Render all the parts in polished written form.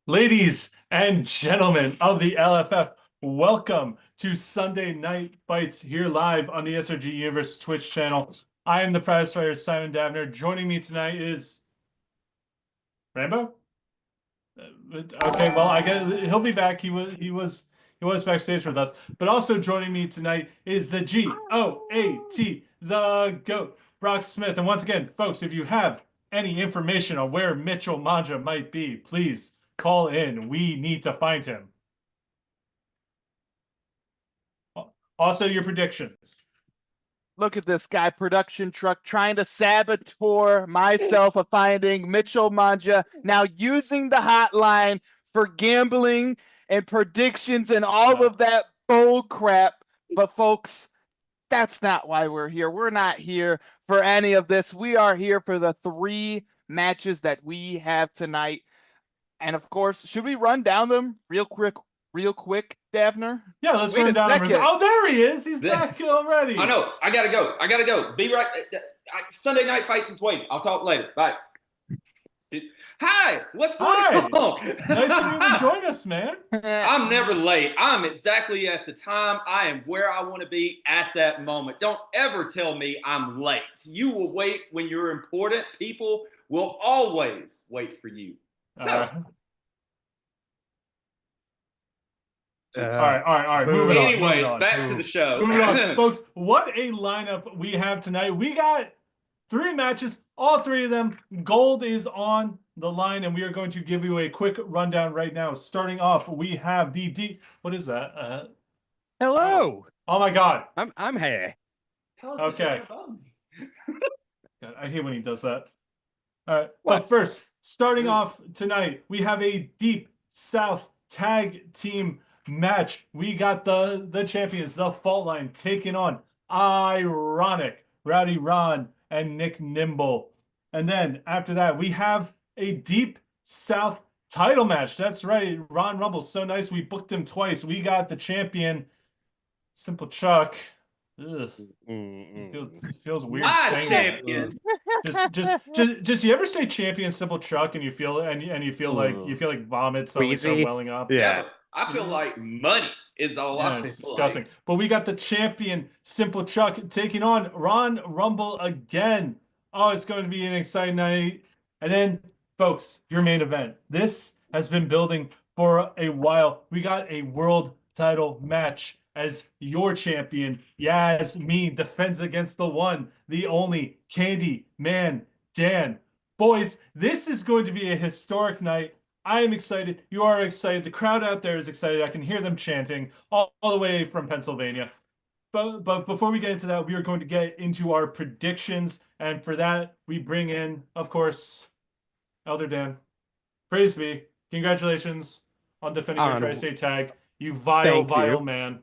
Ladies and gentlemen of the LFF, welcome to Sunday Night Fights here live on the SRG Universe Twitch channel. I am the prize fighter Simon Davner. Joining me tonight is Rambo. Okay, well, I guess he'll be back. He was backstage with us. But also joining me tonight is the GOAT, the GOAT, Brock Smith. And once again, folks, if you have any information on where Mitchell Manja might be, please call in. We need to find him. Also, your predictions. Look at this guy, production truck, trying to saboteur myself of finding Mitchell Manja, now using the hotline for gambling and predictions and all of that bull crap. But folks, that's not why we're here. We're not here for any of this. We are here for the three matches that we have tonight. And of course, should we run down them real quick, Davner? Yeah, let's run down. Oh, there he is. He's back already. I know. I gotta go. Be right. Sunday Night Fights is waiting. I'll talk later. Bye. Hi. What's going on? Nice of you to join us, man. I'm never late. I'm exactly at the time. I am where I want to be at that moment. Don't ever tell me I'm late. You will wait when you're important. People will always wait for you. So. All right. Moving on. Anyways, back to the show. Moving on. Folks, what a lineup we have tonight. We got three matches, all three of them. Gold is on the line, and we are going to give you a quick rundown right now. Starting off, we have the what is that? Hello. Oh my God. I'm here. Okay. God, I hate when he does that. All right. But first, starting off tonight, we have a Deep South tag team match. We got the champions, the Fault Line, taking on Ironic, Rowdy Ron, and Nick Nimble. And then after that, we have a Deep South title match. That's right. Ron Rumble, so nice. We booked him twice. We got the champion, Simple Chuck. Ugh. It feels weird saying champion. Just you ever say champion Simple Chuck and you feel like vomit suddenly start welling up? Yeah. I feel like money is all I feel. It's disgusting. Like. But we got the champion Simple Chuck taking on Ron Rumble again. Oh, it's going to be an exciting night. And then, folks, your main event. This has been building for a while. We got a world title match as your champion, Yasmin, defends against the one, the only Candy Man Dan. Boys, this is going to be a historic night. I am excited. You are excited. The crowd out there is excited. I can hear them chanting all the way from Pennsylvania. But before we get into that, we are going to get into our predictions. And for that, we bring in, of course, Elder Dan. Praise be. Congratulations on defending your Tri-State tag. You vile man.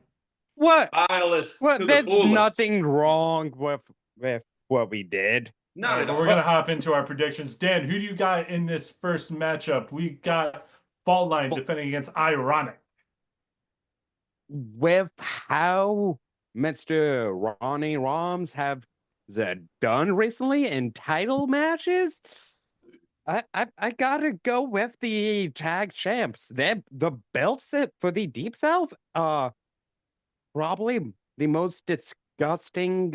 What? What? There's nothing wrong with what we did. No, we're going to hop into our predictions. Dan, who do you got in this first matchup? We got Fault Line defending against Ironic. With how Mr. Ronnie Roms have done recently in title matches, I gotta go with the tag champs. The belts for the Deep South are probably the most disgusting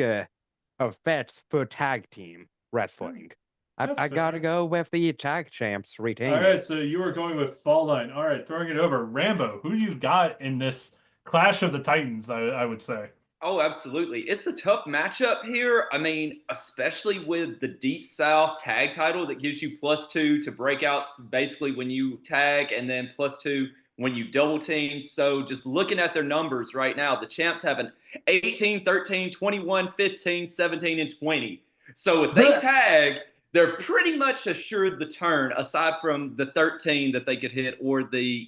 effects for tag team wrestling. I gotta go with the tag champs retaining. All right, so you are going with Fault Line. All right, throwing it over. Rambo, who do you got in this Clash of the Titans, I would say? Oh, absolutely. It's a tough matchup here. I mean, especially with the Deep South tag title that gives you +2 to breakouts basically when you tag, and then +2 when you double team. So just looking at their numbers right now, the champs have an 18, 13, 21, 15, 17, and 20. So if they tag, they're pretty much assured the turn, aside from the 13 that they could hit, or the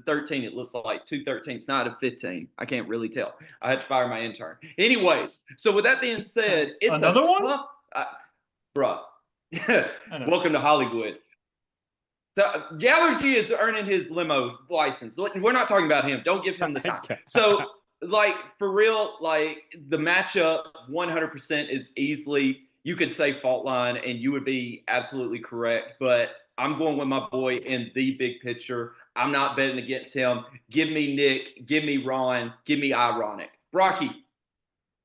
13, it looks like 2 13s, not a 15. I can't really tell. I had to fire my intern. Anyways, so with that being said, it's another one? Bruh. Welcome to Hollywood. So Gallergy is earning his limo license. We're not talking about him. Don't give him the time. So, like, for real, like, the matchup 100% is easily, you could say Fault Line, and you would be absolutely correct. But I'm going with my boy in the big picture. I'm not betting against him. Give me Nick. Give me Ron. Give me Ironic. Rocky.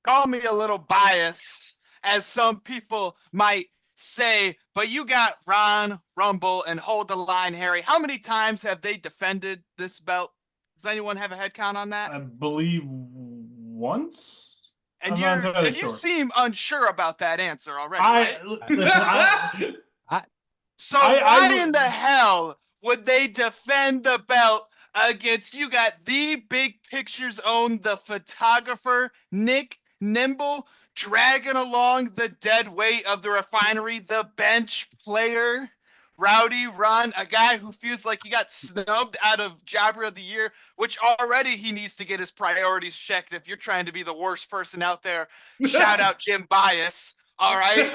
Call me a little biased, as some people might say, but you got Ron Rumble and Hold the Line Harry. How many times have they defended this belt? Does anyone have a head count on that? I believe once. And I'm not entirely you sure. seem unsure about that answer already, right? Listen. So I why in the hell would they defend the belt against, you got the Big Picture's own, the photographer, Nick Nimble, dragging along the dead weight of the refinery, the bench player, Rowdy Ron, a guy who feels like he got snubbed out of Jobber of the Year, which already he needs to get his priorities checked if you're trying to be the worst person out there. Shout out Jim Bias, all right?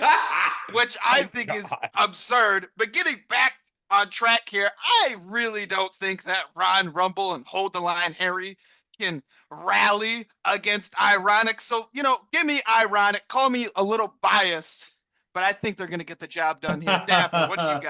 Which I think is absurd. But getting back on track here, I really don't think that Ron Rumble and Hold the Line Harry can rally against Ironic. So, give me Ironic. Call me a little biased, but I think they're going to get the job done here. Dapper, what do you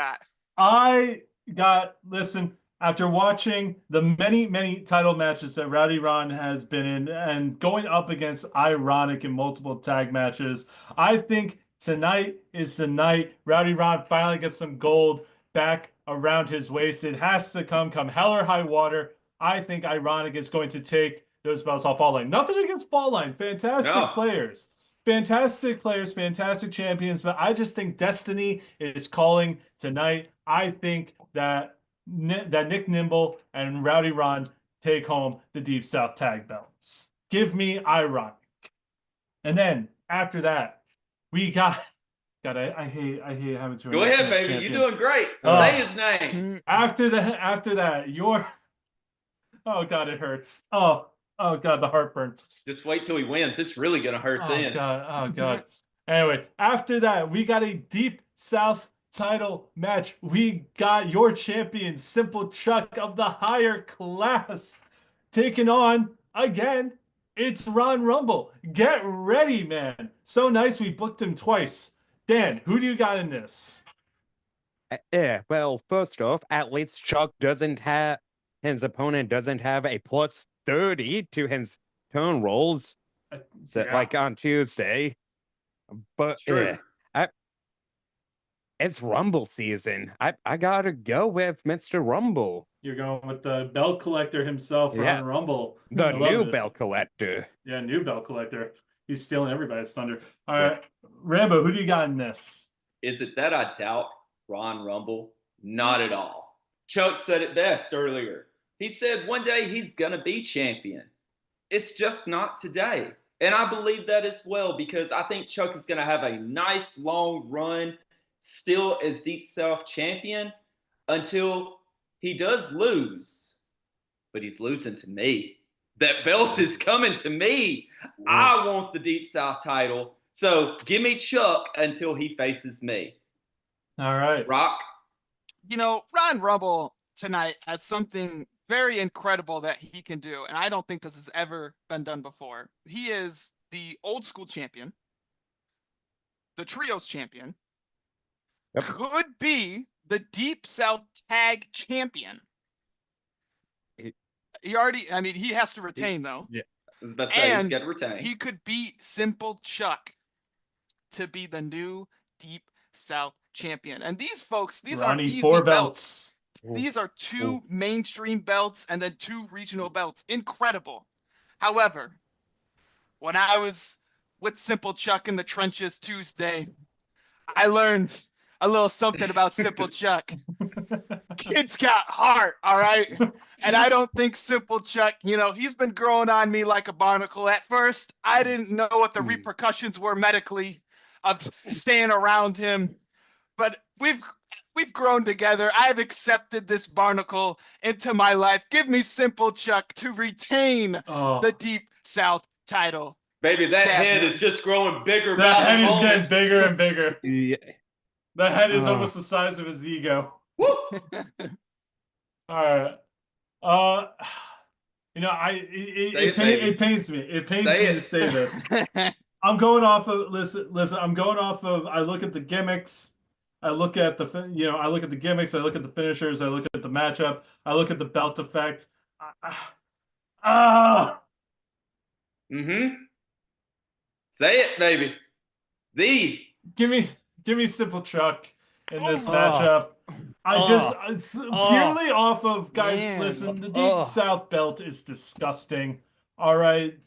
got? Listen, after watching the many, many title matches that Rowdy Ron has been in and going up against Ironic in multiple tag matches, I think tonight is the night Rowdy Ron finally gets some gold back around his waist. It has to come hell or high water. I think Ironic is going to take those belts off Fall Line. Nothing against Fall Line. Fantastic players. Fantastic players, fantastic champions, but I just think destiny is calling tonight. I think that Nick Nimble and Rowdy Ron take home the Deep South tag belts. Give me Ironic. And then after that, we got God, I hate having to. Go ahead, baby. Champion. You're doing great. Say his name. After that, oh God, it hurts. Oh God, the heartburn. Just wait till he wins. It's really gonna hurt then. Oh God. Anyway, after that, we got a Deep South title match. We got your champion, Simple Chuck of the higher class, taking on again. It's Ron Rumble. Get ready, man. So nice we booked him twice. Dan, who do you got in this? Well, first off, at least his opponent doesn't have a plus 30 to his turn rolls, like on Tuesday. But it's Rumble season. I gotta go with Mr. Rumble. You're going with the belt collector himself, Ron Rumble. The new belt collector. Yeah, new belt collector. He's stealing everybody's thunder. All right, Rambo, who do you got in this? Is it that I doubt Ron Rumble? Not at all. Chuck said it best earlier. He said one day he's going to be champion. It's just not today. And I believe that as well, because I think Chuck is going to have a nice long run still as Deep South champion until he does lose. But he's losing to me. That belt is coming to me. I want the Deep South title. So give me Chuck until he faces me. All right. Rock? Ron Rumble tonight has something very incredible that he can do, and I don't think this has ever been done before. He is the old school champion, the trios champion, could be the Deep South tag champion. He has to retain, though. Yeah. I was about to say, he's got to retain. He could beat Simple Chuck to be the new Deep South champion. And these folks, these aren't easy 4 belts. These are 2 mainstream belts and then 2 regional belts. Incredible. However, when I was with Simple Chuck in the trenches Tuesday, I learned a little something about Simple Chuck. Kid's got heart, all right? And I don't think Simple Chuck, he's been growing on me like a barnacle. At first, I didn't know what the repercussions were medically of staying around him. But we've grown together. I've accepted this barnacle into my life. Give me Simple Chuck to retain the Deep South title. Baby, that head is just growing bigger. That head is getting bigger and bigger. Yeah. The head is almost the size of his ego. All right. It pains me. It pains me to say this. I'm going off of listen. I'm going off of. I look at the gimmicks. I look at I look at the gimmicks, I look at the finishers, I look at the matchup, I look at the belt effect. Mm-hmm. Say it, baby. Give me Simple Chuck in this Oh. matchup. I just Oh. it's Oh. purely off of guys. Man. Listen, the Deep Oh. South belt is disgusting. All right,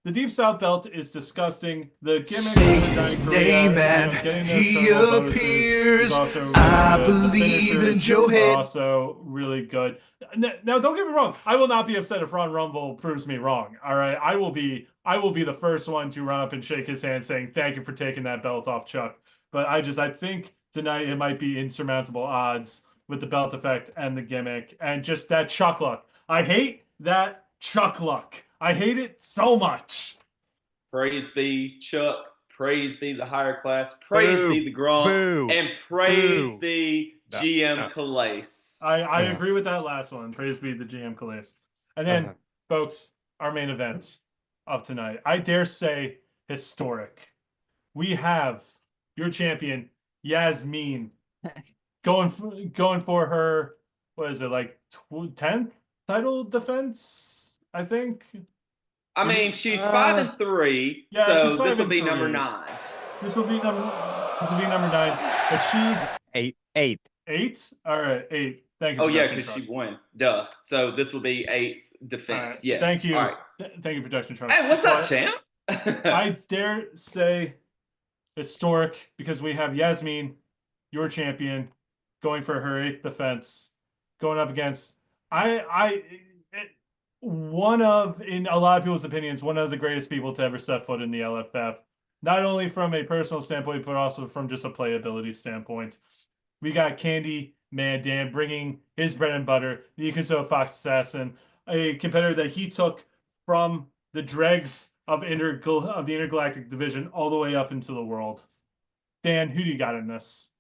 the Deep South belt is disgusting. The gimmick Say of the his Giant Korea, name and getting those he turbo bonuses appears. is also really I good. The believe in finishers Joe are Head. also really good. Now, don't get me wrong. I will not be upset if Ron Rumble proves me wrong. All right, I will be the first one to run up and shake his hand, saying thank you for taking that belt off Chuck. But I think tonight it might be insurmountable odds with the belt effect and the gimmick and just that Chuck luck. I hate that Chuck luck. I hate it so much. Praise be Chuck. Praise be the higher class. Praise Boo. be the Gronk. Boo. And praise Boo. be No, GM no. Calais. I Yeah. agree with that last one. Praise be the GM Calais. And then, folks, our main event of tonight. I dare say historic. We have your champion, Yasmin, going for her, what is it, like 10th title defense, I think? I mean, she's 5-3, yeah, she's so this will be 5-3. number 9. This will be number 9. But she 8. 8? All right, 8. Thank you. Oh, yeah, Production because Truck. she won. Duh. So this will be 8th All defense. right, Yes. Thank you. All right. Thank you, Production Truck. Hey, what's So up, champ? I dare say historic because we have Yasmin, your champion, going for her 8th defense, going up against one of, in a lot of people's opinions, one of the greatest people to ever set foot in the LFF. Not only from a personal standpoint, but also from just a playability standpoint. We got Candy Man Dan bringing his bread and butter, the Ikuzo Fox Assassin, a competitor that he took from the dregs of the Intergalactic Division all the way up into the world. Dan, who do you got in this?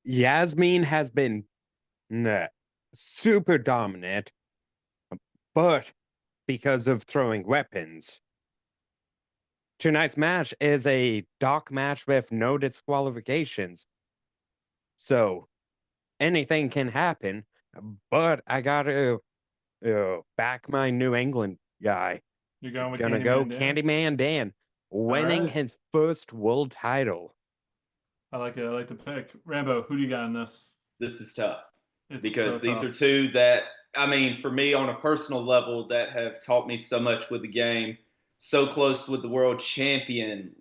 Yasmin has been super dominant, but because of throwing weapons. Tonight's match is a dock match with no disqualifications. So anything can happen, but I gotta back my New England guy. You're going with Gonna Candyman go Dan? Candyman Dan, winning right. his first world title. I like it. I like the pick. Rambo, who do you got in this? This is tough. It's Because so these tough. are two that, I mean, for me on a personal level, that have taught me so much with the game. So close with the world champion.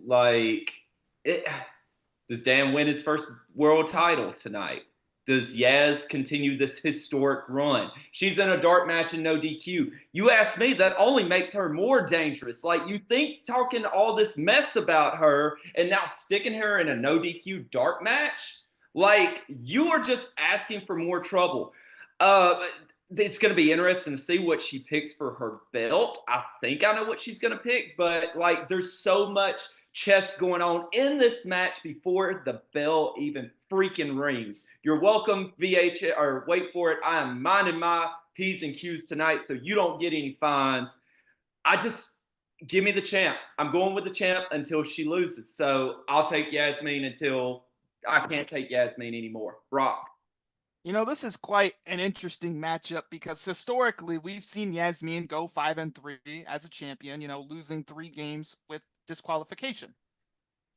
Does Dan win his first world title tonight? Does Yaz continue this historic run? She's in a dark match and no DQ. You ask me, that only makes her more dangerous. Like, you think talking all this mess about her and now sticking her in a no DQ dark match? Like, you are just asking for more trouble. It's going to be interesting to see what she picks for her belt. I think I know what she's going to pick, but like, there's so much chess going on in this match before the bell even freaking rings. You're welcome, VH, or wait for it. I am minding my P's and Q's tonight, so you don't get any fines. Give me the champ. I'm going with the champ until she loses. So I'll take Yasmin until I can't take Yasmin anymore. Rock. You know, this is quite an interesting matchup because historically we've seen Yasmin go 5-3 as a champion, you know, losing 3 games with disqualification.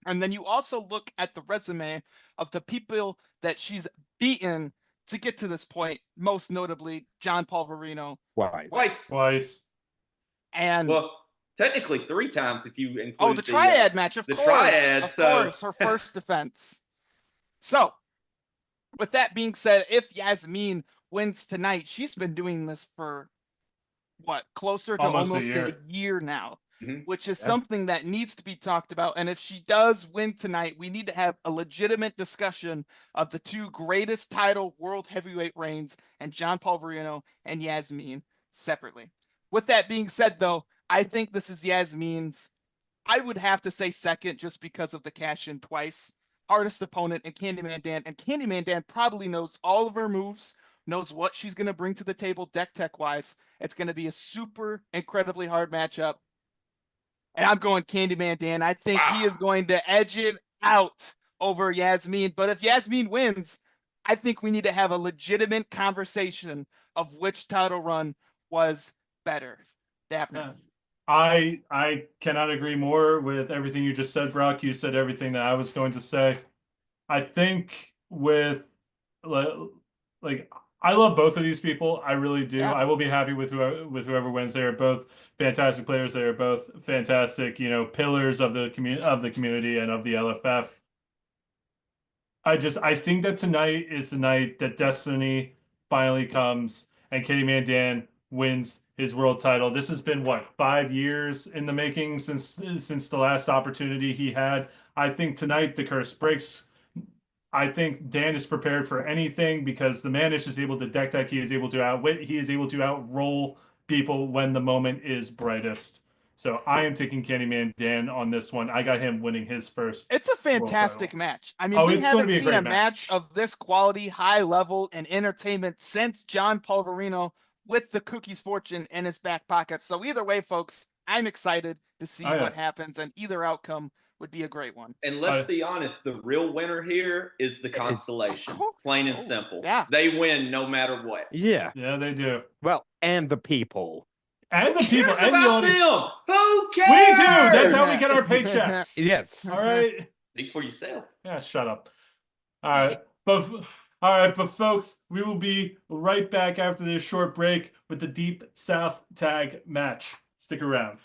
And then you also look at the resume of the people that she's beaten to get to this point, most notably John Paul Verino. Twice. And well, technically 3 times if you include the triad match, of course. Triad, of course, her first defense. So, with that being said, if Yasmin wins tonight, she's been doing this for closer to almost a year now, which is something that needs to be talked about. And if she does win tonight, we need to have a legitimate discussion of the 2 greatest title world heavyweight reigns, and John Paul Verino and Yasmin separately. With that being said, though, I think this is Yasmin's, I would have to say second, just because of the cash in twice. Hardest opponent in Candyman Dan, and Candyman Dan probably knows all of her moves, knows what she's going to bring to the table deck tech wise. It's going to be a super incredibly hard matchup. And I'm going Candyman Dan. I think he is going to edge it out over Yasmin. But if Yasmin wins, I think we need to have a legitimate conversation of which title run was better. Daphne. I cannot agree more with everything you just said, Brock. You said everything that I was going to say. I think with like I love both of these people. I really do. Yeah. I will be happy with whoever wins. They are both fantastic players. They are both fantastic, pillars of the community and of the LFF. I think that tonight is the night that Destiny finally comes and Candyman Dan wins his world title. This has been what, 5 years in the making since the last opportunity he had. I think tonight the curse breaks. I think Dan is prepared for anything because the man is just able to deck. He is able to outwit. He is able to outroll people when the moment is brightest. So I am taking Candyman Dan on this one. I got him winning his first. It's a fantastic title. match. I mean, Oh, we it's gonna haven't be a seen great a match match. of this quality, high level, and entertainment since John Polverino with the Cookies fortune in his back pocket. So either way, folks, I'm excited to see Oh, yeah. what happens, and either outcome would be a great one. And let's be honest, the real winner here is the Constellation. course. Plain and Oh, simple. yeah. They win no matter what. Yeah. Yeah, they do. Well, and the people. And the Who people cares and the about audience. them? Who cares? We do. That's how we get our paychecks. Yes. All right. Speak for yourself. Yeah, shut up. All right. But folks, we will be right back after this short break with the Deep South tag match. Stick around.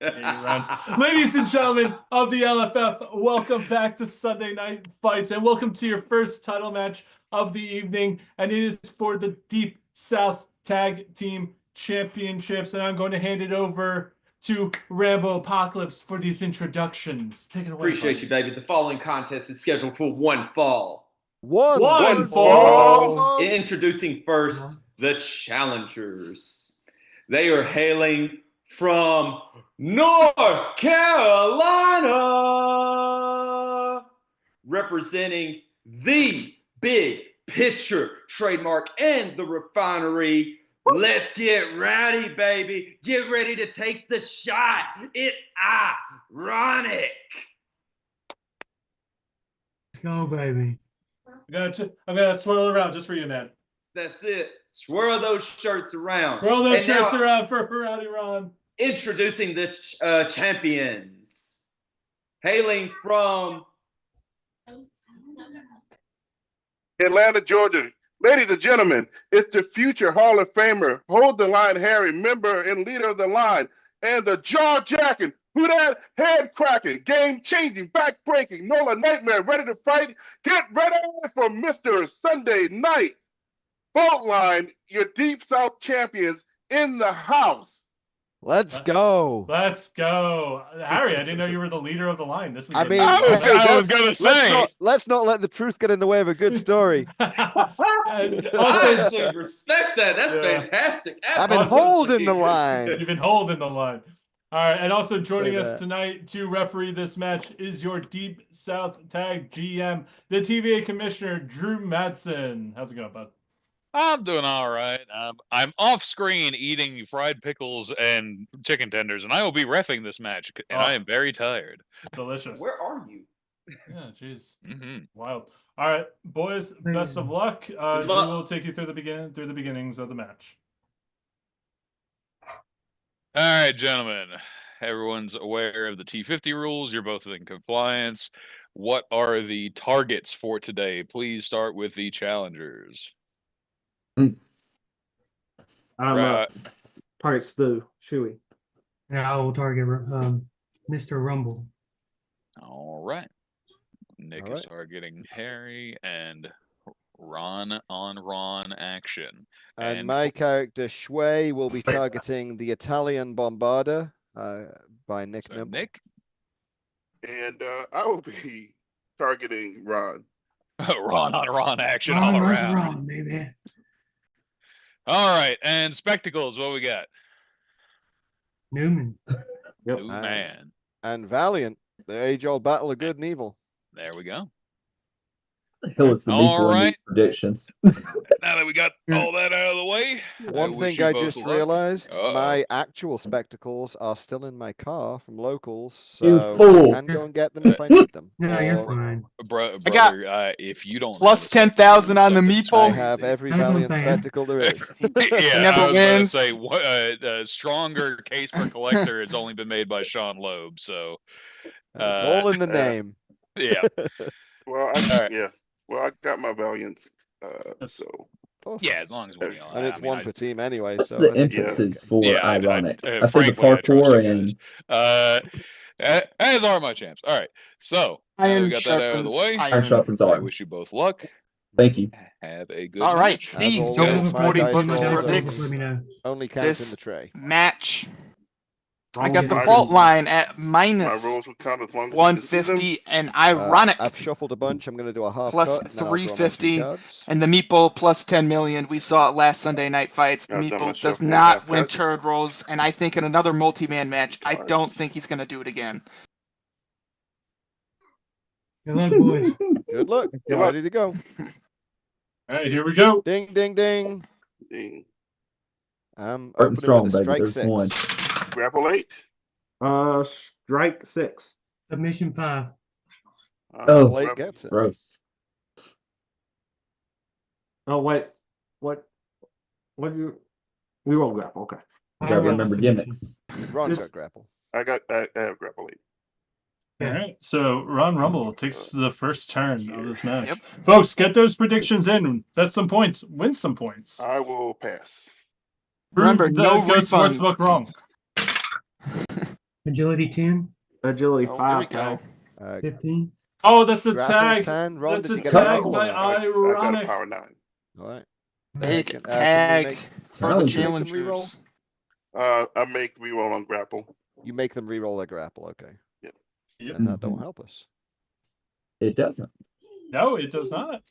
Ladies and gentlemen of the LFF, welcome back to Sunday Night Fights, and welcome to your first title match of the evening, and it is for the Deep South Tag Team Championships, and I'm going to hand it over to Rambo Apocalypse for these introductions. Take it away. Appreciate you, baby. The following contest is scheduled for one fall. One fall. Introducing first the challengers. They are hailing from North Carolina, representing the Big Picture trademark and the refinery. Let's get ready, baby. Get ready to take the shot. It's ironic. Let's go, baby. I'm gonna swirl around just for you, man. That's it. Swirl those shirts around. Swirl those And shirts now, around for Rowdy Ron. Introducing the champions. Hailing from Atlanta, Georgia. Ladies and gentlemen, it's the future Hall of Famer, Hold the Line Harry, member and leader of the line, and the jaw-jacking, who that head-cracking, game-changing, back-breaking, Nola Nightmare, ready to fight. Get ready for Mr. Sunday Night. Boat Line, your Deep South champions in the house. Let's go. Let's go, Harry. I didn't know you were the leader of the line. This is. I mean, I was gonna let's say. let's not let the truth get in the way of a good story. And I also, actually respect that. That's Yeah. fantastic. I've been Also- holding the line. you've been holding the line. All right, and also joining Say us that. tonight to referee this match is your Deep South Tag GM, the TVA Commissioner Drew Madsen. How's it going, bud? I'm doing all right. I'm off screen eating fried pickles and chicken tenders, and I will be reffing this match, and I am very tired. Delicious. Where are you? Yeah, jeez, Hmm. wild. All right, boys, best of luck. Drew luck. will take you through the beginnings of the match. All right, gentlemen. Everyone's aware of the T50 rules. You're both in compliance. What are the targets for today? Please start with the challengers. Target Stu, Chewy. Yeah, I will target Mr. Rumble. All right. Nick All is right. targeting Harry and Ron on Ron action. And my character Shui will be targeting the Italian Bombarder by Nick So Nimble. Nick, And I will be targeting Ron. Ron on Ron action Ron all versus around. Ron, baby. All right, and spectacles. What we got? Newman. Yep. Ooh, Aye. man. And Valiant, the age-old battle of good and evil. There we go. Hill is the All legal in these right. predictions. Now that we got all that out of the way, One wish thing you I both just luck. realized, Uh-oh. my actual spectacles are still in my car from locals, You so I fool. can go and get them if I need them. No, you're Or fine. Brother, I got if you don't plus have 10,000 on the something's meeple. I crazy. have every That's what I'm Valiant saying. spectacle there is. Yeah, Never I was wins. Say what a stronger case for collector has only been made by Sean Loeb. So It's all in the name. yeah, Well, All right. yeah. Well, I got my Valiants. Yes. So Awesome. yeah. As long as we, And it's one per team anyway. What's so the I think entrances it's okay. for Yeah, ironic? I I, see the frankly, I trust you parkour guys. and As are my champs. All right, so now that we Iron got that out of the sharpens way. iron sharpens I iron. wish you both luck. Thank you. Have a good. All right, match. As the always, Golden my Sporting dice Goods rolls predicts only- Let me know. only count in this- the tray. match. I Wrong got with the it. fault line at my minus rules will count as long as you see them. 150 and ironic. I've shuffled a bunch. I'm going to do a half Plus cut, and then I'll draw my two 350, cards. And the Meeple plus 10 million. We saw it last Sunday night fights. I've done my Meeple does shuffle not half win cut. turd rolls. And I think in another multi-man match, I Twice. don't think he's going to do it again. Good luck, boys. Good luck. Good Get luck. ready to go. All right, here we go. Ding, ding, ding. Ding. I'm Starting opening strong, with a baby. strike There's 6. one. Grapple 8. Strike 6. Submission 5. Oh. Blake grapple- gets it. Gross. Oh wait, what? What do you? We roll grapple. Okay. Gotta remember gimmicks. Ron's got grapple. I have grapple 8. All right, so Ron Rumble takes the first turn of this match. Yep. Folks, get those predictions in. Bet some points. Win some points. I will pass. Prove Remember, the no Goat refunds. Sportsbook wrong. Agility 10, Agility Oh, here we 5 go. tag. 15. Oh, that's a Grapple tag. 10. Ron, That's did a you get tag grapple? by I got a Ironic. power 9. All right. Big Can we tag make- for That the was just- challengers. I make reroll on grapple. You make them re-roll their grapple, okay. Yep. And that don't help us. It doesn't. No, it does not.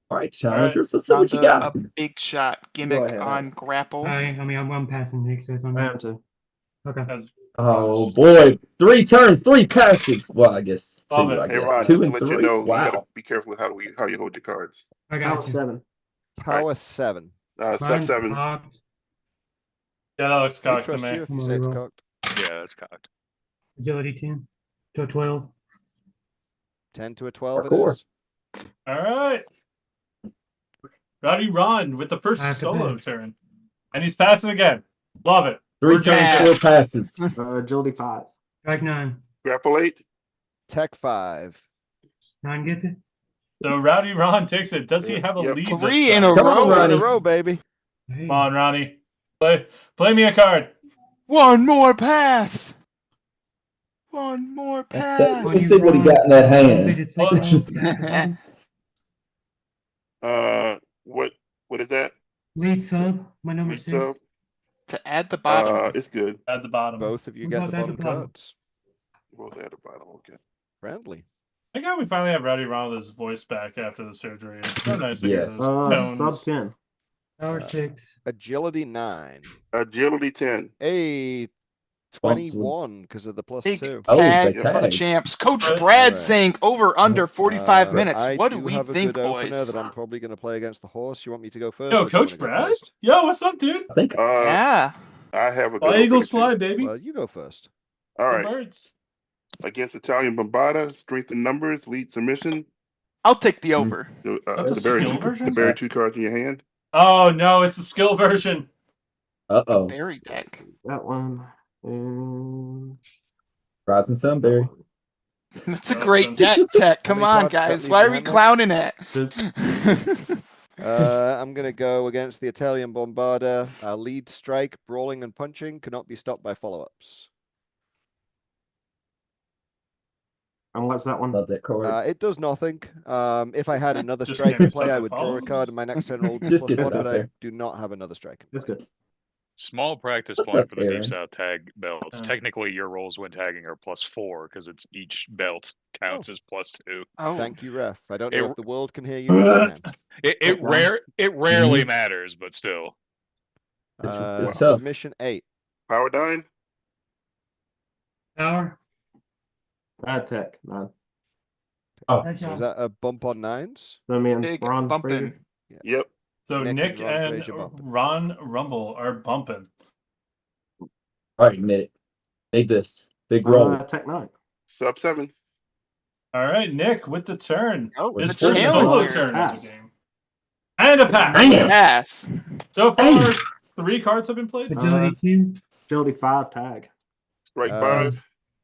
All right, challengers. Let's see Found what you got. a big shot gimmick ahead. on grapple. I'm passing Nick, so it's on. I am too. Okay. Oh boy, 3 turns, 3 passes. Well, I guess 2. Love it. I Hey, guess Ron, 2 just to and let 3. you know, you Wow. gotta be careful with how you hold your cards. I Power got you. 7. Power 7. Sub Mine's 7. cocked. Yeah, that looks We cocked to trust me. you if you I'm say it's gonna cocked. Yeah, that's cocked. Agility 10 to a 12. 10 to a 12 it Hardcore. is. All right. Rowdy Ron with the I first have to solo pass. turn. And he's passing again. Love it. 3 We're doing turns, good. 4 passes. Agility 5. Strike 9. Grapple 8. Tech 5. 9 gets it. So Rowdy Ron takes it. Does he Yep, have a yep. lead? 3 this in time? a Come on, row. In a Ronnie. row, baby. Hey. Come on, Ronnie. Play me a card. One more pass. One more Let's pass. see what he got in that hand. Elevated sleep Oh, roll, back to bottom. What is that? Lead sub, my number Lead 6. sub? To add the bottom. It's good. At the bottom. Both of you We're get both the at the bottom bottom. cards. Both at the bottom. Okay. Friendly. I think how we finally have Rowdy Ron with his voice back after the surgery. It's so nice to hear Yes. those Sub tones. 10. Power 6. Agility 9. Agility 10. Hey, Bumps 21 because of the plus Big 2. Oh, tag they for the tagged. champs. Coach Alright. Brad Alright. saying over under 45 minutes. I What do we have a think, good opener boys? that I'm probably going to play against the horse. You want me to go first? Yo, or do you Coach wanna go Brad? first? Yo, what's up, dude? I think Yeah. I have a good Fly opener Eagles too. fly, baby. Well, you go first. All The right. birds. Against Italian Bombada, strength in numbers, lead submission. I'll take the over. That's a the very skill version? The very 2 cards in your hand. Oh no, it's the skill version. uh-oh. Berry deck. That one. And Rising Sunberry. That's a That's great deck, Tech. Come many on, cards got guys. leave Why are we behind that? clowning it? I'm going to go against the Italian Bombarda. Lead strike, brawling and punching cannot be stopped by follow-ups. and what's that one? Love that card. It does nothing. If I had another Just strike can't in be play, stopped I by would draw a follow-ups? card and my next turn roll Just plus gets 1, it out but I there. do not have another strike in That's play. good. Small practice What's point up, for the Deep Aaron? South tag belts. Technically, your rolls when tagging are +4 because it's each belt counts as +2. Oh, Thank you, ref. I don't It- know if the world can hear you. But I can. It rarely matters, but still. It's tough. Submission 8. Power 9. Power. Bad tech, man. Oh, Nice So is job. that a bump on 9s? So me and big Ron bumping. Fraser. Yep. So Nick Nick and Ron and Fraser bumping. Ron Rumble are bumping. all right, Nick. Take this. Big roll. Tech 9. Sub 7. All right, Nick with the turn. Oh, His the first solo challenger. turn of Pass. the game. And a pass. Damn. Pass. So far, Damn. 3 cards have been played. Agility 10. Agility 5 tag. Strike Uh, 5.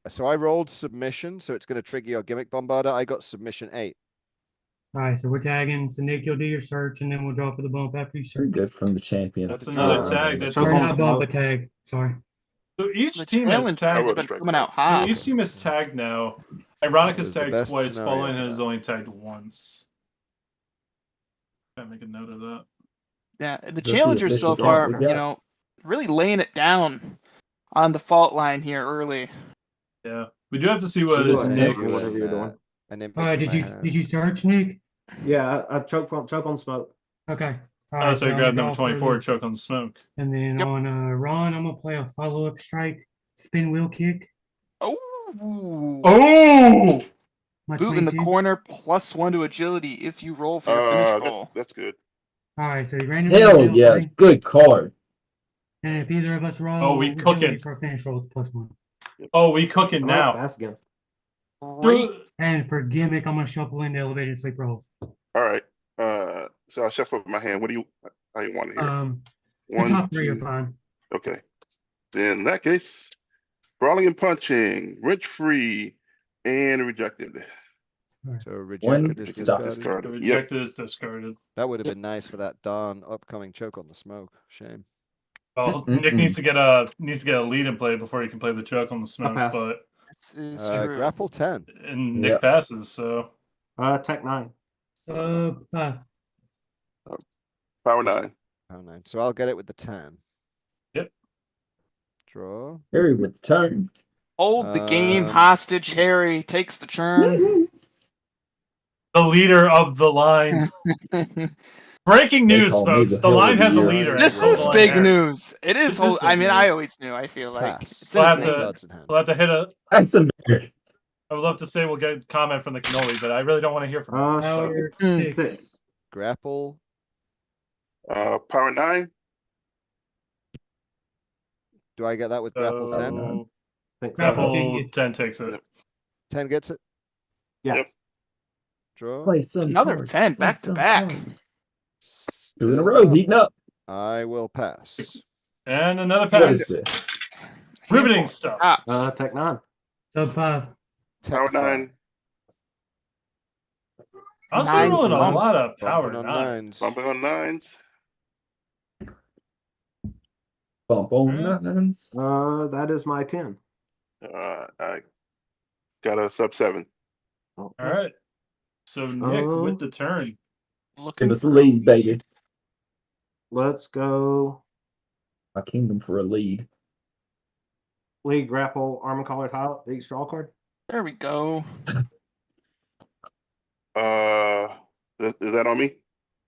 So I rolled submission, so it's going to trigger your gimmick bombarder. I got submission 8. All right, so we're tagging. So Nick, you'll do your search, and then we'll draw for the bump after you Pretty search. good from the champions. That's another Uh, tag. That's Choke Or on not the bump, bump. a tag. Sorry. so each The team has challenge tagged. has been strike coming out So hot. each team is tagged now. Ironic has Is the tagged best twice. scenario Fallen for has that. only tagged once. Gotta make a note of that. Yeah, the the challengers so official far, draw we got. really laying it down on the fault line here early. Yeah, we do have to see what Go it's ahead, Nick. or whatever you're doing. An image All right, in did my you hand. did you search, Nick? Yeah, I choke on smoke. Okay. All Oh, right, so you I'm grabbed gonna number draw for 24, the- choke on smoke. And then Yep. on Ron, I'm gonna play a follow-up strike, spin wheel kick. Oh, Oh! My boot in the 22. corner, +1 to agility if you roll for your finish roll. That's good. All right, so you randomly Hell deal yeah, 3, good card. and if either of us roll, Oh, we agility cooking. for a finish roll, it's +1. Oh, we cooking I might now. pass again. Great. And for gimmick, I'm gonna shuffle into elevated sleep rolls. All right. So I'll shuffle up my hand. How you want it here? The 1, top 3 are 2. fine. Okay. Then in that case, brawling and punching, wrench free, and rejected. So One rejected is stop. discarded. The Discarded. Yep. rejected is discarded. That would have been nice for that darn upcoming choke on the smoke. Shame. Well, Nick needs to get a lead in play before he can play the choke on the smoke. pass. But This is true. Grapple 10. and Nick Yeah. passes, so Tech 9. 5. Power 9. Oh, 9. So I'll get it with the 10. Yep. Draw. Harry with the turn. Hold the game Um, hostage. Harry takes the turn. the leader of the line. Breaking They news, call me folks. the The hell of line the has a year. leader. This Hold is the line big there. news. It This is. is I big mean, I news. always knew. I feel like Pass. it's in We'll his have name. to- Cards in hand. We'll have to hit a. Tyson Bear. I would love to say we'll get a comment from the cannoli, but I really don't want to hear from him. Power Mm. 6. Grapple. Power 9. Do I get that with grapple 10? So Think Grapple so. 10 Grapple gets- 10 takes it. 10 gets it? Yeah. Yep. Draw. Play some Another cards. 10 Play back to some back. cards. 2 in a Still row, nothing. heating up. I will pass. And another What is pass. this? Riveting Handful of stuff. chops. Tech 9. Sub 5. Power Tech 5. 9. I was Nines rolling a bump. lot of power Bumping on 9. 9s. Bumping on 9s. Bump on Alright. nines. That is my 10. I got a sub 7. All right. So Nick with the turn. Looking Give us a for lead, baby. Let's go. My kingdom for a lead. Lead grapple armor collar tile. Each draw card. There we go. Is that on me?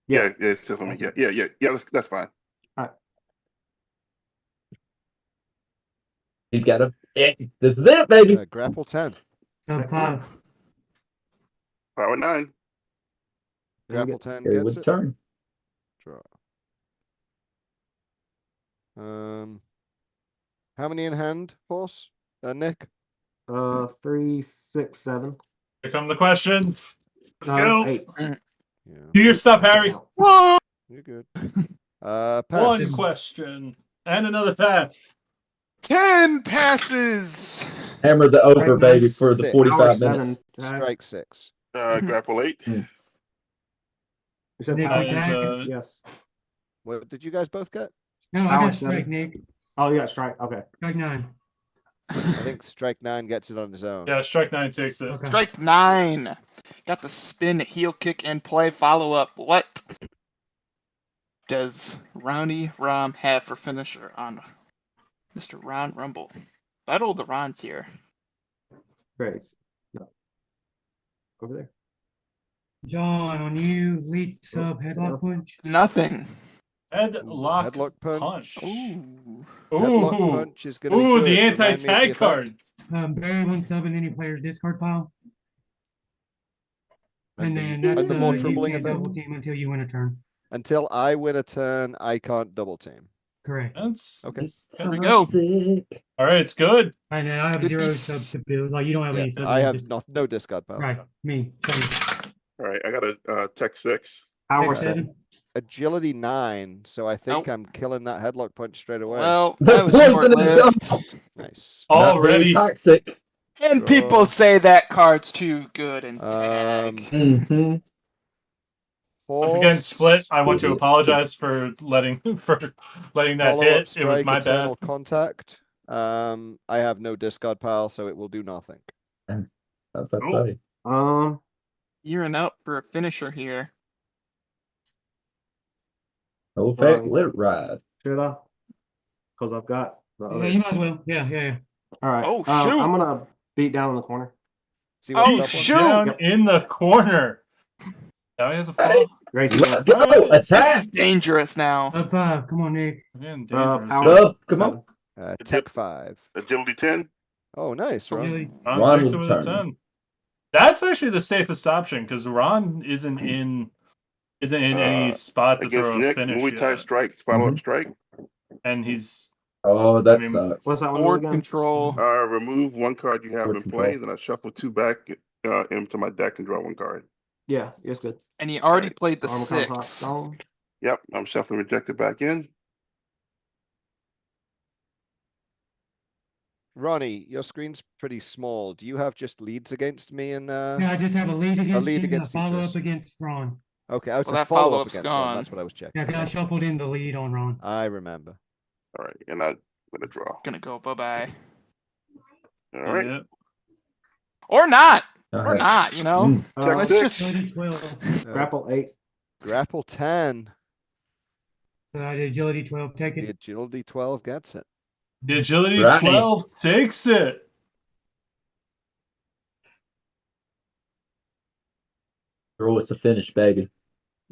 Yeah. Yeah, it's still on me. Yeah. That's fine. He's got a. This is it, baby. Grapple 10. Sub 5. Power 9. Grapple 10 Harry gets with it. the turn. Draw. How many in hand, horse? Nick? 3, 6, 7. Here come the questions. Let's go. 8. Yeah. Do your stuff, Harry. You're good. Pass. One question. And another pass. 10 passes. Hammer the over, Right, baby, for the six. 45 Power minutes. 7. Strike 6. Grapple 8. You said Nick, power we That is, tagged. Yes. What did you guys both get? No, I Power got strike, 7. Nick. Oh, yeah, strike. Okay. Strike 9. I think strike 9 gets it on his own. Yeah, strike 9 takes it. Okay. Strike 9. Got the spin, heel kick, and play follow up. What does Ronnie Rom have for finisher on Mr. Ron Rumble? Battle of the Rons here. Great. No. Over there. John, on you. Lead sub headlock punch. Nothing. Headlock Headlock punch. Ooh. Headlock Ooh. punch is going to be Ooh, good. the Remind me of the anti-tag effect. card. Bury 1 sub in any player's discard pile. And then that's and the more you troubling can't effect. double team until you win a turn. Until I win a turn, I can't double team. Correct. That's Okay. There we go. Toxic. all right. It's good. And then I have Could 0 be subs to build. Like you don't have Yeah, any subs. I you have just- no discard pile. Right. Me. Same. All right, I got a tech 6. Power Tech 7. 7. Agility 9, so I think Nope. I'm killing that headlock punch straight away. Well, The that was poison is short-lived. gone. Nice. Not very Already. toxic. And people say that card's too good and Um, tag. Mm-hmm. If again split, I want to Idiot. apologize for letting that Follow-up hit. It was strike, my bad. eternal contact. I have no discard pile, so it will do nothing. I was about to Cool. say. Gearing up for a finisher here. No effect, let it ride. Should I? Because I've got the Yeah, other. you might as well. Yeah. All right. Oh, shoot. I'm gonna beat down in the corner. See Oh, what's up? shoot. Down Yep. in the corner. Now he has a fall. Hey. Gracie. Let's go. Alright. This Attack. is dangerous now. Sub 5. Come on, Nick. Man, dangerous. power Sub. Come on. Tech 5. Agility 10. Oh, nice, Ron. Really? Ron Ron takes it will with a turn. 10. That's actually the safest option because Ron isn't in any spot to Against throw a Nick, finish Muay Thai yet. strikes, follow-up strike. And he's Oh, that I mean, sucks. What's that one Board again? control. Remove 1 card you have Board in control. play, then I shuffle 2 back into my deck and draw 1 card. Yeah, it's good. And he already played the Armor Compact 6. Stone. Yep, I'm shuffling rejected back in. Ronnie, your screen's pretty small. Do you have just leads against me and Yeah, I just have a lead against lead you against and a each follow of up us. against Ron. Okay, oh, it's Well, a that follow-up follow-up's against Ron. gone. That's what I was checking. Yeah, 'cause I Okay. shuffled in the lead on Ron. I remember. All right, and I'm gonna draw. Gonna go bye-bye. All right. Yeah. Or not. Or Alright. not, you know? Check Let's six. just Agility 12. Grapple 8. Grapple 10. The agility 12. Take The it. agility 12 gets it. The agility Right. 12 takes it. Throw us a finish, baby.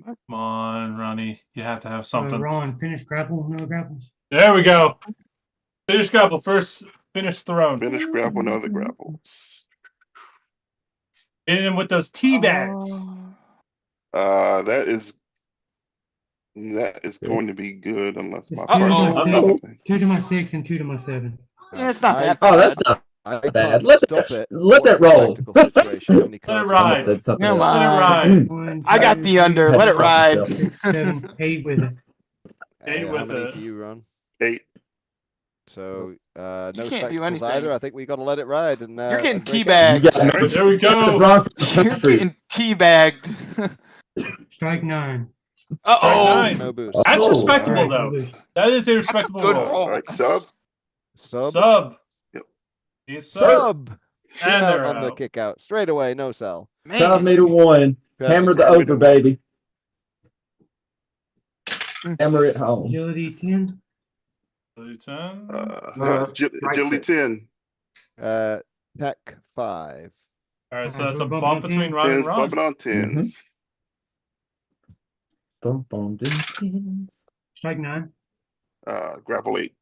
Come on, Ronnie. You have to have something. Ron, finish grapple. No grapples. There we go. Finish grapple first. Finish throne. Finish grapple, another grapple. In with those tea bags. That is going to be good unless my It's 2 to my partner. 6, 2 to my 6, and 2 to my 7. Yeah, it's not I- that Oh, bad. that's not I bad. can't Let stop that- it. let that What's the roll. practical situation? How many Let it cards ride. are I there? said something Come else. Let it on. ride. 1, I got 2, the under. Let it ride. 6, 7, 8 with it. Eight How with many it. for you, Ron? 8. So no can't do spectacles anything. either. I think we got to let it ride. And You're getting and break it. You teabagged. got There we the go. Broncos You're country. getting teabagged. Strike 9. Uh-oh. nine. No boost. That's Oh, respectable, alright. though. No boost. That is a That's a respectable good roll. roll. All right, That's- sub. Sub. Yep. He's Sub. Team And out they're on the out. kick out. Straight away, no sell. 5 Man. meter 1. Hammer the Hammer over, the- baby. Hammer it home. Agility 10. Agility 10. Agility 10. Tech 5. All right, so Alright, that's so a we're bumping bump on between 10s. Ron and 10s Ron. bumping on 10s. Bum, bum, dum, dums. Strike 9. Grapple 8.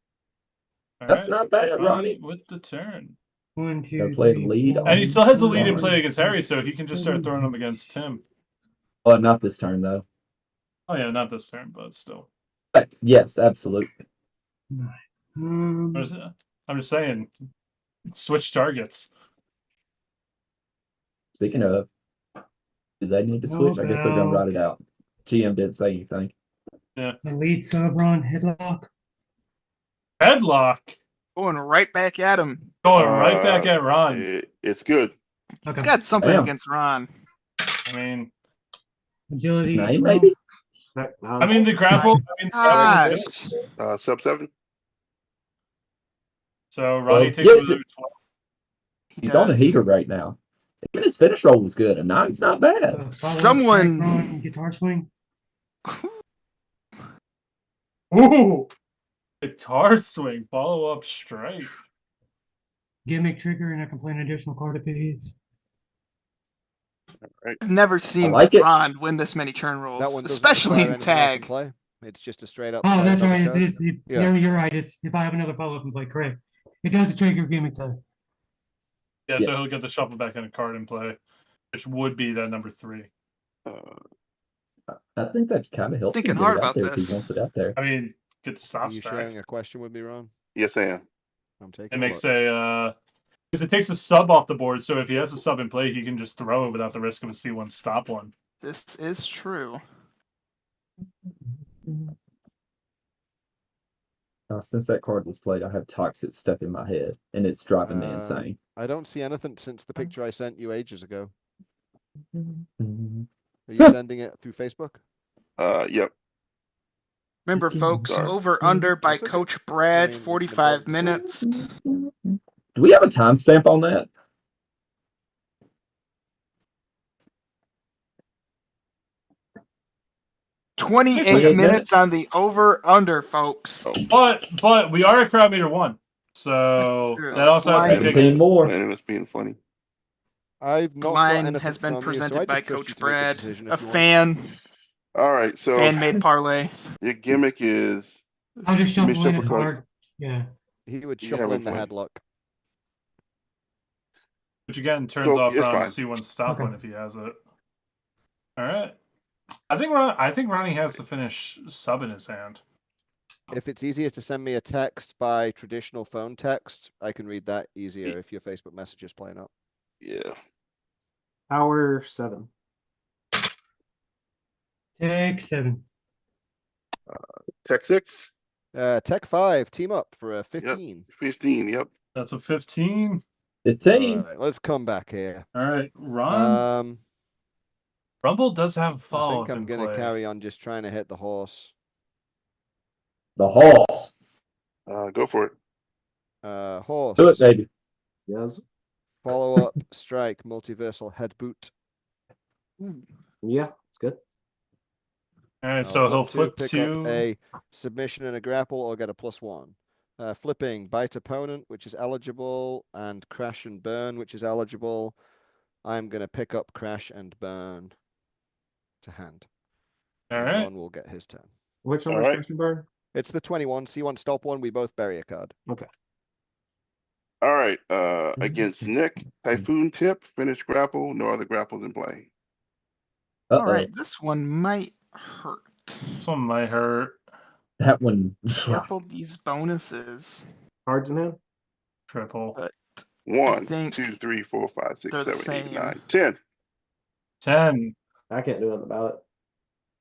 All That's right, not bad, Ronnie. with the turn. 1, 2, Gotta play the 3, lead 4, And he still has a 5, lead in play against 6, Harry, so he can just start 7, throwing them against Tim. Oh, not this turn, though. Oh, yeah, not this turn, but still. But yes, absolutely. Um, I'm just saying, switch targets. Speaking of, do they need to switch? I guess they're going to write it out. GM didn't say anything. the lead sub Ron headlock. Headlock. Going right back at him. Going right back at Ron. It's good. It's Okay. got something Damn. against Ron. I mean, Agility His name, 12. maybe? I mean the grapple. Gosh. Sub 7. So Ronnie takes yes, another 12. He's on a heater right now. Even his finish roll was good, and now he's not bad. Follow-up strike Someone- Ron, guitar swing. Ooh, guitar swing, follow up strike. Gimmick trigger, and I can play an additional card if it hits. I've never seen like it. Ron win this many turn That rolls, one doesn't especially require in anything else in tag. play. It's just a straight up. Oh, play that's of right. the card. Yeah, you're right. It's if I have another follow-up and play, correct. It does a trigger gimmick though. Yeah, so Yes. he'll get the shuffle back in a card in play, which would be that number 3. I think that kind of helps Thinking him get hard it out about there if this. he wants it out there. I mean, get the Are stops you back. sharing a question with me, Ron? Yes, I am. I'm taking. It a makes look. because it takes a sub off the board, so if he has a sub in play, he can just throw it without the risk of a C1 stop one. This is true. Since that card was played, I have toxic stuff in my head, and it's driving me Um, insane. I don't see anything since the picture I sent you ages ago. Mhm. Are you sending it through Facebook? Yep. Remember, Just folks, Sorry. over under by That's okay. Coach Brad, I mean, 45 the- minutes. Do we have a timestamp on that? 28 28 minutes on the over under, folks. But we are at crowd meter 1, so True. that also has to be taken. 17 more. And it's being funny. I've The not got line anything has been from you, so presented I by just trust you Coach to make the Brad, decision a if you want. fan All right, so made parlay. your gimmick is I'll just Let me shuffle in a shuffle card. card. Yeah. He would You shuffle have in the a point. headlock. Which again turns So, off it's Ron's fine. C1 stop Okay. one if he has it. All right. I think Ronnie has to finish sub in his hand. If it's easier to send me a text by traditional phone text, I can read that easier if your Facebook message is playing up. yeah. Hour 7. Tech 7. Tech 6, Tech 5, team up for a 15. 15. Yep. That's a 15. 15. All right, let's come back here. All right, Ron. Um, Rumble does have I follow think up I'm in gonna play. carry on just trying to hit the horse. The horse. Go for it. Horse. Do it, baby. Yes. Follow up, strike, multiversal head boot. Yeah, it's good. All right, I'll so he'll flip pick two. up a submission and a grapple or get a +1. Flipping, bite opponent, which is eligible, and crash and burn, which is eligible. I'm going to pick up crash and burn to hand. All And right. Ron will get his turn. Which one All was right. Christian Burn? It's the 21. C1 stop one. We both bury a card. Okay. All right. Against Nick, Typhoon Tip, finish grapple. No other grapples in play. All right, this one might hurt. This one might hurt. That one. Triple these bonuses. Cards in hand? Triple. But 1, think 2, 3, 4, 5, 6, they're the 7, 8, same. 9, 10. 10. I can't do nothing about it.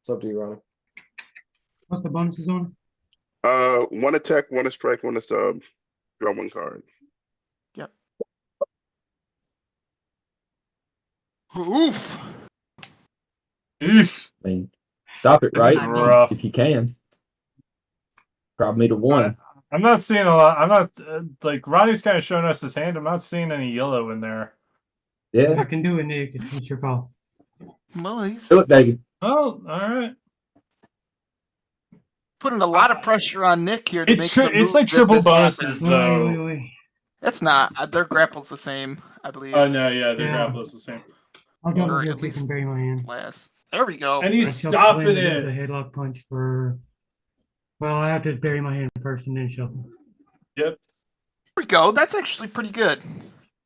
It's up to you, Ronnie. What's the bonuses on? 1 attack, 1 a strike, 1 a sub. Draw 1 card. Yep. Oof. Oof. I mean, stop it, This right? is rough. If you can. Drop me to 1. I'm not seeing a lot. I'm not like Ronnie's kind of showing us his hand. I'm not seeing any yellow in there. Yeah. I can do it, Nick. It's your call. Well, he's Do it, baby. Oh, all right. putting a lot of pressure on Nick here to make It's some it's like moves if triple this bonuses happens. though. Wait. It's not. Their grapple's the same, I believe. Oh no, yeah, the Yeah. grapple is the same. I'll double Or heel at kick least- and bury my hand. Last. There we go. And he's I shuffle stopping in and do it. The headlock punch for. Well, I have to bury my hand first and then shuffle. Yep. There we go. That's actually pretty good.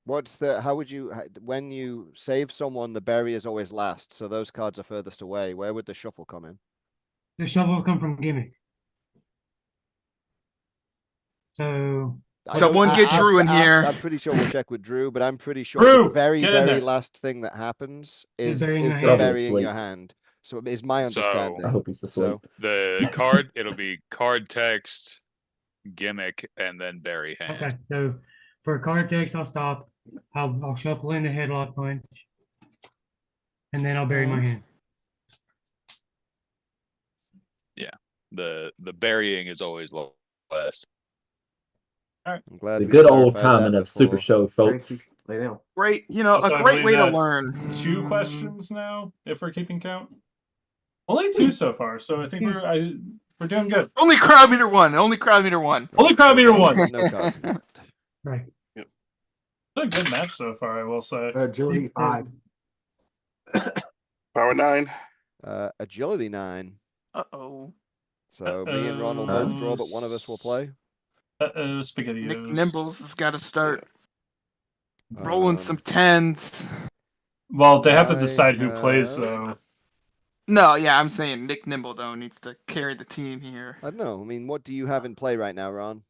What's the, how would you, when you save someone, the bury is always last. So those cards are furthest away. Where would the shuffle come in? The shuffle come from gimmick. So Someone get Drew in here. I'm pretty sure we'll check with Drew, but I'm pretty sure Drew, the very, get in very there. last thing that happens is burying the your hand. burying Probably your asleep. hand. So it is my So- understanding. I hope he's asleep. So The card, it'll be card text, gimmick, and then bury hand. okay, so for card text, I'll stop. I'll shuffle in the headlock punch, and then I'll bury my hand. The burying is always last. I'm glad The we good old clarified that timing of Super before. Show, Tracy, folks. lay down. Great, you know, Also, a I great believe way to that's learn. 2 questions now, if we're keeping count. Only 2 so far, so I think we're doing good. Only crowd meter one. Only crowd meter one. Only crowd meter 1. No cards. Right. It's a good match so far, I will say. Agility Nick 5. Power 9. Agility 9. Uh-oh. So me and Ron will both draw, but one of us will play. Uh-oh, spaghetti. Nick Nimbles has got to start rolling Um, some tens. Well, they have to I decide who plays, have- though. No, yeah, I'm saying Nick Nimble, though, needs to carry the team here. I don't know. I mean, what do you have in play right now, Ron?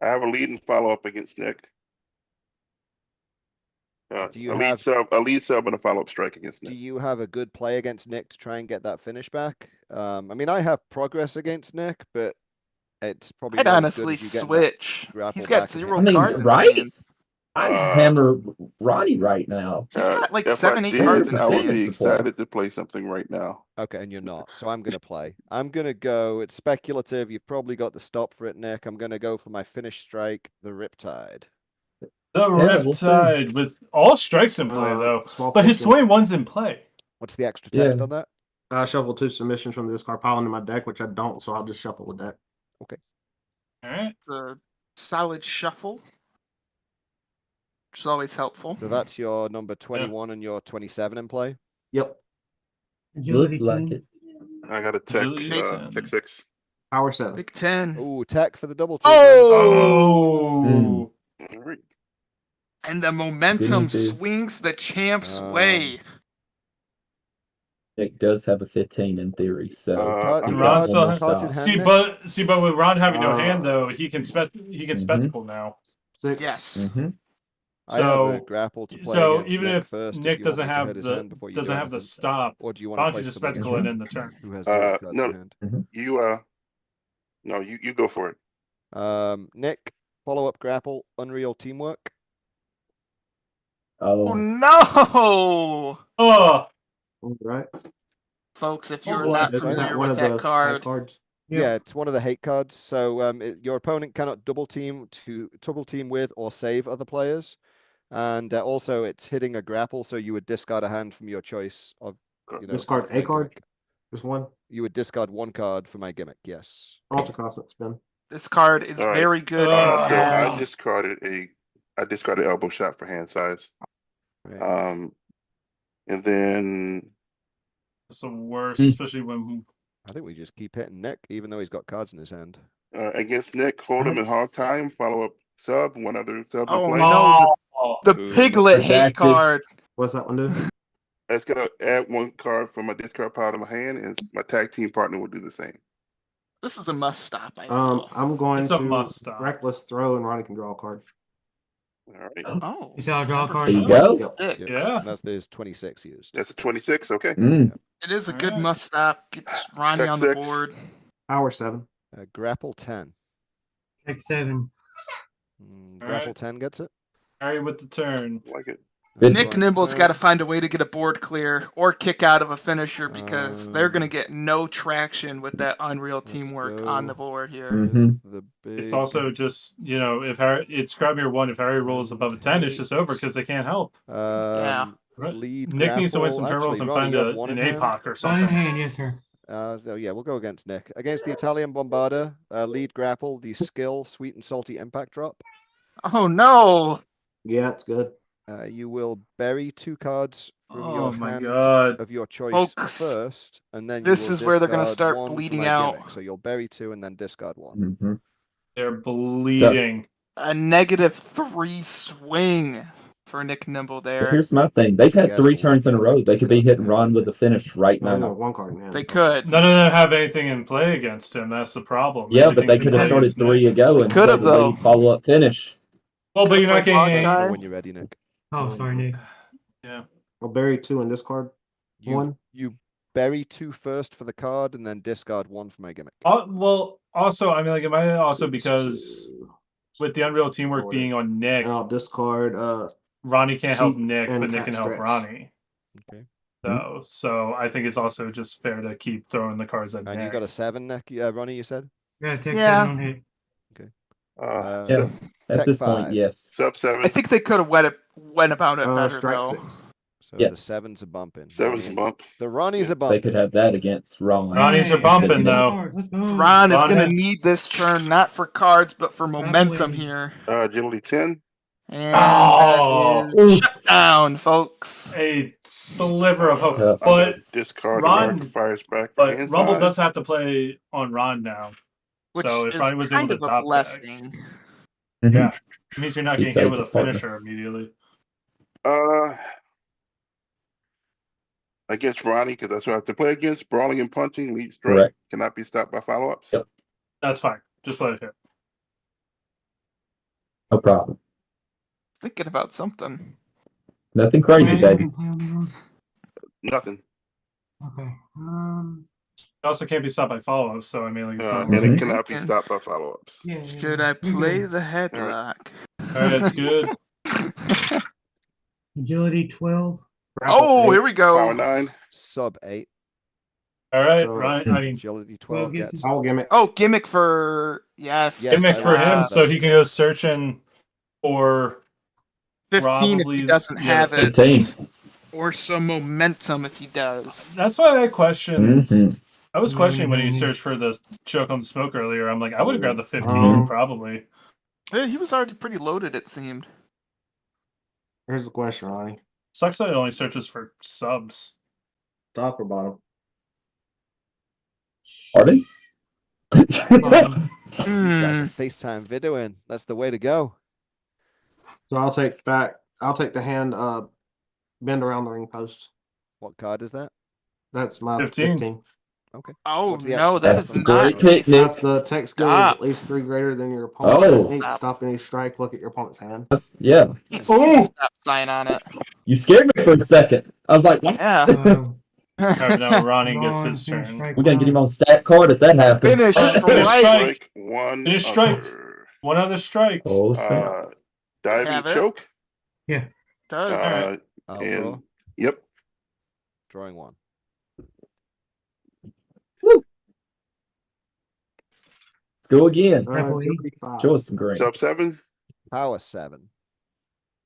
I have a lead and follow up against Nick. Do you a lead have- sub, a lead sub, and a follow up strike against Do Nick. you have a good play against Nick to try and get that finish back? I mean, I have progress against Nick, but it's probably I'd not as good honestly as you getting that switch. grapple He's got back in 0 I mean, cards in his right? hand. I Uh, hammer Ronnie right now. He's got like if 7, I 8 did, cards in his I would hand. be That's the point. excited to play something right now. Okay, and you're not. So I'm going to play. I'm going to go. It's speculative. You've probably got the stop for it, Nick. I'm going to go for my finish strike, the Riptide. The we'll see. Riptide with all strikes in play, though. Small But his question. 21's in play. What's the extra text Yeah. on that? I shuffle 2 submissions from the discard pile into my deck, which I don't, so I'll just shuffle the deck. All right. It's a solid shuffle, which is always helpful. So that's your number 21 and your 27 in play. Yep. Agility Looks like 10. it. I got a tech, Agility tech 6. Power 7. Big 10. Ooh, tech for the double team. Oh! Oh. All right. And the momentum Goodness is- swings the champ's Um, way. Nick does have a 15 in theory, so I'm he's Ron got still one more has- cards in stop. hand. See, but with Ron having no hand, Uh, though, he can spectacle now. 6. Yes. Mhm. I have a So, grapple to play so against even Nick if first, Nick you want doesn't me to have hit his the hand before you doesn't do have the anything? stop, Or do you Ron want to can play just somebody spectacle it else in the turn. who has 0 cards no. in hand? No, you go for it. Nick, follow up grapple, Unreal Teamwork. Oh Oh, no! Oh, Right. Folks, if Oh, you're boy. not Isn't that familiar one with of the that high card, cards? Yeah, it's one of the hate cards. So your opponent cannot double team with or save other players, and also it's hitting a grapple. So you would discard a hand from your choice of Discard for my a card. gimmick. Just one. You would discard one card for my gimmick. Yes. Alter constant spin. This card is All right. very good. So I and discarded elbow shot for hand size. Right. And then It's the worst, especially when I think we just keep hitting Nick, even though he's got cards in his hand. against Nick, hold him in hog time, follow up sub, one other sub in Oh play. no, oh, the Piglet hate Redacted. card. What's that one do? That's gonna add one card from my discard pile to my hand, and my tag team partner will do the same. This is a must stop. I feel. I'm going It's a to must stop. reckless throw, and Ronnie can draw a card. All right, Oh, You said I'll draw a card. There you go. Six. Yeah. That's there's 26 used. that's a 26. Okay. Mm. It is a good Alright. must stop. Gets Ronnie Check on the 6. board. Power 7. Grapple 10. Take 7. Grapple Alright. 10 gets it. Harry with the turn. Like it. Good. Nick Nimble's got to find a way to get a board clear or kick out of a finisher because they're going to get no traction with that Unreal teamwork on the go. board here. Mhm. The It's big, also just, if Harry, it's grab your 1. If Harry rolls above a 10, it's just over because they can't help. Yeah. Right. lead Nick needs to win some grapple. turn rolls Actually, and Ronnie, find you have one an in hand? APOC or One in something. hand, yes, sir. So yeah, we'll go against Nick. Against the Italian Bombarder, lead grapple, the skill, sweet and salty impact drop. Oh no! Yeah, it's good. You will bury 2 cards from Oh your my hand god. of your choice Folks, first, and then this you is will where they're gonna discard start one for bleeding my out. gimmick. So you'll bury 2 and then discard 1. Mhm. They're bleeding. A -3 swing for Nick Nimble But there. here's my thing. They've had Yes, 3 we'll turns in a put row. two They could be cards hitting in Ron hand. with the finish right No, now. one card in hand. They could. None of them have anything in play against him. That's the problem. Yeah, but they Everything's in could have play started against Nick. 3 ago and could have, played the though. lead follow-up finish. Well, but you're not Could've played getting Hog any. tie. When you're ready, Nick. Oh, sorry, Nick. Yeah. I'll bury 2 and discard You, 1. you bury 2 first for the card and then discard 1 for my gimmick. Well, also, I mean, like, it might also because with the Unreal teamwork Order. being on Nick, And I'll discard Ronnie can't help Seek Nick, and but Nick Cat can help Stretch. Ronnie. Okay. So I think it's also just fair to keep throwing the cards at And you Nick. got a 7, Nick. Ronnie, you said? Yeah, take Yeah. 7 on hit. Yeah. At Tech this 5. point, yes. Sub 7. I think they could have went about it better strike though. 6. So the Yes. 7's a bumping. 7's a bump. The Ronnie's a They bumping. could have that against Ron. Ronnie's are Hey, bumping, take though. cards, let's go. Ron is Ron going to had- need this turn not for cards but for momentum Grappling. here. Agility 10. And Oh. that is shut down, folks. A sliver of hope, Yeah. but Discard Ron- the fires back for but hand Rumble size. does have to play on Ron now, Which so if is Ronnie was kind able of to a top deck, blessing. Mhm. yeah, it means you're not He getting hit saved with a his partner. finisher immediately. Against Ronnie, because that's what I have to play against. Brawling and punching, lead strike Correct. cannot be stopped by follow-ups. Yep. That's fine. Just let it hit. No problem. Thinking about something. Nothing crazy, baby. Nothing. Okay. It also can't be stopped by follow-ups, so I mean, like, it's not. And it Mhm. cannot be Okay. stopped by follow-ups. Yeah. Should I play the headlock? All right, that's good. Agility 12. Oh, here we Power go. 9. Sub 8. All right, So- Ryan. I mean, Agility 12 gives gets. you- I'll gimmick. Oh, gimmick for yes. Yes, gimmick I for like him, that. so he can go searching for 15 if probably- he doesn't yeah, have it. 15. Or some momentum if he does. That's why I questioned. Mhm. I was questioning when he Mhm. searched for the choke on the smoke earlier. I'm like, I would have grabbed the 15 Um, probably. Yeah, he was already pretty loaded, it seemed. Here's the question, Ronnie. Sucks that it only searches for subs. Top or bottom? Pardon? He's got Hmm. some FaceTime video in. That's the way to go. So I'll take the hand bend around the ring post. What card is that? That's my 15. 15. Oh What's the no, actual that That's is a not great pick, Nick. That's the tech skill is Stop. at least 3 greater than your opponent. Oh. Ain't Stop. stop any strike. Look at your opponent's hand. Yeah. Can't see the stop sign on it. You scared me for a second. I was like, what? Yeah. All right, now Ronnie gets Ron, his finish turn. strike We're gonna get him 1. on stat card if that happens. Finish Finish strike. strike. One. Finish strike. other. One other strike. Oh, snap. Diving Have it. choke. Yeah. Does. I'll And draw. yep. Drawing 1. go again. Grapple E. Agility 5. Show us some green. Sub 7. Power 7.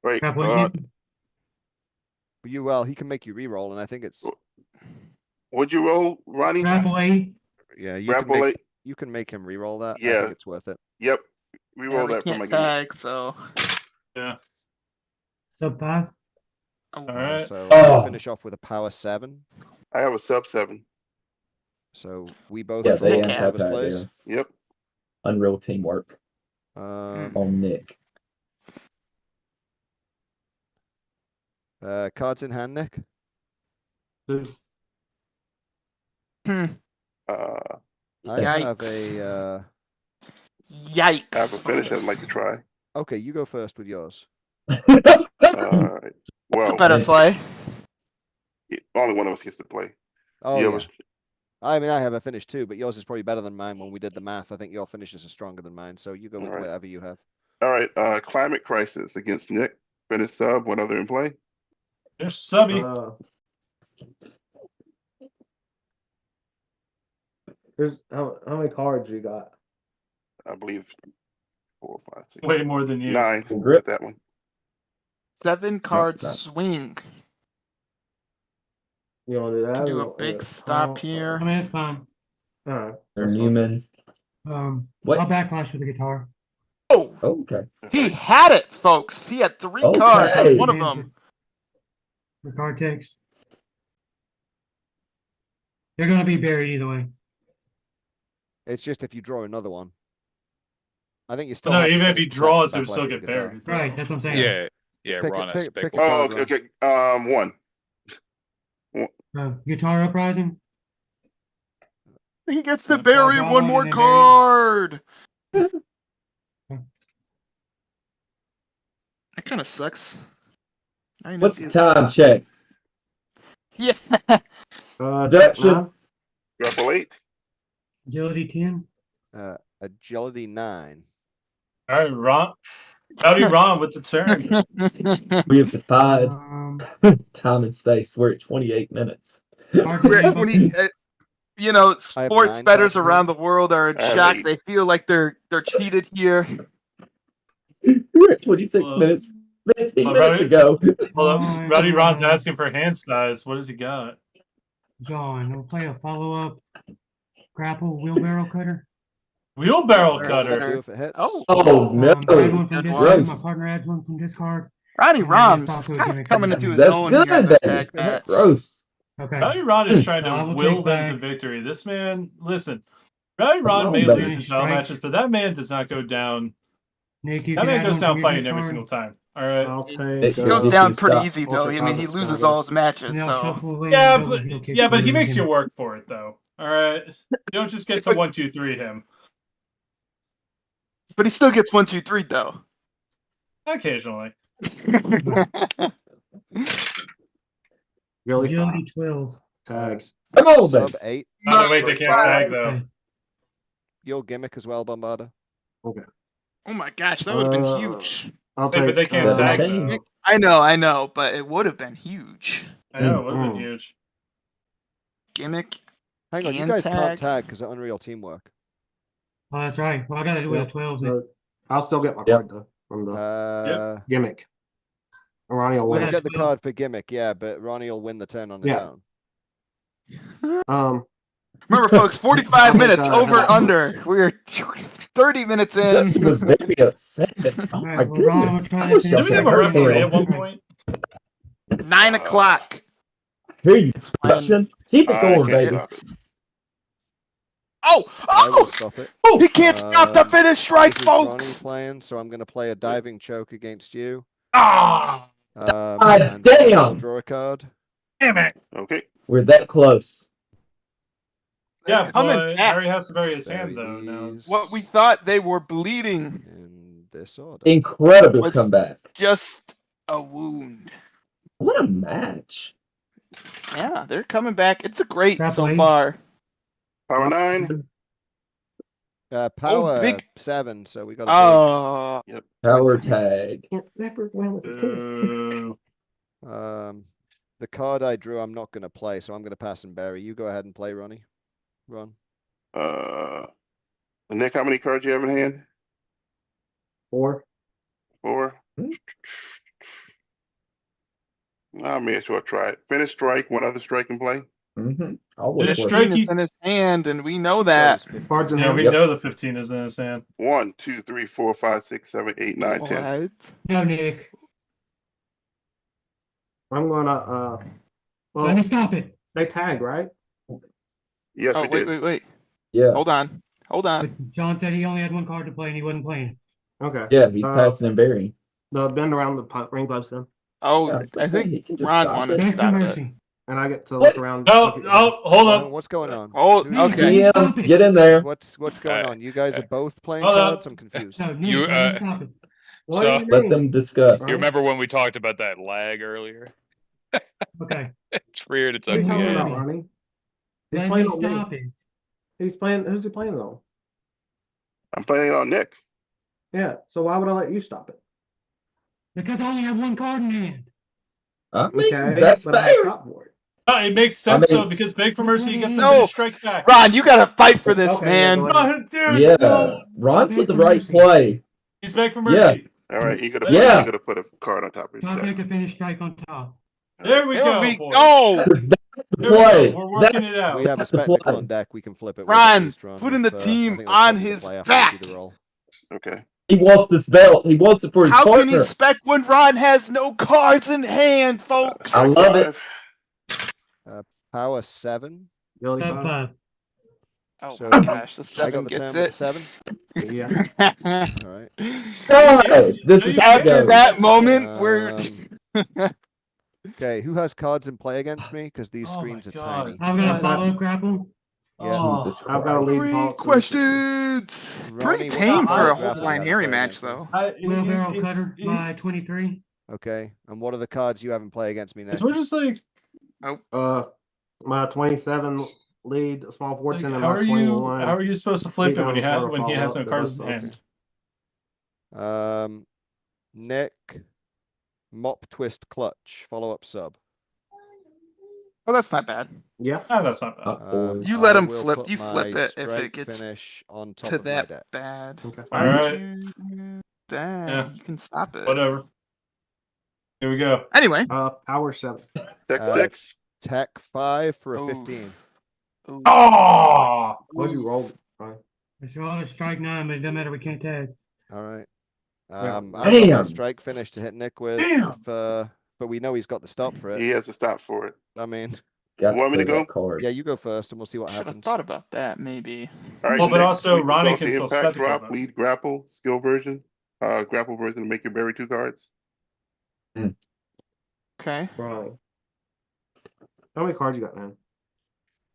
Right. Grapple E. Hanson. He can make you re-roll, and I think it's What'd you roll, Ronnie? Grapple A. yeah. Grapple You can make him re-roll that. I Yeah. think it's worth it. Yep. We roll we that for my can't gimmick. tag, so. Yeah. Sub 5. Oh, All right. So Oh. I'll finish off with a power 7. I have a sub 7. So we both Yeah, have they Nick Nick have? Travis plays. Yep. Unreal teamwork on Nick. Cards in hand, Nick. 2. Uh, I have Yikes. a. Yikes. I have a finish I'd folks. like to try. Okay, you go first with yours. Well, It's a better play. only one of us gets to play. Oh, The yeah. others- I mean, I have a finish too, but yours is probably better than mine when we did the math. I think your finishes are stronger than mine, so you go with Alright. whatever you have. All right. Climate Crisis against Nick. Finish sub. One other in play. There's Subby. Here's how many cards you got? I believe 4, 5, 6. Way more than you. 9 Full grip. with that one. 7 card no. swing. You want to do that? Do or- a big or- stop I here. mean, it's fine. Alright. Or Newman. I'll backlash with the guitar. Oh, Okay. he had it, folks. He had 3 Okay. cards on one of them. The card takes. They're gonna be buried either way. It's just if you draw another one. I think you still. No, have to even if finish he the draws, text it would still backlash get with the guitar. buried. Right, that's what I'm saying. Yeah, yeah. Pick Ron it- has pick- to pick pick a one. Oh, card, okay. Ron. Okay. 1. Guitar uprising. He gets to Yeah, bury draw one one more and then bury- card. That kind of sucks. I know What's the this- time check? Yeah. Jackson. 9. Grapple 8. Agility 10. Agility 9. All right, Ron. Howdy, Ron, with the turn. We have defied time and space. We're at 28 minutes. We're at 20, you know, I have sports 9 bettors cards. around the world are in I have shock. 8. They feel like they're cheated here. We're at 26 Well, minutes. 15 well, minutes Rowdy- ago. Well, Oh, Rowdy Ron's no. asking for hand size. What does he got? John, we'll play a follow-up grapple wheelbarrow cutter. Wheelbarrow Wheelbarrow cutter. cutter. If it hits. Oh, Oh, no. Add one from Good discard. one. My partner adds one from discard. Ronnie And then Roms it's is also kind gonna of coming come- into his That's own good, here in this baby. tag match. Gross. Okay. Rowdy Ron is trying So I to will will take them to back- victory. This man, listen, Rowdy Ron on, may baby. lose in title Strike. matches, but that man does not go down. Nick, you That can man add goes one down from your fighting every discard. single time. All right. I'll It take. He goes If down you pretty stop- easy I'll though. take I mean, he Carlos loses Carter. all his matches. And I'll So shuffle away Yeah, and double but heel kick yeah, but he to makes him. you work for it though. All right. You don't just get to 1-2-3 him. but he still gets 1, 2, 3 though. Occasionally. Really Agility 12. Tag. Come on, Sub baby. 8. Oh, wait, they can't tag though. Okay. You'll gimmick as well, Bombarda. Oh my gosh, that would have been Uh, huge. I'll Wait, take. but they can't tag 17. though. I know, but it would have been huge. I know, it would have been Mm. huge. Gimmick. Hang on, you And guys tag. can't tag because of Unreal Teamwork. Oh, that's right. Well, I gotta do it Yep. at 12. So, I'll still get my Yep. card though from the Gimmick. gimmick. Ronnie will We'll win. get the 12. card for gimmick, yeah, but Ronnie will win the turn on his Yeah. own. Remember, folks, 45 Oh my minutes God. over under. We're 30 minutes in. Jackson was very upset. Oh my Alright, well, Ron, we'll goodness. try I to was finish Didn't we shocked have a I heard referee him. at one point? 9 o'clock. Here you It's fine. Jackson. Keep it I going, can't baby. stop it. Oh, I will oh! stop it. He can't stop the finish strike, This is Ronnie folks. playing, so I'm going to play a diving choke against you. Ah, And damn. I'll draw a card. damn it. Okay. We're that close. Yeah, Coming but back. Harry has to bury his Bury hand though now. these What we thought they were bleeding, in this order. Incredible Was- comeback. just a wound. What a match. Yeah, they're coming back. It's a great so Definitely. far. Power 9. Power big- 7, so we got Oh, Power tag. Never win with a two. Boo. the card I drew I'm not going to play, so I'm going to pass and bury. You go ahead and play, Ronnie. Ron. Nick, how many cards you have in hand? 4. 4. I may as well try it. Finish strike, one other strike in play. I'll Finish wait for strike. 15 is in his hand, and we know that. Cards in Yeah, hand. we know the 15 is in his hand. 1, 2, 3, 4, 5, 6, 7, 8, 9, 10. What? No, Nick. I'm gonna Let well, me stop it. they tag, right? Yes, Oh, we wait, did. wait, wait. Yeah, Hold on. Hold on. But John said he only had one card to play and he wasn't playing. Okay. yeah, he's passing and burying. The bend around the ring post then. Oh, Yeah, I was I gonna say, he think can just Ron stop wanted it. to Beg for stop it. mercy. And I get to What? look around. Oh, look at oh, hold up. What's going on? Oh, Who's- okay. Nick, stop GM, it. get in there. What's going on? You guys are both playing Hold up. cards? I'm confused. No, Nick, You, let me stop it. What So- do you Let mean? them discuss. You remember when we talked about that lag earlier? Okay. It's weird. It's What are up you the talking Yeah. about, end. Ronnie? He's Let me playing on me. stop it. He's playing. Who's he playing on? I'm playing on Nick. Yeah. So why would I let you stop it? Because I only have one card in hand. I mean, Okay, that's but I fair. stop for it. It makes sense mean- though, because Beg for Mercy he gets the No. finish strike back. Ron, you gotta fight for this, Okay, man. yeah, go ahead. No, dude, Yeah, no. Ron's with the Beg for right mercy. play. He's Beg for Yeah. Mercy. All right, you gotta Yeah. you gotta put a card on top of Top your deck deck. to finish strike on top. There we There go, we boys. go. There we Play. go. We're working it If out. we have a That's the spectacle play. on deck, we can flip it. with Ron, at least Ron, putting the if, I team think that's on probably the his play after we see back. the roll. Okay. He wants this belt. He wants it for his How can partner. he spec when Ron has no cards in hand, folks? I love it. 5. Power 7. Billy Top five. 5. Oh So- my gosh, the I 7 got the gets turn with it. 7. Yeah. All right. God, this is how it After goes. that moment, we're Okay, who has cards in play against me? Because these Oh my screens are God. tiny. I've got a follow-up grapple. Yeah. Jesus I've got a Christ. lead three vault. questions. Ronnie, Pretty what's tame the for a grapple whole you line have Harry in play match, against me? though. Wheelbarrow It's, cutter by 23. Okay, and what are the cards you have in play against me next? we're just like, My 27 lead, a small fortune, and how my are 21. you supposed to flip lead it when on for a he has no follow-up, cards in they're both hand? Okay. Nick, mop twist clutch, follow up sub. Oh, that's not bad. Yeah. Ah, that's not bad. You let I him will flip- put you flip my it if it strike gets finish on top To of my that deck. bad. Okay. All right. Dang, Yeah. you can stop it. Whatever. Here we go. Anyway. Power 7. Deck Uh, 6. Tech 5 for a Oof. 15. Oof. Oh, What'd you roll? Right. It's roll a strike 9, but it doesn't matter. We can't tag. All right. Yeah. I've got my Damn. strike finish to hit Nick with. Damn. But we know he's got the stop for it. He has to stop for it. I mean, Got Want me to play that go? card. yeah, you go first, and we'll see what Should have happens. thought about that, maybe. All right. Well, but Nick, also Sweet Ronnie Salty can still Impact, spectacle drop, them. lead, grapple, skill version. Grapple version to make you bury 2 cards. Okay. Right. How many cards you got now?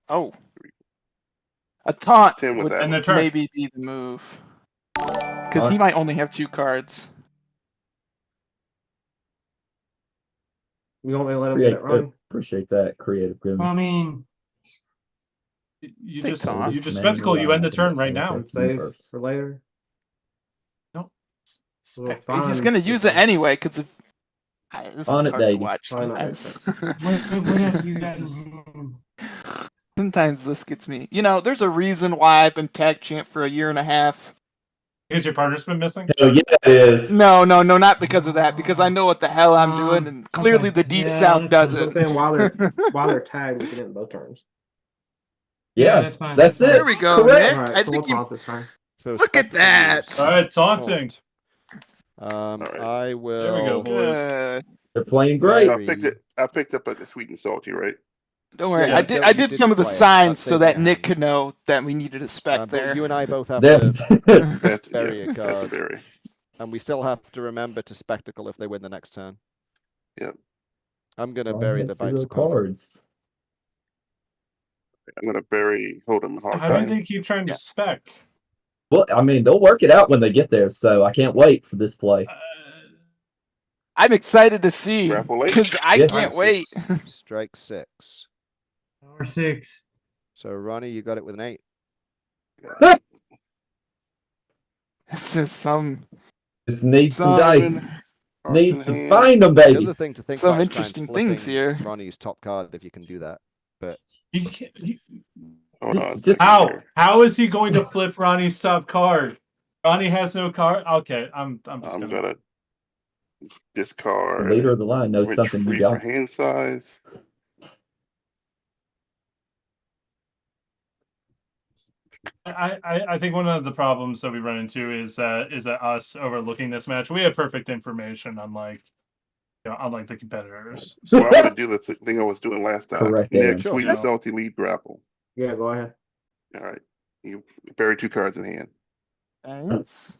Oh. A taunt 10 with would that And one. the turn. maybe be the move. Because he might only have 2 cards. You want me to let him get it, Ronnie? Appreciate that, creative Grim. I mean, You Take just taunt. you just spectacle. You end the turn right now. And save for later. Well, Spec- fine. He's going to use it anyway, because if. This On is it, hard to baby. watch Fine, sometimes. what else you got in hand? Sometimes this gets me. You know, there's a reason why I've been tag champ for a year and a half. Because your partner's been missing. Oh yeah, it is. No, not because of that. Because I know what the hell I'm doing, and clearly okay. the Deep Yeah, South that's- does I'm it. saying while they're tagged, we can hit in both turns. Yeah, that's fine. that's it. There we go, Correct. Nick. All right, I so think we'll you. taunt this time. So Look at spectacle that. used. All right, taunting. Taunt. right. I will. There we go, boys. Good. They're playing great. Very- I picked up the sweet and salty, right? Don't worry. Yeah, I so did. you I did some didn't of the play it. signs That so stays that in Nick hand. could know that we needed a spec But there. you and I both have Them. to That's bury yeah, a that's a card, berry. and we still have to remember to spectacle if they win the next turn. Yep. I'm gonna Oh, bury the let's see bites the opponent. cards. I'm gonna bury Hold'em Hog How do Time. they keep trying to spec? Well, I mean, they'll work it out when they get there, so I can't wait for this play. I'm excited to see Grapple late. because I Yeah. can't wait. Strike 6. Power 6. So Ronnie, you got it with an 8. This is some Just need some Simon. dice. Cards Need in some hand. find them, The baby. other thing to think Some about is trying interesting things flipping here. Ronnie's top card if you can do that. But You can't. Hold on. a Just- second How? here. How is he going to flip Ronnie's top card? Ronnie has no card. Okay, I'm just I'm gonna. gonna The discard. leader of the line knows Rich something you free for don't. hand size. I think one of the problems that we run into is that us overlooking this match. We have perfect information, unlike the competitors. So So I'm gonna do the thing I was doing last time. Correct, Nick, Aaron. sweet Yeah. and salty lead grapple. Yeah, go ahead. All right. You bury 2 cards in hand. Thanks.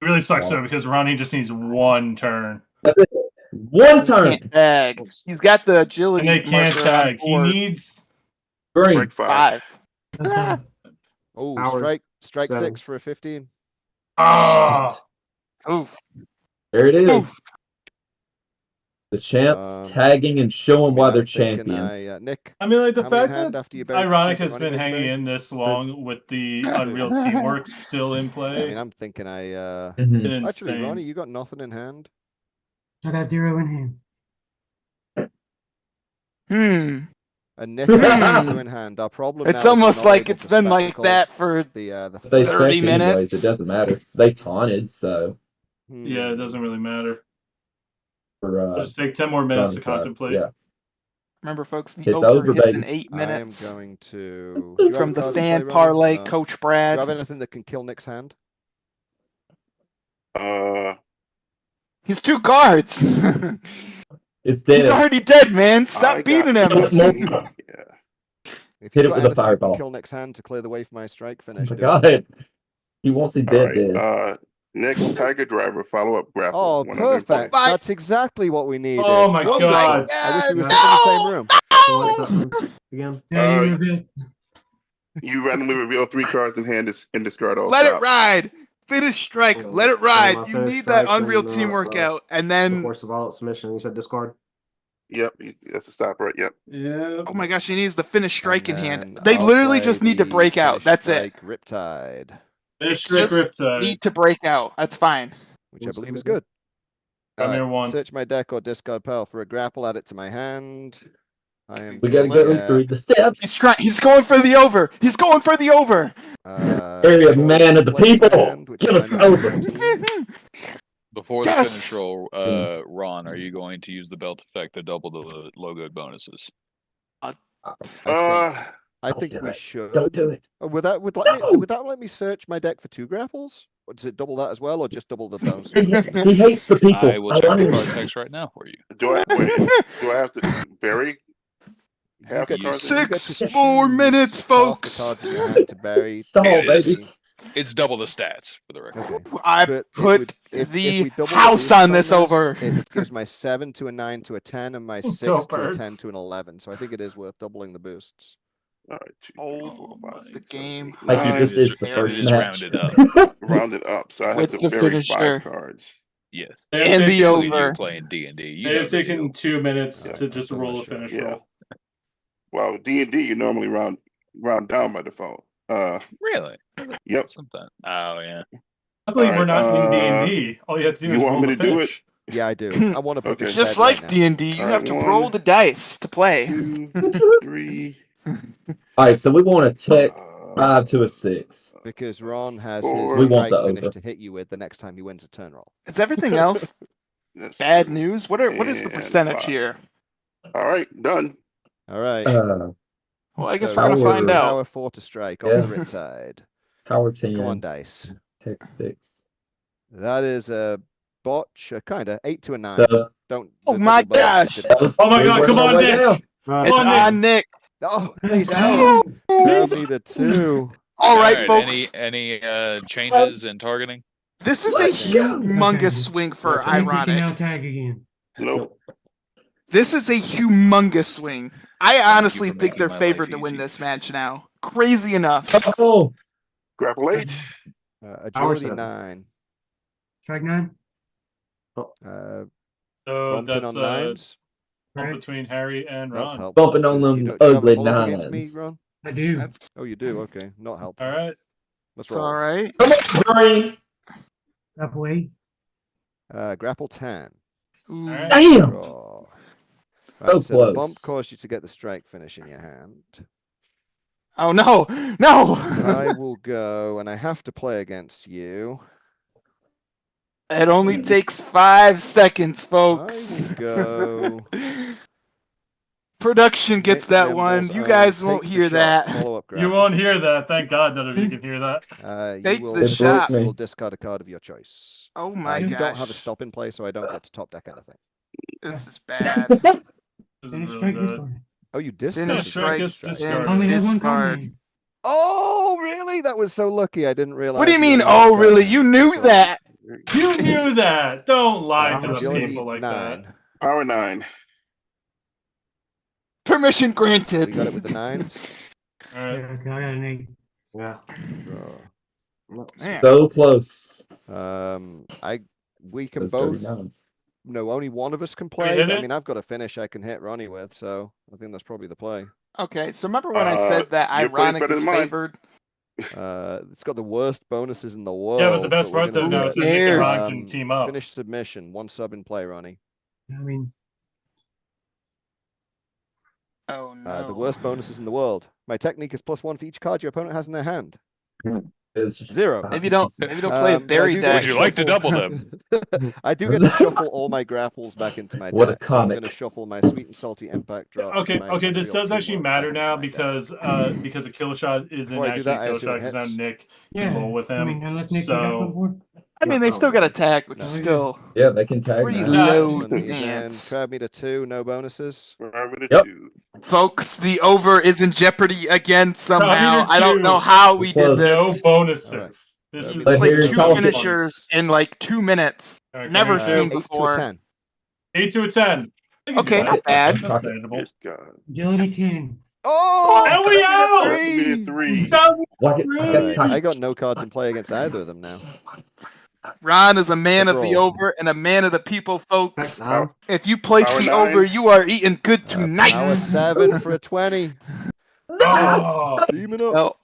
it really sucks Wow. though because Ronnie just needs one turn, That's it. One turn. Can't tag. He's got the agility. and they can't marker on tag. He board. needs. Green. Break 5. 5. Oh, Howard, strike seven. 6 for a 15. Oh, Oof. There it is. Oof. The champs Um, tagging and showing why I'm they're thinking champions. Nick, I mean, like the how many in fact hand that after you buried Ironic two has Ronnie been Bates hanging buried? in this long with the Unreal Teamwork still in I play. mean, I'm thinking Mhm. Been actually, insane. Ronnie, you got nothing in hand. I got 0 in hand. And Nick has Hmm. 2 in hand. Our problem It's now is we're almost not like able it's to been like spectacle that for the They 30 spec anyways. minutes. It doesn't matter. They taunted, so Yeah, it doesn't really matter. for We'll just take 10 more minutes to Ronnie's side, contemplate. yeah. Remember, folks, the Hit the over over, hits baby. in 8 I am minutes. going to. Do you have From the cards to play, fan Ronnie? parlay, No. Coach Do Brad. you have anything that can kill Nick's hand? He's 2 cards. It's He's dead. already dead, man. Stop I beating got him. something here. Yeah. If Hit you've it got with a anything that fireball. can kill Nick's hand to clear the way for my strike Oh finish, my do it. god. He wants it All dead, right. dead. Next, Tiger Driver follow up grapple. Oh, One other perfect. my- That's exactly what we needed. Oh my Oh god. I wish we were No. sitting in the same room. So what's that one again? Yeah, you reveal. You randomly reveal 3 cards in hand and discard all. Let it stops. ride. Finish strike. Oh, Let it so ride. my You finish need that strike Unreal and, Teamwork out. And The then, force of all submission. You said discard. Yep, that's the stop, right? Yep. Yeah. oh my gosh, he needs the finish strike in hand. And They I'll literally play just need to the break out. finish That's it. strike Riptide, Finish straight Just Riptide. need to break out. That's fine. which I What's believe is good? good. Come here, Alright, one. search my deck or discard pile for a grapple, add it to my hand. I am We gotta gonna go get, through the steps. He's going for the over. He's going for the over. Area choice man of the place people. hand, which Give is us my an number over. 14. Before the Yes! finish roll, Ron, are you going to use the belt effect to double the logo bonuses? I Don't think do we it. should. Don't do it. Would that No! let me search my deck for 2 grapples? Or does it double that as well, or just double the bonus? He hates the people. I will check the love card it. text right now for you. Do I have to bury half the get cards? to- in you get 6 to more choose minutes, half the folks. cards in your hand to bury. Stall, It is. baby. It's double the stats for the record. Okay. I But it put would- if the we double the house boosts on this over. It gives my 7 to a 9 to a 10 and my 6 Go to a 10 Birds. to an 11. So I think it is worth doubling the boosts. All right, 2, 3, Oh, 4, 5, the 6, game. 7, 8, Like 9. this is the It first is match. rounded up. Rounded up, so I have With to the bury finisher. 5 cards. Yes. They have And the taken- When you're over. playing D&D, They have taken 2 minutes Yeah, to I've just done my roll a shot. finish Yeah. roll. Well, D&D, you normally round down by default. Really? Yep. Something. Oh yeah. Luckily, All we're right, not in D&D. All you have to do you is want roll me the to do it? finish. Yeah, I do. I want to put Okay. this Just bed right like now. D&D, you All have right, to 1, roll the dice to play. 2, 3. All right, so we want to tech 5 to a 6. Because Ron has Four. his We want strike the finish over. to hit you with the next time he wins a turn roll. Is everything else That's bad 2. news? What is the And percentage 5. here? All right, done. All right. Well, I guess So we're gonna power- find out. Power 4 to strike Yeah. off the Riptide. Power 10. Come on, dice. Tech 6. That is a botch, kind of 8 to a 9. So Don't. Oh the my double bonus gosh. didn't- that was Oh my we're God, working come our on, way Nick. down. It's Come on, on Nick. Oh, Let's he's go. out. Grab me the 2. All right, Alright, folks. Any changes in targeting? This is a Let's go. humongous swing for Okay. I think we can now Ironic. tag again. Nope. This is a humongous swing. I honestly for think making they're my favored life to win easy. this match now. Crazy enough. Oh, Grapple 8. Agility 7. 9. Strike 9. Uh, So bumping that's on 9s. bump Right. between Harry and That's Ron. helpful. bumping on because them do you have a ugly follow-up against me, 9s. Ron? I do. That's Oh, you do. Okay, not helpful. All right. Let's it's roll. all right. Come on, Green. Grapple 8. Grapple 10. Ooh. right. Damn. Draw. So So the bump close. caused you to get the strike finish in your hand. Oh no, no! I will go, and I have to play against you. It only takes 5 seconds, I folks. will go. Production gets Nick that Nimbles, one. You I will guys won't take the hear shot, that. Follow-up You grapple. won't hear that. Thank God none of you can hear that. You Take will, the It broke shot. me. will discard a card of your choice. Oh I my don't have a gosh. stop in play, so I don't get to top deck anything. This is bad. This is Finish really strike bad. discard. Oh, you Finish discarded. strike strike. gets Strike. discarded. I only had one Discard. comment. Oh, really? That was so lucky. I didn't realize. What do you mean, were oh, really? returning. You knew That's right. that. You knew that. Don't lie to the Agility people like that. 9. Power 9. Permission We granted. got it with the 9s. All Yeah, right. okay, I got an 8. Yeah. Draw. Man. So close. We can Those both. dirty nines. No, only one of us can we play. hit I it? mean, I've got a finish I can hit Ronnie with, so I think that's probably the play. Okay, so remember when I said that your play's ironic better is than mine. favored? It's got the worst bonuses in the world. Yeah, but the best we're part though gonna now do is it. that Nick and Cares? Ron can team up. Finish submission. 1 sub in play, Ronnie. I mean, Oh no. The worst bonuses in the world. My technique is +1 for each card your opponent has in their hand. It's just 0. Maybe don't play a But I berry do get Would to you like to shuffle- double them? I do get to shuffle all my grapples back into my What a deck. So I'm comic. going to shuffle my sweet and salty impact drop. Okay, and my okay, this real does actually teamwork matter back into now my deck. because a kill shot isn't Before I do actually that, a I kill assume shot it because now hits. Nick yeah. can roll with him. I mean, unless Nick, you got So- something for? I mean, they still got attack, which is No, still Yeah, they can tag pretty now. low And he's in. chance. Crab meter 2, no bonuses. Power meter Yep. 2. Folks, the over is in jeopardy again somehow. meter I don't know 2. how we did Close. No this. bonuses. This Alright. is But Like here's two how it finishers in like 2 minutes. All right, Never meter two. seen 8 to a before. 10. 8 to a 10. I can do Okay, that. not bad. That's manageable. Good God. Agility 10. Oh! And we out! Power meter 3. Like it, I got Alright, time. I got no cards in play against either of them now. Ron is a man of the Roll. over and a man of the people, folks. Next time. If you place Power the 9. over, you are eating good tonight. Power 7 for a 20. Oh, Teaming up. No.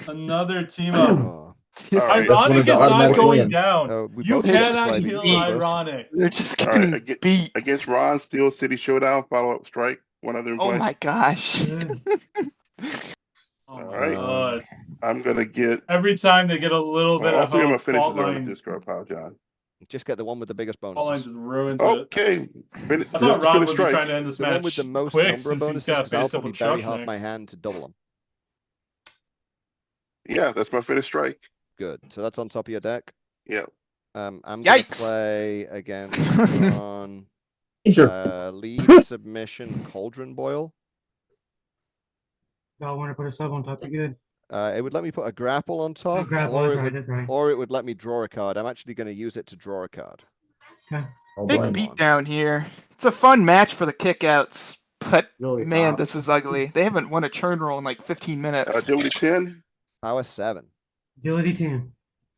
another team up. Oh. All right. That's one of Ironic the is not automatic going wins. down. We You both hit just cannot slightly kill first. ironic. They're just All right, getting I get- beat. Against Ron, Steel City Showdown, follow-up strike. One other in Oh play. my gosh. Good. Oh my Alright. God. I'm going to get. Every time they get a little bit All of three of my hope, finishes fault are on the line, discard pile, John. Just get the one with the biggest fault line bonuses. just ruins it. Okay. I thought Ron would be trying to end this The one match with the most quick number of since he's bonuses, got 'cause I'll base double probably bury truck half my next. hand to double them. Yeah, that's my finish strike. Good. So that's on top of your deck. Yeah. I'm gonna Yikes. play against on Danger. lead submission Cauldron Boil. Y'all want to put a sub on top? You good? It would let me put a grapple on top, grapple, or, that's it right, would, that's right. or it would let me draw a card. I'm actually going to use it to draw a card. Okay. I'll Big blame beat on. down here. It's a fun match for the kickouts, but Really man, hot. this is ugly. They haven't won a churn roll in like 15 minutes. Agility 10. Power 7. Agility 10.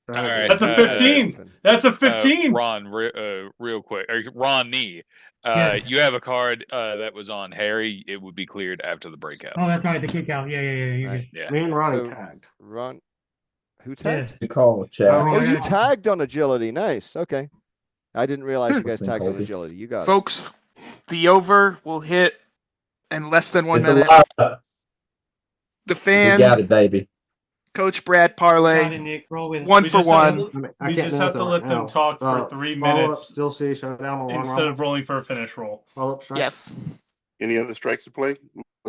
All right. That's a 15. That's a 15. Ron, real quick, or Ronnie, Yes. you have a card that was on Harry. It would be cleared after the breakout. Oh, that's right. The kick out. Yeah. You're Right. good. Yeah. Me and Ronnie So- tagged. Run. Who tagged? Yes. Good call, Chad. Oh, Oh, you yeah. tagged on agility. Nice. Okay. I didn't realize you guys Listen, tagged on Colby. agility. You got it. Folks, the over will hit in less than 1 It's a minute. lot. The We fan, got it, baby. Coach Brad Got it, Parlay, Nick. Roll with it. 1 We for just have 1. to- I mean, I We can't just do have to nothing let right them now. talk for 3 follow-up, minutes Still see showdown on one instead round. of rolling for a finish roll. Follow-up strike. Yes. Any other strikes to play?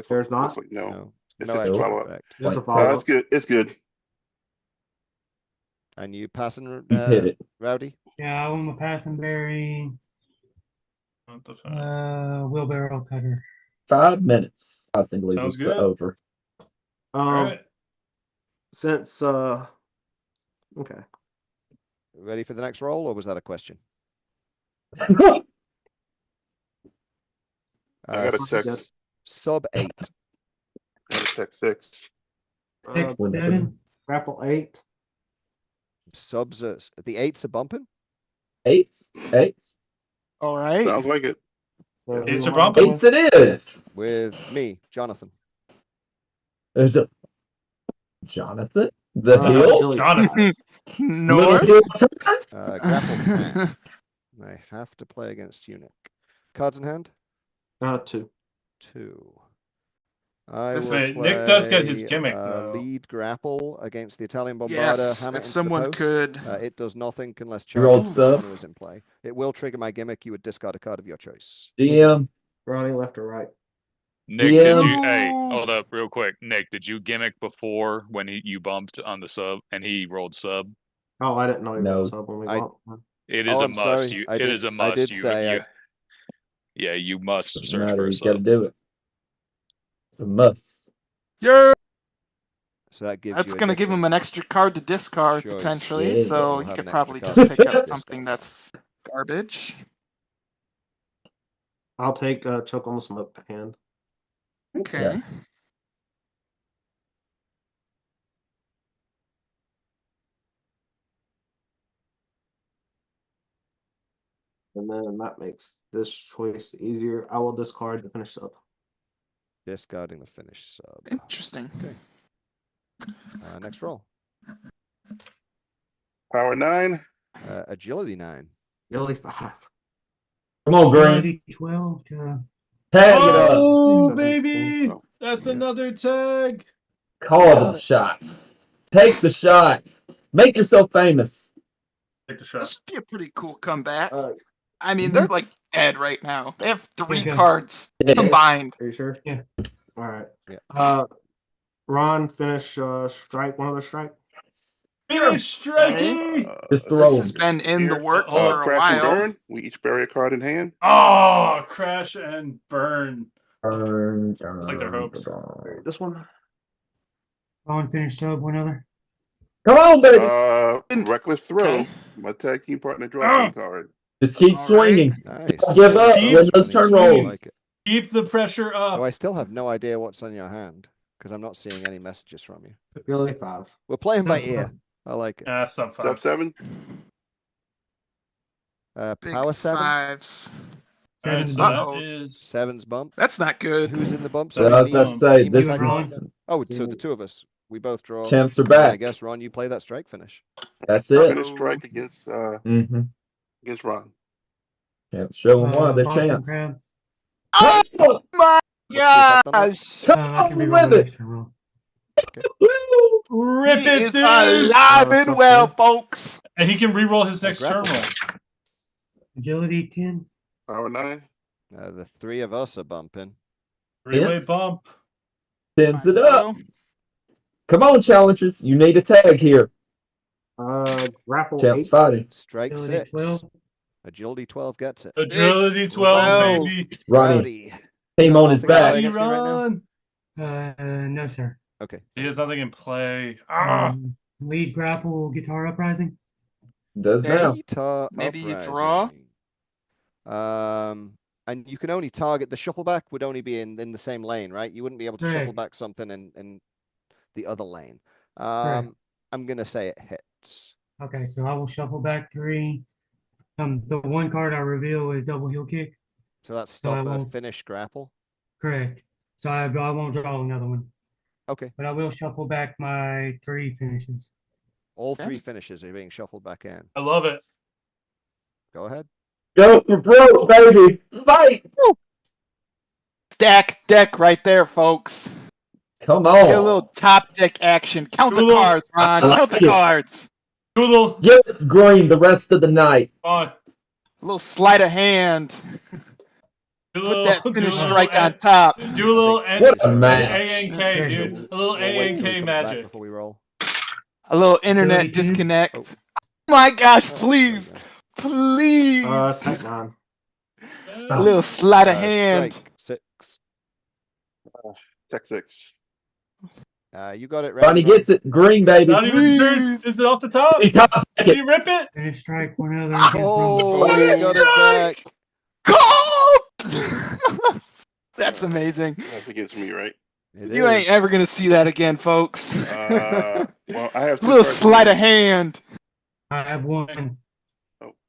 There's not? Looks like no. No. It's No just a extra follow-up. effect. Just a Like, follow-up. It's good. It's good. And you passing You hit it. Rowdy? Yeah, I want my passing berry. What the fuck? Wheelbarrow cutter. 5 minutes. I think Sounds is the good. over. All right. Since okay. Ready for the next roll, or was that a question? I got a s- text. Sub 8. Tech 6. Six, when- seven. Grapple 8. Subs are, the 8s are bumping? Eights. All right. Sounds like it. Eights are bumping. Eights it is. With me, Jonathan. There's a Jonathan. The Uh, hill. Billy. Jonathan. Little North. hill time. Grapple 10. I have to play against you, Nick. Cards in hand? 2. 2. I This will way, Nick does get his play, gimmick, though. lead grapple against the Italian Bombarder. Yes, Ham it if into the someone post. could. It does nothing unless You rolled Charging sub. Honor is in play. It will trigger my gimmick. You would discard a card of your choice. GM. Ronnie, left or right? Nick, Yeah. did you? Hey, No. hold up, real quick. Nick, did you gimmick before when you bumped on the sub and he rolled sub? Oh, I didn't know he No. rolled sub when we I- got. It is Oh, a I'm must. sorry. It is a must. I did say yeah, you must Doesn't search matter. for a You got to sub. do it. It's a must. Yeah. So that gives That's you a gonna give him different an extra card to discard choice. potentially, Yeah, so we'll he have could an extra probably card just to pick up discard. something that's garbage. I'll take choke on the smoke hand. Okay. And then that makes this choice easier. I will discard the finish sub. Discarding the finish sub. Interesting. Next roll. Power 9. Agility 9. Nearly 5. Come on, Green. Agility 12 to Tag it up. Oh, 17. baby! Oh, That's yeah. another tag. Call the shot. Take the shot. Make yourself famous. Take the shot. This would be a pretty cool comeback. All right. I mean, they're like dead right now. They have 3 Okay. cards Yeah. combined. Are you sure? Yeah. All right. Yeah. Ron, finish strike. One other strike. Finish striking. Just throw This him. has been in the Here. works Oh, for a Crash and while. burn. We each bury a card in hand. Oh, crash and burn. Burn, It's like their hopes. burn. This one. on finish sub, one other. Come on, baby. Reckless throw. Okay. My tag team partner draws a card. Just keep All swinging. Nice. Give up. Keep When those turn swinging. rolls. Like it. Keep the pressure Oh, up. I still have no idea what's on your hand because I'm not seeing any messages from you. Nearly 5. We're playing by Sub ear. five. I like it. Sub Sub 5. 7. Big Power 7. fives. All right, Seven's so bump. that is 7's bump. That's not good. Who's in the bump? So I was me about to and- say, me, this Mike, and is, Ron. Oh, so the two of us, we both draw. champs are And I back. guess Ron, you play that strike finish. That's it. Finish strike against Mm-hmm. against Ron. Champs showing why they're Boston champs. Crab. Oh my What's the effect on that? gosh! Come I can on reroll with my it. next turn roll. rip He it, is dude. alive and Sub well, 10. folks. And he can re-roll his next turn grapple. roll. Agility 10. Power 9. The three of us are bumping. Three-way Yes. bump. Tens Might it as up. well. Come on, challengers. You need a tag here. Grapple Champs 8. fighting. Strike Agility 6. 12. Agility 12 gets it. Agility 12, Wow. baby. Ronnie, Rowdy. team on his Nothing back. against me right now? Run. No, sir. Okay. He has nothing in play. Ah. Lead grapple, guitar uprising. Does now. Guitar Maybe you draw? Uprising. And you can only target the shuffleback would only be in the same lane, right? You wouldn't be able to shuffle Correct. back something in the other lane. Correct. I'm gonna say it hits. Okay, so I will shuffle back 3. The one card I reveal is double heel kick. So that's So I stop a won't- finish grapple. Correct. So I won't draw another one. Okay. But I will shuffle back my 3 finishes. All Okay. 3 finishes are being shuffled back in. I love it. Go ahead. Go for broke, baby. Fight. Stack deck right there, folks. Come Get a on. little top deck action. Count the Cool. cards, Ron. I like Count the it. cards. Doodle. Give us Green the rest of the night. On. A little sleight of hand. Do a Put little, that do finish a little strike on A- top. Do a little N- What a match. ANK, dude. A little We'll wait till he ANK comes back magic. before we roll. A little internet Ability two. disconnect. Oh my gosh, Oh, please. there Please. Type 9. A little sleight we of go. hand. Strike 6. Tech 6. You got it, Ronnie Ron? gets it. Green, baby. Not even turn. Is it off the top? He top Did it. you rip it? Finish strike, one other. against Oh, Rumble. you got it back. Gold! That's amazing. That's against me, right? It You ain't is. ever gonna see that again, folks. Well, I have A little cards sleight of in hand. I have one.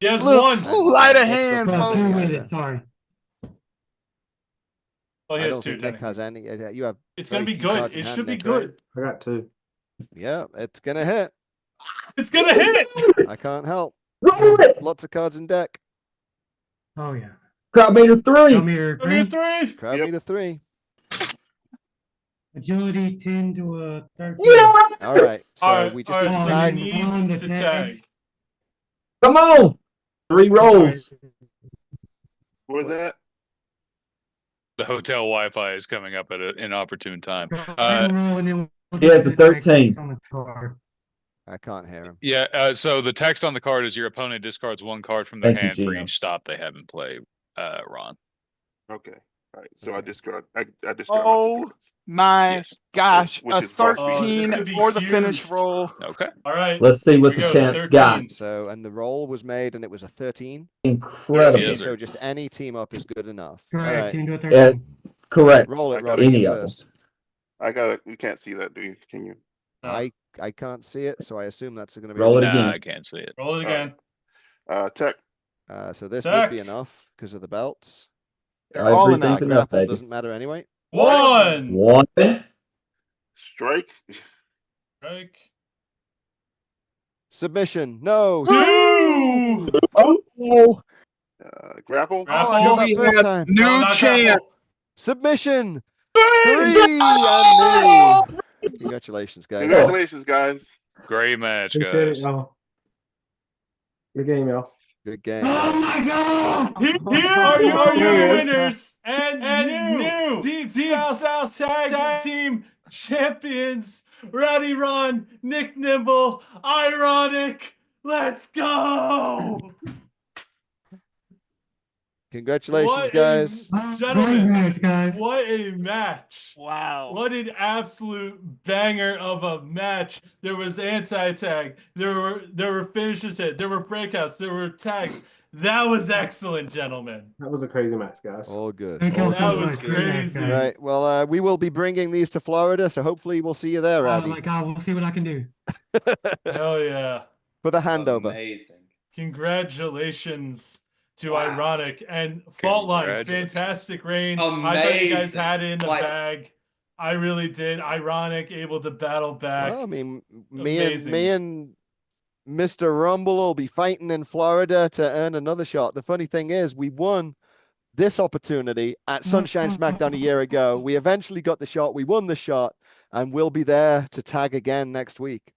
He has Little one. sleight of hand, Well, 2 folks. with it, sorry. Oh, he I has don't 2. think Nick technically. has any. You have. It's gonna very be few good. cards in It hand, should be Nick, right? good. I got 2. Yeah, it's gonna hit. It's gonna hit. I can't help. Roll it. Lots of cards in deck. Oh, yeah. Crowd meter 3. Come here, Give me a 3. 3. Crowd Yep. meter 3. Agility 10 to a 13. All right. So Alright, we just alright, need so to you tag. need on the to tags. tag. Come on. 3 rolls. Where's that? The hotel Wi-Fi is coming up at an inopportune time. Final roll and then we'll Yeah, it's do a the tag 13. text on the card. I can't hear him. Yeah, so the text on the card is your opponent discards 1 card from their Thank you, hand for GM. each stop they have in play, Ron. Okay. All right. So I discard. I discard Oh. my 2 cards. My Yes. gosh, Which a is boss beat. Oh, this 13 could be for the finish huge. roll. Okay. Alright. Let's see what Here the we go, champs 13. got. So, and the roll was made, and it was a 13. Incredible. Yes, So sir. just any team up is good enough. All Correct, right. 10 to a Yeah, 13. correct. Roll it, I got Roddy. any you of them. first. You can't see that, do you? Can you? I can't see it, so I assume that's going to be Roll it enough. again. Nah, I can't see it. Roll it again. Tech. So this would be Tech. enough because of the belts. They're all Everything's enough. enough, Grapple baby. doesn't matter anyway. 1. 1. Strike. Strike. Submission. No. 2. Oh, Grapple. Grapple. do we First have time. new not champ? grapple. Submission. 3 on me. Congratulations, guys. Congratulations, guys. Great match, Appreciate it, guys. y'all. Good game, y'all. Good game. Oh my god! Here are your Yes. winners and new Deep South Tag Team Champions, Rowdy Ron, Nick Nimble, Ironic. Let's go! Congratulations, What a- guys. Gentlemen, Great match, guys. what a match! Wow. What an absolute banger of a match. There was anti-tag. There were finishes hit. There were breakouts. There were tags. That was excellent, gentlemen. That was a crazy match, guys. All good. Thank you all all That so good. was much. Great match, crazy. guys. Right. Well, we will be bringing these to Florida, so hopefully we'll see you there, Oh Rowdy. my god, we'll see what I can do. Hell yeah. For the handover. Amazing. Congratulations to Wow. Ironic and Fault Line. Congratulations. Fantastic reign. I thought you guys Amazing. had it in the Like- bag. I really did. Ironic, able to battle back. Well, I mean, Amazing. me and Mr. Rumble will be fighting in Florida to earn another shot. The funny thing is, we won this opportunity at Sunshine SmackDown a year ago. We eventually got the shot. We won the shot, and we'll be there to tag again next week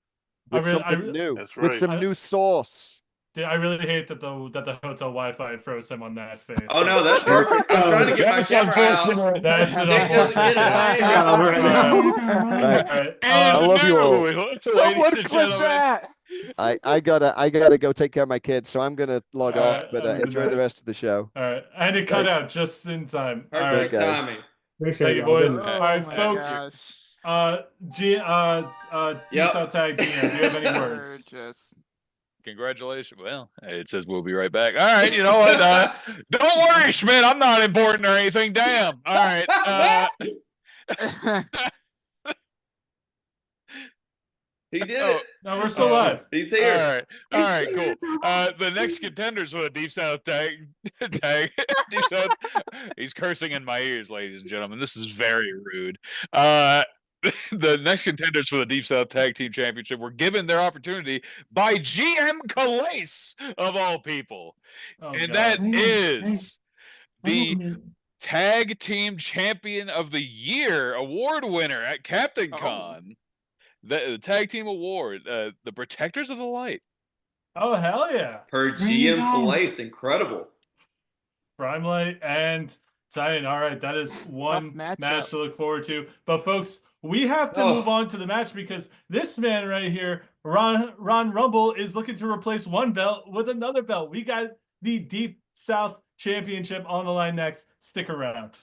with something new, That's with right. some new sauce. Dude, I really hate that the hotel Wi-Fi froze him on that face. Oh no, that's perfect. I'm trying to get my That's camera out. unfortunate. That's an Nick doesn't unfortunate. get it. Right. Alright, I love you all. Someone clip that. I gotta go take care of my kids, so I'm gonna log off. But I'm enjoy gonna- the rest of the show. All right, and it cut out just in time. All right, Perfect guys. timing. Appreciate thank you, y'all. boys. Good All night. right, Oh my folks. gosh. Deep Yep. South Tag GM, do you have any We're words? just Congratulations. Well, it says we'll be right back. All right, you know what? Don't worry, Schmidt. I'm not important or anything. Damn. All right. He did Oh, it. No, we're still live. He's all here. right. All right, cool. The next contenders for the Deep South tag Deep South. He's cursing in my ears, ladies and gentlemen. This is very rude. The next contenders for the Deep South Tag Team Championship were given their opportunity by GM Calais, of all people. Oh, And God. that Hang on, is hang the Tag Team Champion of the Year award winner at Captain Oh. Con. The Tag Team Award, the Protectors of the Light. Oh, hell yeah. Per Bring it GM on. Calais, incredible. Prime Light and Titan. All right, that is one matchup. match to look forward to. But folks, we have to Oh. move on to the match because this man right here, Ron Rumble, is looking to replace one belt with another belt. We got the Deep South Championship on the line next. Stick around.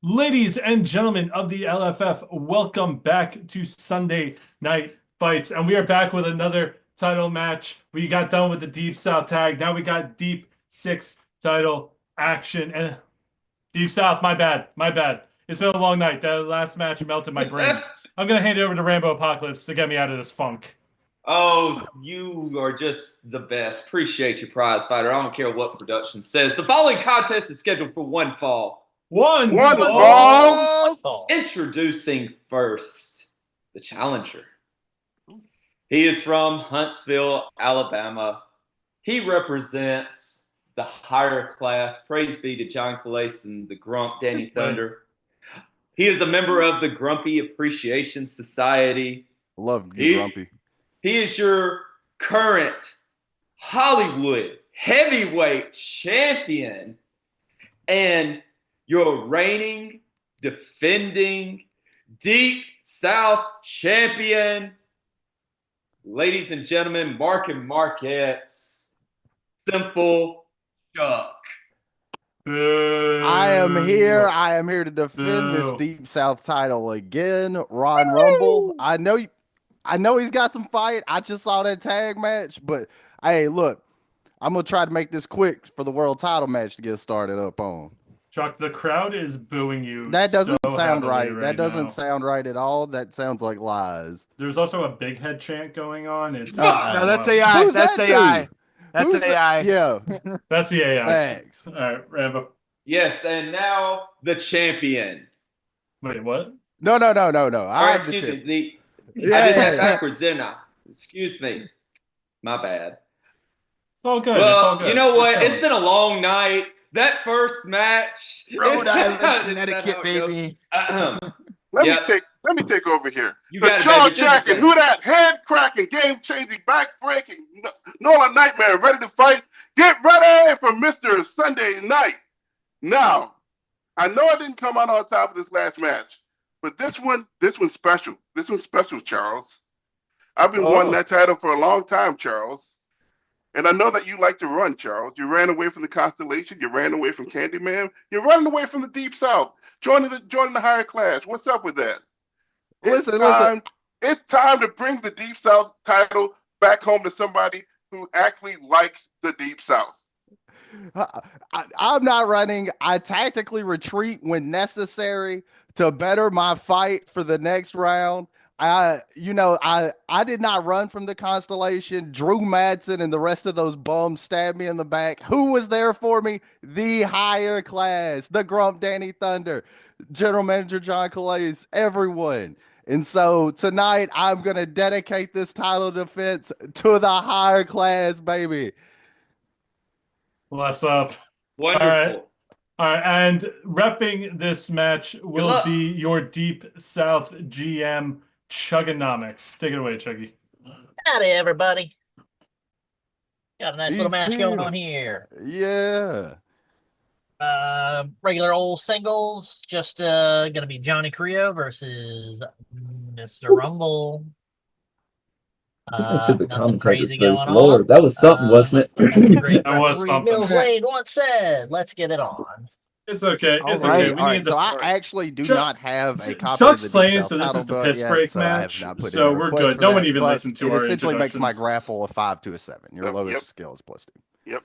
Ladies and gentlemen of the LFF, welcome back to Sunday Night Fights. And we are back with another title match. We got done with the Deep South tag. Now we got Deep 6 title action. And Deep South, my bad. It's been a long night. That last match melted my brain. I'm going to hand it over to Rambo Apocalypse to get me out of this funk. Oh, you are just the best. Appreciate you, prize fighter. I don't care what production says. The following contest is scheduled for one fall. One fall. Introducing first, the challenger. He is from Huntsville, Alabama. He represents the higher class. Praise be to John Calais and the Grump, Danny Thunder. He is a member of the Grumpy Appreciation Society. Love you, Grumpy. He is your current Hollywood heavyweight champion and your reigning, defending, Deep South champion. Ladies and gentlemen, Mark and Marquettes, Simple Chuck. I am here to defend this Deep South title again. Ron Rumble. I know he's got some fight. I just saw that tag match, but hey, look, I'm gonna try to make this quick for the world title match to get started up on. Chuck, the crowd is booing you. That doesn't so sound heavily right. That doesn't now. sound right at all. That sounds like lies. There's also a big head chant going on. It's No, that's AI. Who's That's that AI. to? That's Who's AI. Yeah. That's the AI. Thanks. All right, Rambo. Yes, and now the champion. Wait, what? No. Or, I'm excuse the champ. me. I did Yeah. that backwards, didn't I? Excuse me. My bad. It's all good. Well, it's all good. you know what? Good It's been a long night. That first match. Rhode Island, Is that Connecticut, how it goes? baby. Let me take over here. You The got it, jaw baby. Do jacking, the who that? Head cracking, game changing, back breaking, Nolan Nightmare ready to fight. Get ready for Mr. Sunday Night. Now, I know I didn't come out on top of this last match, but this one's special. This one's special, Charles. I've been wanting that title for a long time, Charles. And I know that you like to run, Charles. You ran away from the Constellation. You ran away from Candyman. You're running away from the Deep South, joining the higher class. What's up with that? Listen. It's time to bring the Deep South title back home to somebody who actually likes the Deep South. I'm not running. I tactically retreat when necessary to better my fight for the next round. I did not run from the Constellation. Drew Madsen and the rest of those bums stabbed me in the back. Who was there for me? The higher class, the Grump, Danny Thunder, General Manager John Calais, everyone. And so tonight I'm going to dedicate this title defense to the higher class, baby. Bless up. Wonderful. All right, and repping this match will be your Deep South GM, Chuggonomics. Take it away, Chuggy. Howdy, everybody. Got a nice little He's match here. going on here. Yeah. Regular old singles, just gonna be Johnny Creo versus Mr. Rumble. To the Nothing commentators crazy booth. going Lord, on. that was something, wasn't it? That was Referee something. Mills Lane once said, "Let's get it on." It's okay. All It's right, okay. We all need right. the So I actually do Chuck- not have a copy Chuck's of the playing, Deep so South this title is the book piss yet, break so I have match. not put in So a we're request good. for No that, one even but listened to it our essentially makes my introductions. grapple a 5 to a 7. Your Yep, lowest yep. skill is +2.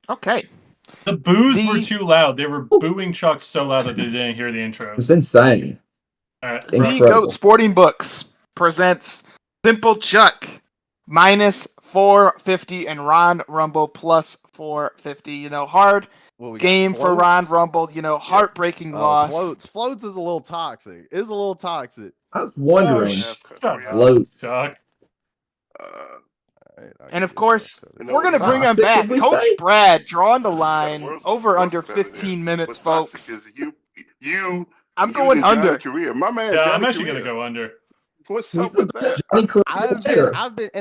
Okay. The boos were too loud. They were booing Chuck so loud that they didn't hear the intros. It's insane. All right, The Incredible. Goat Sporting Books presents Simple Chuck minus 450 and Ron Rumble plus 450. You know, hard Well, we got game for Ron floats. Rumble. You know, heartbreaking loss. Floats is a little toxic. It's a little toxic. I was wondering. Shut up, Floats. Chuck. And of course, know, we're going to wow, bring him did back. we Coach say? Brad drawing the line world's over under better than 15 minutes, What's toxic folks. is you I'm going using Johnny under. Career. My man, Yeah, Johnny I'm actually Career. gonna go under. What's He's up the with best that? Johnny Career player.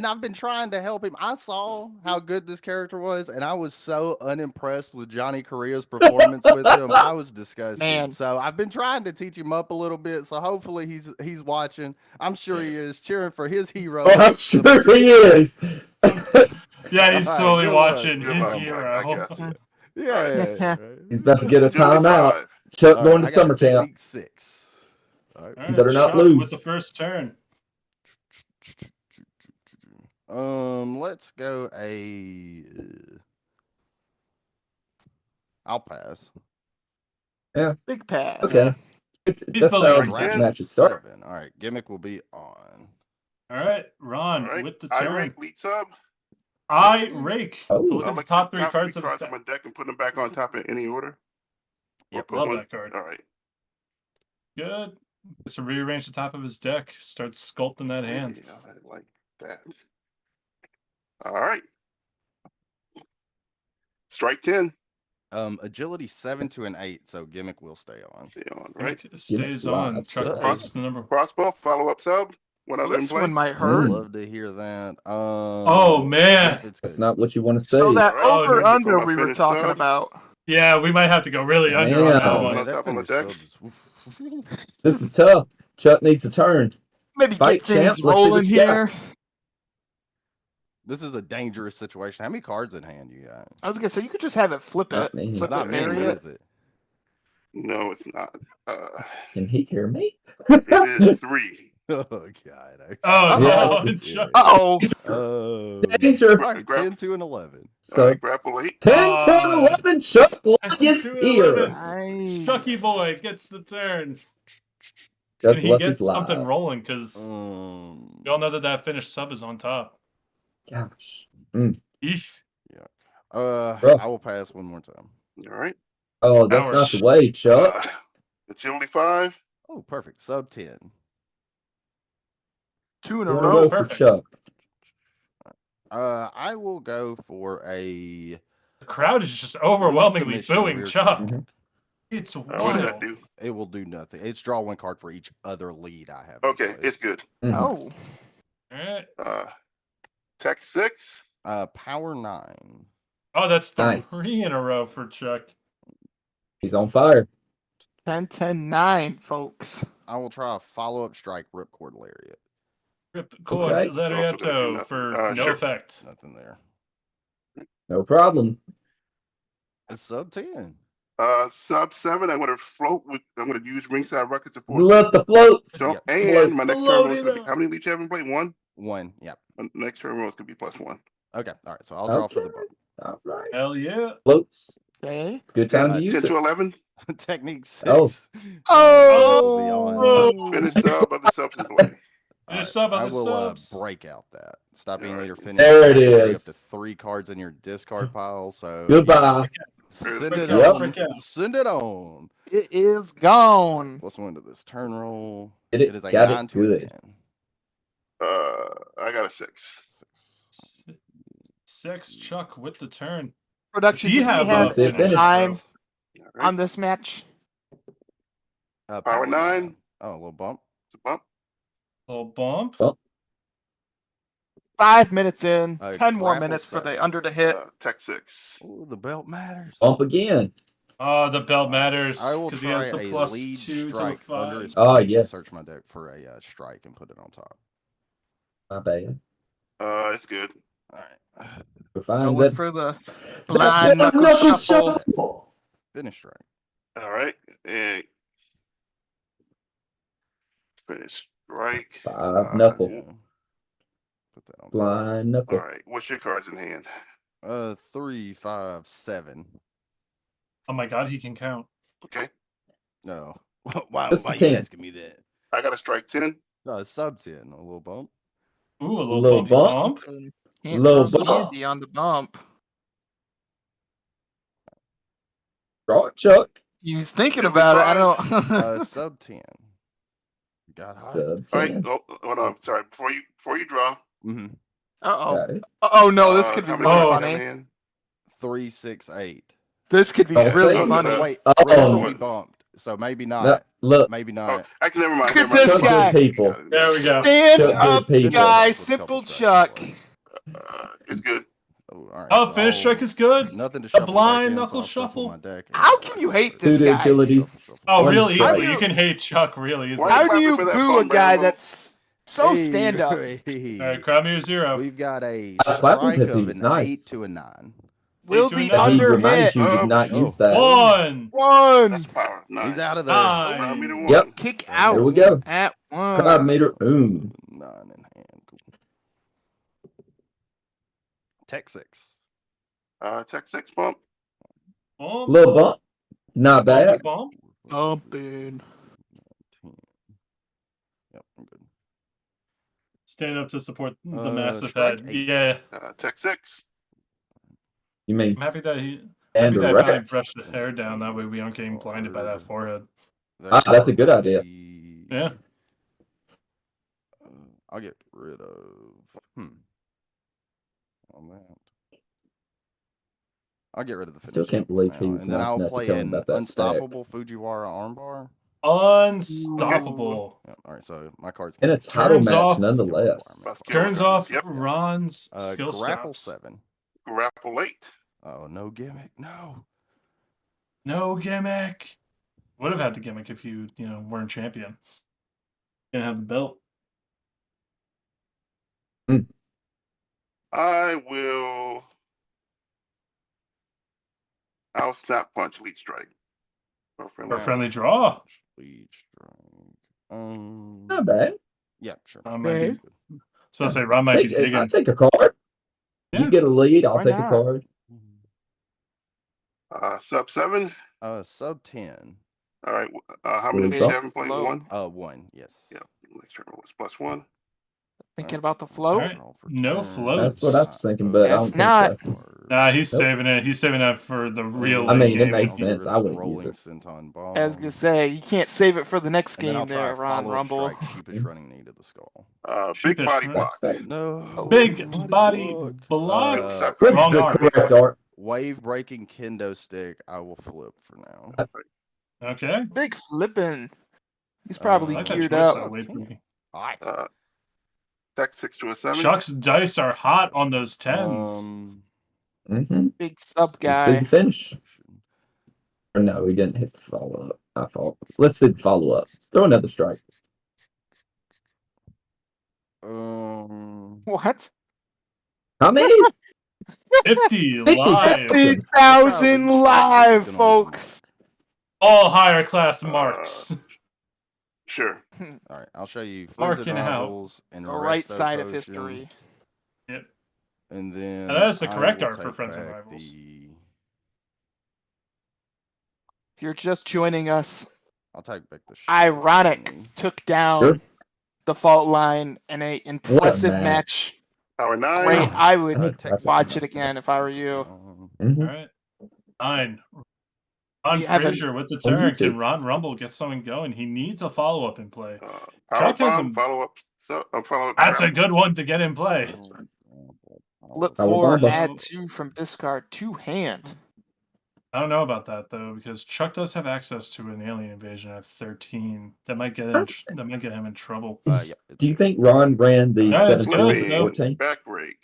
I've been trying to help him. I saw how good this character was, and I was so unimpressed with Johnny Correa's performance with him. I was disgusted. Man. So I've been trying to teach him up a little bit. So hopefully he's watching. I'm sure he is cheering for his hero. Oh, I'm sure he is. Yeah, he's All right, slowly good luck. watching Good his luck, hero. I guess. Yeah. He's about to get a Jimmy timeout. Five. Chuck All going right, to I got summer camp. technique 6. All right. All You better right, not Chuck lose. with the first turn. Let's go I'll pass. Yeah. Big pass. Okay. He's That's building how a Strike brand. matches start. 7. All right, gimmick will be on. All right, Ron All right. with the I turn. rake lead sub. I rake. Oh. To look I'll at the look top at the three top cards three of his cards on deck. my deck and put them back on top in any order. Or Yep, put Love one- that card. All right. Good. So rearrange the top of his deck. Start sculpting that hand. Yeah, I like that. All right. Strike 10. Agility 7 to an 8, so gimmick will stay on. Stay on, right? It stays on. Chuck Good. puts the number. Crossbow, follow up sub. One other in This play. one might I'd hurt. love to hear that. Oh man. if it's That's good. not what you want to say. So that Oh, over no, under for my we were finished talking sub. about. Yeah, we might have to go really under on that Damn. Oh, one. man, On that top of my finished deck. sub is- This is tough. Chuck needs to turn. Maybe Fight, get things champ. Let's see rolling what you got. here. This is a dangerous situation. How many cards in hand you got? I was gonna say you could just have it flip Not it, many. flip It's not it, many, bury it. is it? No, it's not. Can he hear me? It is 3. Oh god. Okay. Oh Yeah, no, this- Chuck. Uh-oh. Danger. Right, 10 to an 11. All So right, grapple 8. 10 to 11. Chuck Luck is 10 to here. 11. Nice. Chucky boy gets the turn. Chuck And he Luck gets is live. something rolling because Um, we all know that finished sub is on top. Gosh. Eesh. Bro. I will pass one more time. All right. Oh, that's Our not the way, Chuck. Agility 5. Oh, perfect. Sub 10. 2 in In a a row. row for perfect. Chuck. I will go for a The crowd is just overwhelmingly submission, booing rear Chuck. Mhm. It's What does that wild. do? It will do nothing. It's draw one card for each other lead I have. in Okay, play. it's good. Mhm. Oh. All right. Tech 6. Power 9. Oh, that's Nice. 3 in a row for Chuck. He's on fire. 10, 10, 9, folks. I will try a follow up strike Ripcord Lariat. Rip Cord Okay. Also gonna do Lariato nothing. for no Sure. effect. Nothing there. No problem. It's sub 10. Sub 7. I'm going to float with. I'm going to use ringside records to force. Love the floats. So, Yep. and my next turn Float roll is it going to be. up. How many leech have in play? 1. 1. Yep. My next turn roll is going to be +1. Okay. All right. So I'll draw for the Okay. All right. Hell yeah. Floats. Okay. Good time to 10 use to it. 11. Technique 6. Oh. Oh. Finish sub. Other subs in play. Finish sub I other will subs. break out that. Stop being All later. right. Finish. There it I can bring is. Up to 3 cards in your discard pile. So Goodbye. Send Break it out, on. break out. Send it on. It is gone. +1 to this turn roll. Get It is a Got 9 it to a good. 10. I got a 6. 6 Chuck with the turn. Production, Does he do we have have a finish? time All right. on this match? Power 9. Oh, a little bump. It's a bump. Little bump. Oh. 5 minutes in. 10 more grapple minutes for the 7. under to hit. Tech 6. Ooh, the belt matters. Bump again. Oh, the belt matters I will because he try has the a +2 lead to the strike 5. thunderous Oh, Blade to yes. Search my deck for a strike and put it on top. My bad. It's good. All right. We're fine. Going That for the blind knuckle shuffle. Finish strike. All right. And finish strike. 5 knuckle. Yeah. Put that on top. Blind All knuckle. right. What's your cards in hand? 3, 5, 7. Oh my god, he can count. Okay. No. Why Just are a you 10. asking me that? I got a strike 10. No, it's sub 10. A little bump. Ooh, a little, Little bumpy bump. bump. Can't Low throw bump. Sandy on the bump. Draw it, Chuck. He's thinking about it. I don't. Sub 10. Got hot. Sub All right. 10. Hold on. Sorry. Before you draw. Mm-hmm. Uh-oh. Got it. Oh no, this could be how many really cards in funny. hand? 3, 6, 8. This could be Don't really say funny. that. Wait, Oh. Rick will be bumped. So maybe not. No, look. Maybe Oh, not. actually, never mind. Look at never mind. this Chuck guy. good people. There we go. Stand Chuck up, good people. guy. With Simple couple Chuck. strikes It's good. Oh, all right, Oh, so finish strike is good. nothing to A shuffle back blind in, so knuckle I'll shuffle shuffle. my deck and How go can back you to hate it. this Two to guy? agility. Shuffle. Oh, One real strike. easily. You can hate Chuck real easily. Why- How do clapping you for that boo a phone, guy Rambo. that's so Hey, stand up? hey. All right, crowd me a 0. We've got a I clapped him strike 'cause he of was an nice. 8 to a 9. Will Three, the two, and But he under reminds hit? you to not use that. One. That's power. Nine. He's out of there. Allow me to Nine. one. Yep. Kick Here out we go. at Crowd one. meter. Boom. 9 in hand. Cool. Tech 6. Tech 6 bump. Bump. Little bump. Not bad. Bump. Bumping. 10. Yep, I'm good. Stand up to support the Uh, massive strike head. 8. Yeah. Tech 6. You mean I'm happy that he. and Happy that I finally direct. brushed the hair down. That way we aren't getting blinded by that forehead. Ah, that's a good idea. Yeah. I'll get rid of. On that. I'll get rid of the Still finish can't for believe now, he was and then nice I'll enough to play tell him an about that stack. unstoppable Fujiwara armbar. Unstoppable. Yeah, all right, so my card's In a canceled. title Turns match, off- nonetheless. Turns off Yep. Ron's skill Grapple stops. 7. Grapple 8. Oh, no gimmick. No. No gimmick. Would have had the gimmick if you weren't champion. Gonna have the belt. I'll snap punch lead strike. Or friendly draw. Lead strike. Not bad. Yeah, sure. I might be, Okay. so I'll say Ron might be I'll digging. take a card. Yeah. You get a lead, I'll Why take a not? card. Sub 7. Sub 10. All right. How many Really did you tough. have in play? Flow. 1. 1. Yes. Yeah. Next turn was +1. Thinking about the flow. Alright. No turn. floats. That's what I was thinking, but I Guess don't think not. so. Nah, he's Nope. saving it. He's saving that for the real I late mean, it game. makes sense. I wouldn't use it. Senton I was gonna say you can't save it for the next And then I'll game try there, a Ron follow-up Rumble. strike, sheepish running knee to the skull. Big Sheepish, body right? block. That's fair. No. Big body block. With Wrong the arm. correct art. Wave breaking kendo stick. I will flip for now. Okay. Big flipping. He's probably I like that geared choice, up. though. Wait for me. All right. Tech 6 to a 7. Chuck's dice are hot on those tens. Mm-hmm. Big sub Let's see guy. the finish. Or no, we didn't hit the follow up. I thought. Let's see the follow up. Throw another strike. What? How many? 50 50,000. live. 50,000 live, folks. All higher class marks. Sure. All right. I'll show you Marking Friends and out. Rivals and The right Resto side of Potion, history. Yep. And then Now, that is the I correct will art for take Friends and back Rivals. If you're just joining us, I'll take back the Ironic took down Sure. the fault line in a impressive match. match. Power 9. Great. I would Impressive watch it match. again if I were you. Mhm. All right. 9. Ron We have a- Frazier with the on turn. YouTube. Can Ron Rumble get something going? He needs a follow up in play. Power Chuck has bomb. him. Follow up. Follow up. That's a good one to get in play. Flip Power 4, bomb. add 2 from discard, 2 hand. I don't know about that though, because Chuck does have access to an alien invasion at 13. That might get him in trouble. Do you think Ron ran the Yeah, 7 it's good. skills Flipping. at 14? Back break.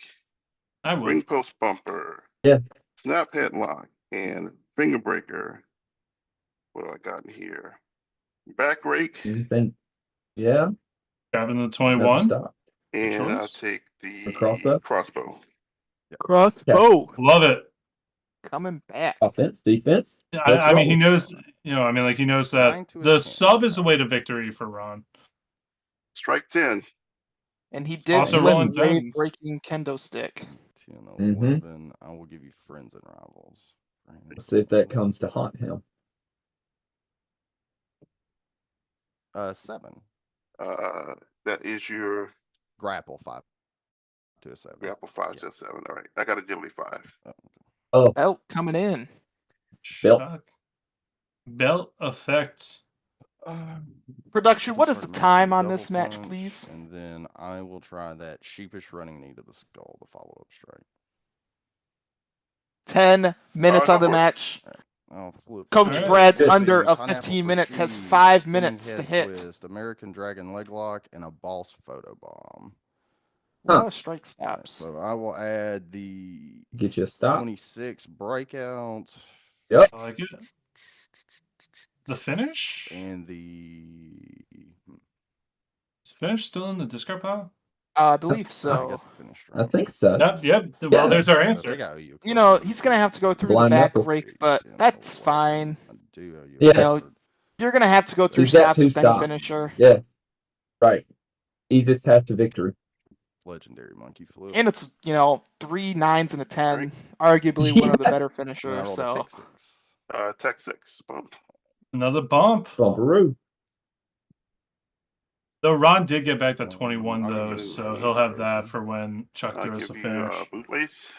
I Ring would. post bumper. Yeah. Snap headlock. And finger breaker. What do I got in here? Back rake. Do you think? Yeah. Grabbing the Another 21. stop. And I'll choice. take the crossbow? crossbow. Crossbow. Love it. Coming back. Offense, defense. Yeah, Let's I mean, he roll. knows. He knows Nine that to a the 10. sub is the way to victory for Ron. Strike 10. And he did Also flip rolling wave tens. breaking kendo stick. 10, Mhm. 11. I will give you Friends and Rivals. Let's see if that comes to haunt him. 7. That is your Grapple 5 to a 7. grapple 5 to 7. All right. I got agility 5. Oh, Belt coming in. Belt. Chuck. Belt effect. Production, what is Start the making time on double this match, punch, please? And then I will try that sheepish running knee to the skull, the follow-up strike. 10 minutes on the number. match. I'll flip. Coach Alright. Brad's Flipping under of pineapple 15 for minutes has cheese, 5 spinning minutes to head hit. twist, American Dragon leg lock, and a boss photo bomb. A lot of strike stops. So I will add the get you a stop. 26 breakout Yep. I like it. The finish? and the Is the finish still in the discard pile? I believe I so. guess the finish I strike. think so. Yep. Well, Yeah. there's our I answer. think I owe you. You know, he's gonna have to go through the Blind back knuckle. rake, but that's fine. I do owe you. Yeah. You know, you're gonna have to go through He's got stops 2 with any stops. finisher. Yeah. Right. Easiest path to victory. Legendary monkey flip. And it's, 3 9s and a 10. Right. Arguably one of the better And I finishers. rolled a So Tech 6. Tech 6 bump. Another bump. Bumperoo. Though Ron did get back to 21 I'll though, give you so a he'll have version. that for when Chuck I'll throws a give you finish. bootlace.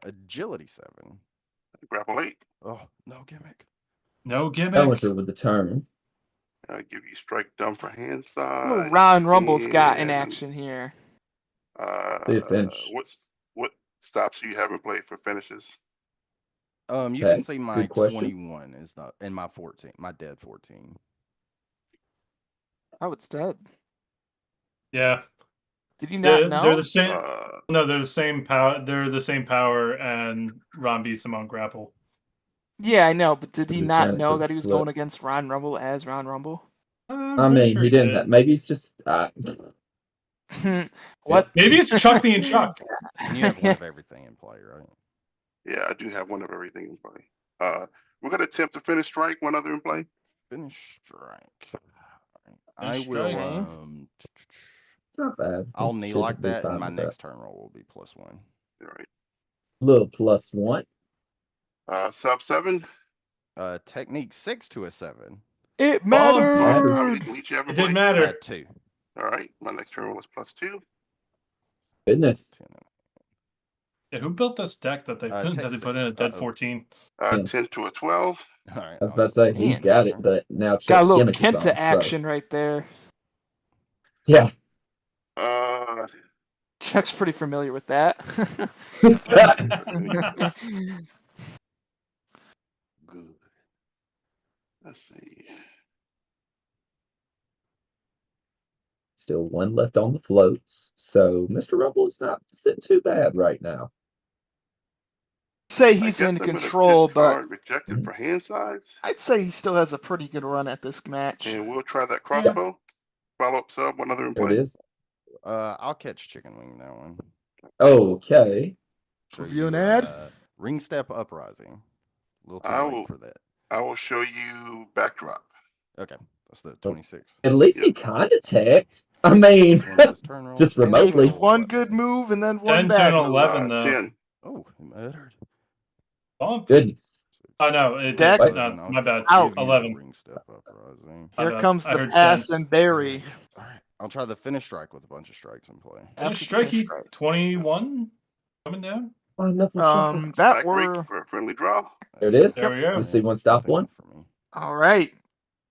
Agility 7. Grapple 8. Oh, no gimmick. No That went gimmick. through with the turn. I'll give you strike dumb for hand side. oh, Ron Rumble's got in and, action here. See a finish. What stops do you have in play for finishes? You Okay, can see my good question. 21 is not, and my 14, my dead 14. Oh, it's dead. Yeah. Did you not know? They're the same. Uh, No, they're the same power. They're the same power, and Ron beats him on grapple. Yeah, I know, but did he He was not trying to know put that he was flip. going against Ron Rumble as Ron Rumble? I'm I pretty mean, sure he didn't. did. Maybe he's just. What? Maybe it's Chuck being Chuck. And you have one of everything in play, right? yeah, I do have one of everything in play. We're gonna attempt to finish strike. One other in play. Finish strike. Finish I will. strike. It's not bad. I'll He knee should like be that, fine and my with that. next turn roll will be +1. All right. Little +1. Sub 7. Technique 6 to a 7. It mattered. How many each you have in It play? didn't matter. 2. All right. My next turn roll is +2. Goodness. 10. Yeah, who built this deck that they put, Tech that they put in a 6. dead Uh-oh. 14? Yeah. 10 to a 12. All right. I was about to say he's Man. got it, but now Got a Chuck's little gimmick is Kenta on. action right there. So. Yeah. Chuck's pretty familiar with that. Good. Let's see. Still 1 left on the floats, so Mr. Rumble is not sitting too bad right now. Say I he's guess in I'm gonna control, but discard rejected for hand size, I'd say he still has a pretty good run at this match. and we'll try that crossbow. Follow up sub. One other in There play. it is. I'll catch chicken wing that one. Okay. Show Review an you, ad? Ring step uprising. A little too I late will- for that. I will show you backdrop. Okay, that's the 26. At least he kind of teched. I mean, One of those turn rolls. just Ten remotely. rolls, One what? good move and then 10 one to bad an move. 11 though. 10. Oh, he murdered. Bump. Goodness. Oh no, it Deck- did. Then No, I'll my bad. Out. give you a 11. Ring step uprising. My Here bad. comes I the heard pass 10. and bury. All right, I'll try the finish strike with a bunch of strikes in play. Finish After the finish strikey strike. 21 coming down. That That Back were rake for a friendly draw. There it is. There we go. Let's see one stop Nothing one. left for me. all right.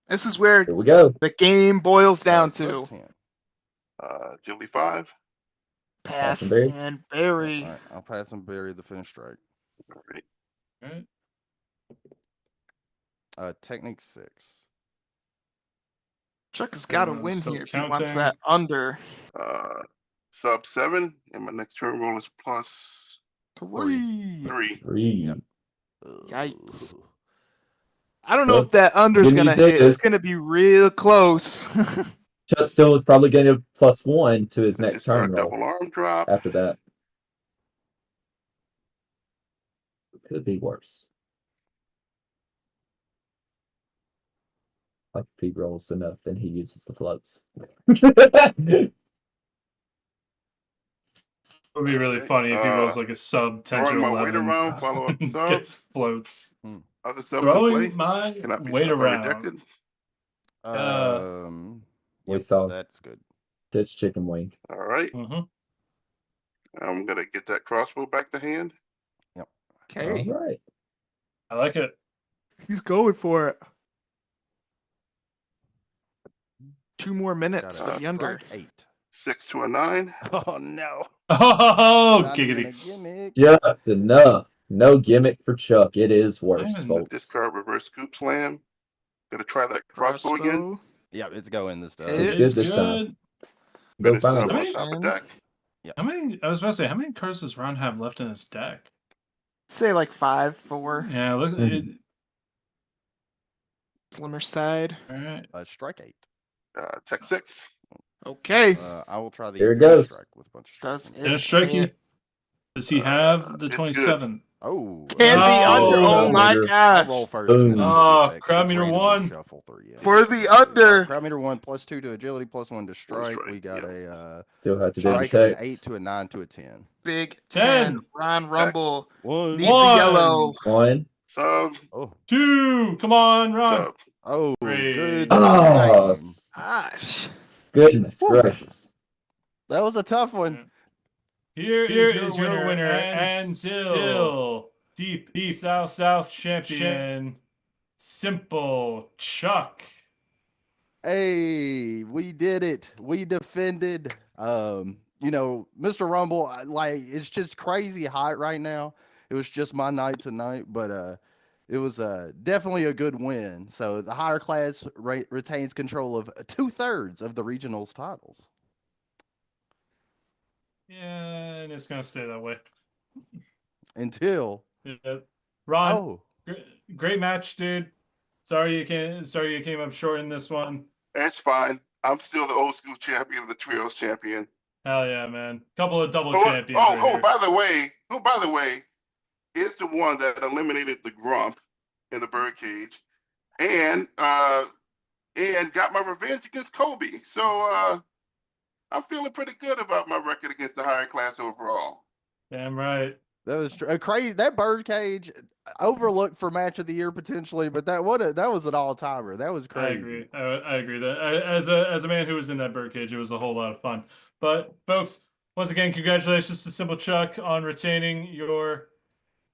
This is where Here we go. the game boils down Sub to 10. Agility 5. pass and bury. and bury. All right, I'll pass and bury the finish strike. All right. Alright. Technique 6. Chuck has got to Everyone's win still here if he wants counting. that under Sub 7, and my next turn roll is three. +3. 3. Yep. Yikes. I don't know Well, if that under's good gonna news hit. It's is- gonna be real close. Chuck still is probably going to +1 to his next turn Discard roll double arm drop. after that. Could be worse. Like if he rolls enough, then he uses the floats. It would be really Okay, funny if he rolls like a sub 10 to Throwing my weight 11. around, follow up sub. Gets floats. Other subs in play. Throwing my Cannot be weight stopped by around. rejected. We Yep, saw that's good. Ditch chicken wing. All right. Mm-hmm. I'm gonna get that crossbow back to hand. Okay, All right. I like it. he's going for it. 2 more minutes Got for a the under. strike 8. 6 to a 9. Oh no! Oh, Not even a giggity. gimmick. Just enough. No gimmick for Chuck. It is worse, Even folks. Discard reverse scoop slam. Gonna try that crossbow again. Yeah, it's going this time. It's It's good this time. good. Go Finish find sub it. on top of deck. How many? I was about to say, how many cards does Ron have left in his deck? Say like 5, 4. Yeah, look. Mhm. It, Slimmer side. all right. Strike 8. Tech 6. Okay. I will try the Here it first goes. strike with a bunch of Does strikes. Gonna it strike you. hit? Does he have the It's good. 27? Oh, Can the under? Oh, Oh my under. I'll gosh! roll first. And then Boom. I'll Oh, do crowd meter one. Shuffle 3. Yeah. For the under. Crowd meter 1 +2 to agility +1 to strike. strike, We got yes. a Still have to do the strike of an checks. 8 to a 9 to a 10. Big 10. 10. Ron Rumble One. needs a yellow. 1. Sub, Oh, 2. Come on, Ron. sub. oh, Three. good Oh, name. Gosh. goodness Whew. gracious. That was a tough one. Here is your winner and still deep South champion, Simple Chuck. Hey, we did it. We defended. Mr. Rumble, it's just crazy hot right now. It was just my night tonight, but it was definitely a good win. So the higher class retains control of 2/3 of the regionals titles. Yeah, and it's gonna stay that way. Until Ron, great match, dude. Sorry you came up short in this one. That's fine. I'm still the old school champion, the trios champion. Hell yeah, man. Couple of double Oh, champions. right here. by the way, it's the one that eliminated the Grump in the birdcage, and got my revenge against Kobe. So I'm feeling pretty good about my record against the higher class overall. Damn right. that was crazy. That birdcage overlooked for match of the year potentially, but that was an all timer. That was crazy. I agree. I agree that as a man who was in that birdcage, it was a whole lot of fun. But folks, once again, congratulations to Simple Chuck on retaining your.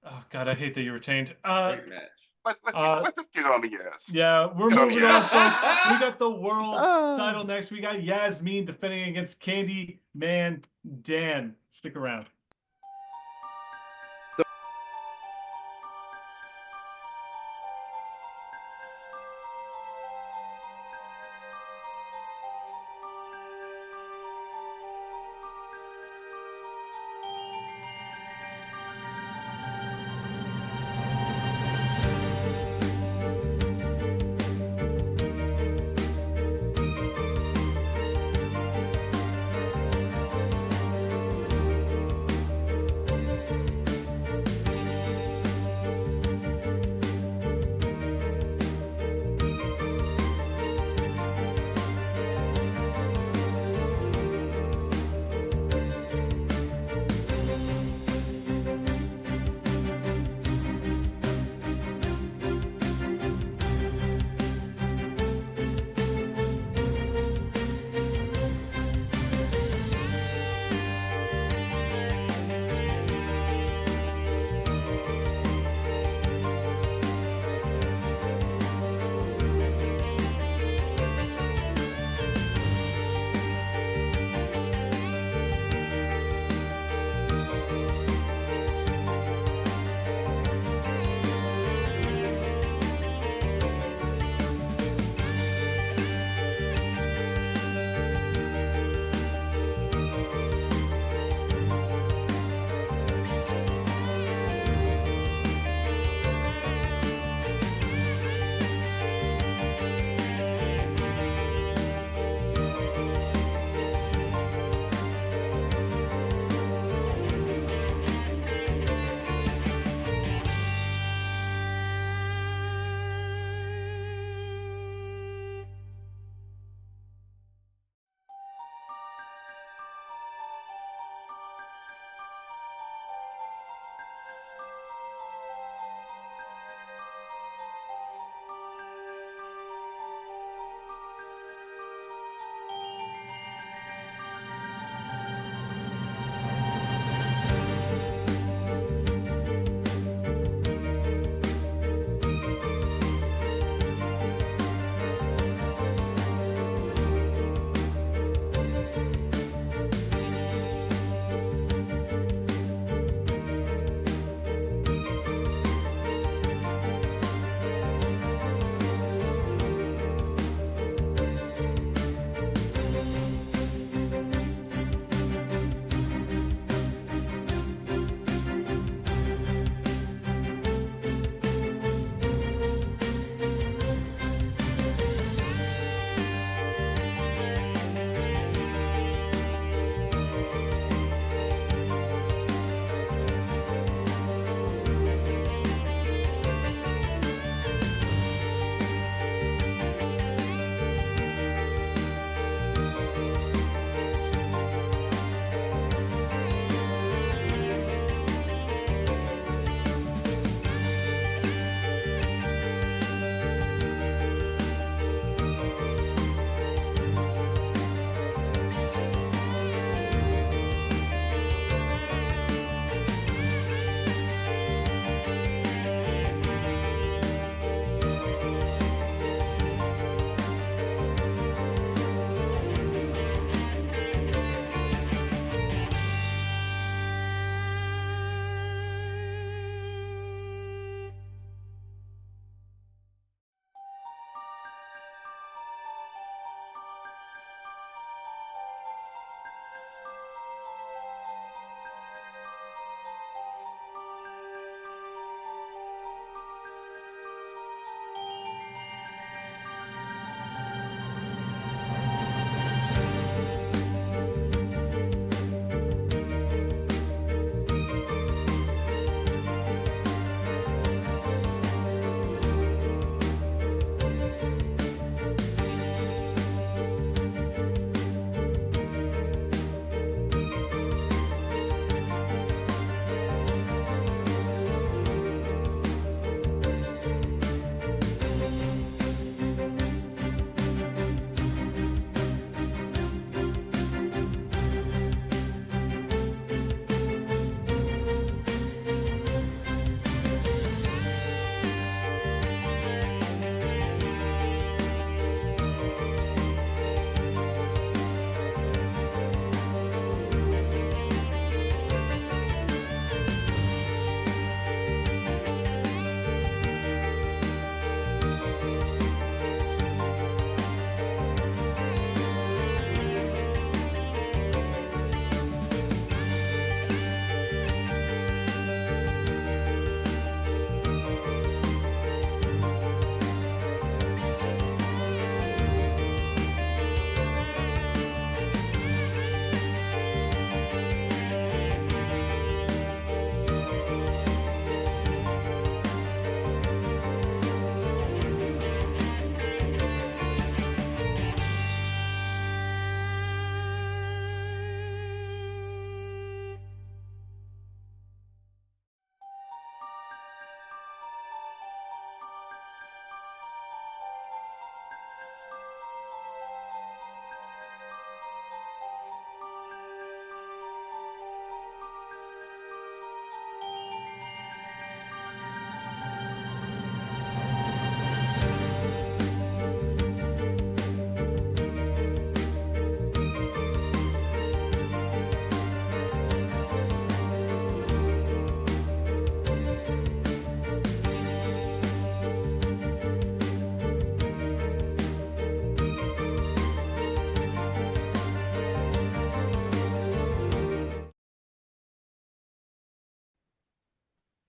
Oh God, I hate that you retained. Great match. Let's get on the yes. Yeah, we're Hell moving yeah. on, folks. We got the world Oh. title next. We got Yasmin defending against Candy Man Dan. Stick around.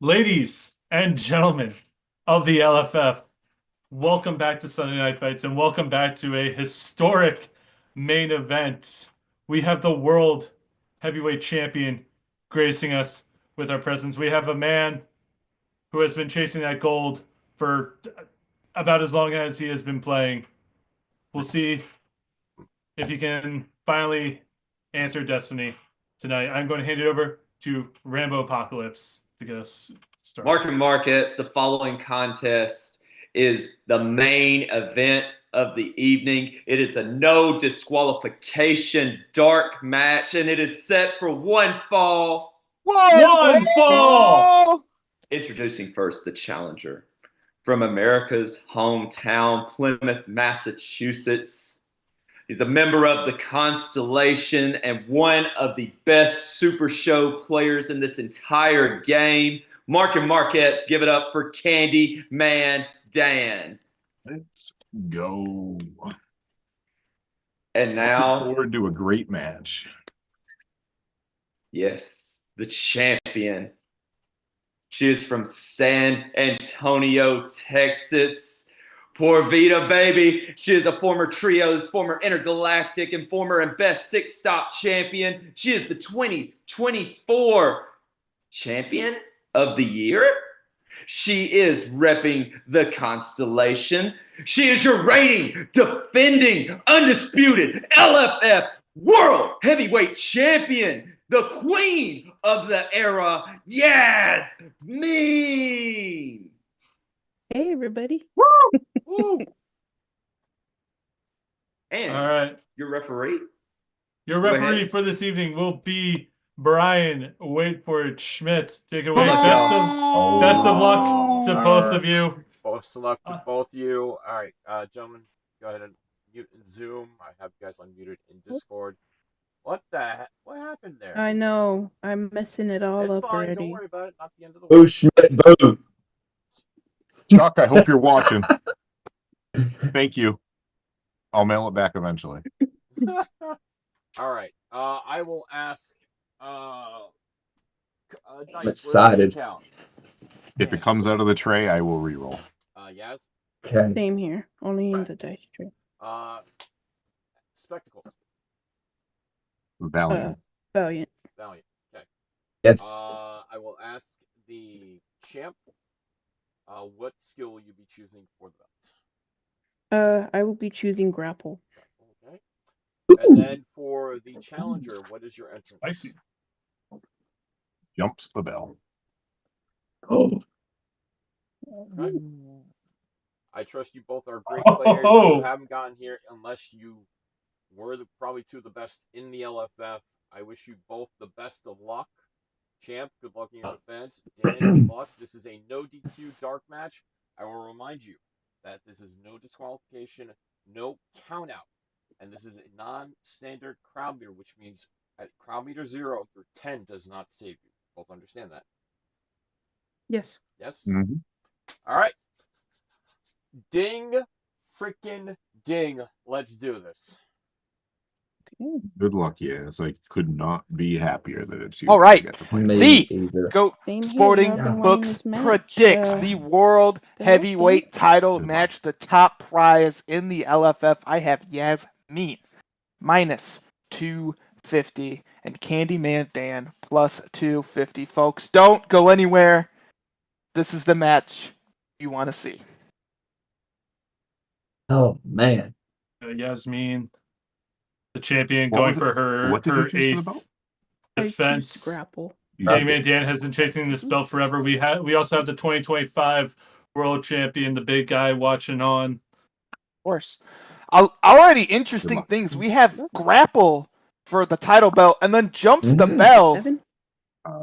Ladies and gentlemen of the LFF, welcome back to Sunday Night Fights and welcome back to a historic main event. We have the world heavyweight champion gracing us with our presence. We have a man who has been chasing that gold for about as long as he has been playing. We'll see if he can finally answer destiny tonight. I'm going to hand it over to Rambo Apocalypse to get us started. Mark and Markets, the following contest is the main event of the evening. It is a no disqualification dark match, and it is set for one fall. One fall! Introducing first the challenger from America's hometown, Plymouth, Massachusetts. He's a member of the Constellation and one of the best Super Show players in this entire game. Mark and Marquez, give it up for Candy Man Dan. Let's go. And now, looking forward to a great match. Yes, the champion. She is from San Antonio, Texas. Por Vida, baby. She is a former trios, former intergalactic, and former and best six-stop champion. She is the 2024 champion of the year. She is repping the Constellation. She is your reigning, defending, undisputed LFF World Heavyweight Champion, the queen of the era, Yasmeen. Hey, everybody. Woo! And all right, your referee? Your Go referee ahead. for this evening will be Brian. Wait for it, Schmidt. Take it away. Oh. Best of luck to both of you. Best of luck to both you. All right, gentlemen, go ahead and mute in Zoom. I have you guys unmuted in Discord. What the heck? What happened there? I know. I'm messing it all It's up fine. already. Don't worry about it. Not the end of the Boo, world. Schmidt, boo. Chuck, I hope you're watching. Thank you. I'll mail it back eventually. All right. I will ask. Dice, I'm excited. If it comes out of the tray, I will reroll. Yaz. Okay. Same here. Only in the dice tray. Spectacles. Valiant. Valiant. Valiant. Okay. Yes. I will ask the champ. What skill will you be choosing for the belt? I will be choosing grapple. Okay. And then for the challenger, what is your entrance? Spicy. Jumps the bell. Oh. Okay. I trust you both are great players. You haven't gotten here unless you were probably two of the best in the LFF. I wish you both the best of luck. Champ, good luck in your defense. Dan, good luck. This is a no DQ dark match. I will remind you that this is no disqualification, no count out. And this is a non-standard crowd meter, which means at crowd meter 0, your 10 does not save you. Both understand that? Yes. Yes? Mm-hmm. All right. Ding, freaking ding. Let's do this. Good luck, yes. I could not be happier that it's you. All right. Get to play. The GOAT Same here, Sporting I've been wanting Books this match, predicts the world heavyweight title match, the top prize in the LFF. I have Yasmeen minus 250 and Candyman Dan plus 250. Folks, don't go anywhere. This is the match you want to see. Oh, man. Yasmeen, the champion, What going was for it? her What did you choose for the eighth belt? defense. Grapple. Candyman Dan has been chasing this belt forever. We also have the 2025 world champion, the big guy watching on. Of course. Already interesting things. We have grapple for the title belt and then jumps the bell.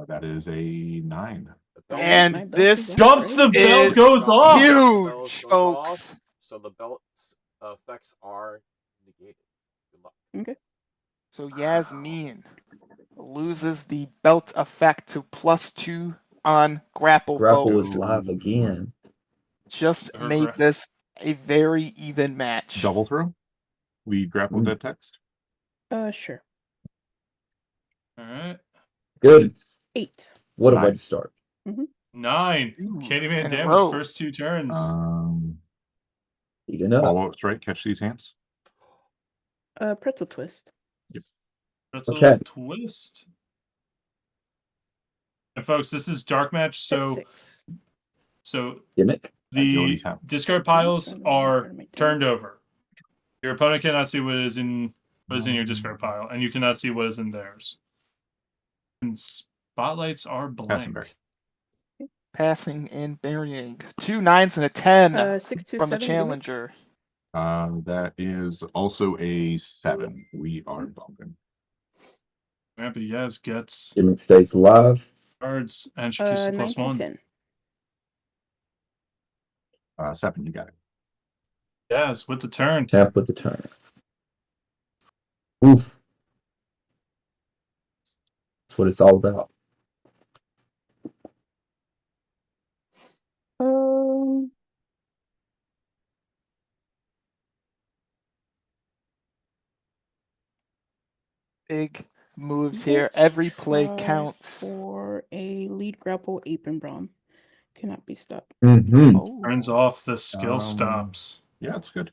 That is a 9. And this Jumps the bell, is goes off. huge, folks. So the belt's effects are negated. Good luck. Okay. So Yasmeen loses the belt effect to +2 on grapple. Grapple folks. is live again. Just Never made correct. this a very even match. Double throw? We grappled that text? Sure. All right. Good. 8. What a way Nice. to start. 9. Ooh, Candyman in a Dan with row. the first 2 turns. Eating up. Follow up strike. Catch these hands. Pretzel twist. Pretzel Okay. twist. And folks, this is dark match, so Gimmick. the discard piles are turned over. Your opponent cannot see what is in your discard pile, and you cannot see what is in theirs. And spotlights are blank. Passing and burying. 2 9s and a 10 6 2 from the 7 gimmick. challenger. That is also a 7. We are bumping. Grandpa Yes gets Gimmick stays alive. cards and she keeps the 9 plus 2 1. 10. 7. You got it. Yes, with the turn. Tap with the turn. Oof. That's what it's all about. Big moves here. Every play counts. For a lead grapple apron bomb. Cannot be stopped. Turns off the skill stops. Yeah, it's good.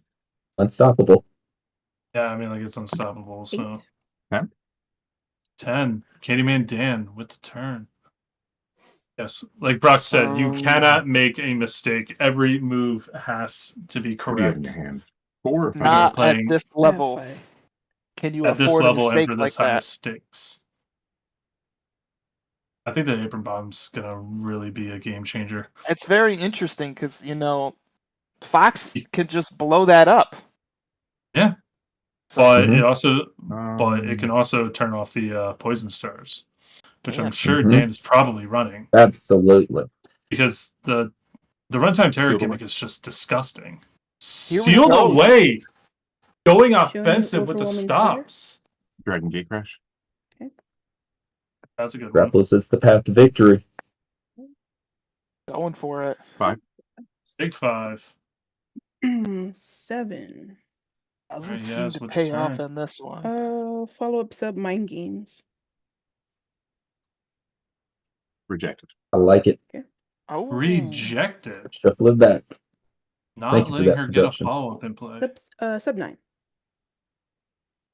Unstoppable. Yeah, I mean, like, it's unstoppable, so. 10. 10. Candyman Dan with the turn. Yes, like Brock said, you cannot make a mistake. Every move has to be What do you have in correct. your hand? 4 or 5? Not at playing- this level. Can you At this afford level a and mistake for like this high of that? stakes. I think the apron bomb's gonna really be a game changer. It's very interesting because, Fox can just blow that up. Yeah. But Mhm. it also but it can also turn off the poison stars. Which I'm Can. sure Mhm. Dan is probably running. Absolutely. Because the runtime terror Sealed gimmick is just disgusting. Here we Sealed go. away. Going Showing offensive with the overwhelming fire. stops. Dragon Gate Crash. That's a good one. Grapples is the path to victory. Going for it. 5. Big 5. 7. Doesn't Alright, seem yes, to what's pay turn? off in this one. Follow up sub mind games. Rejected. I like it. Oh. Rejected. Shuffle it back. Not Thank you for letting that her get a production. follow-up in play. Sub 9.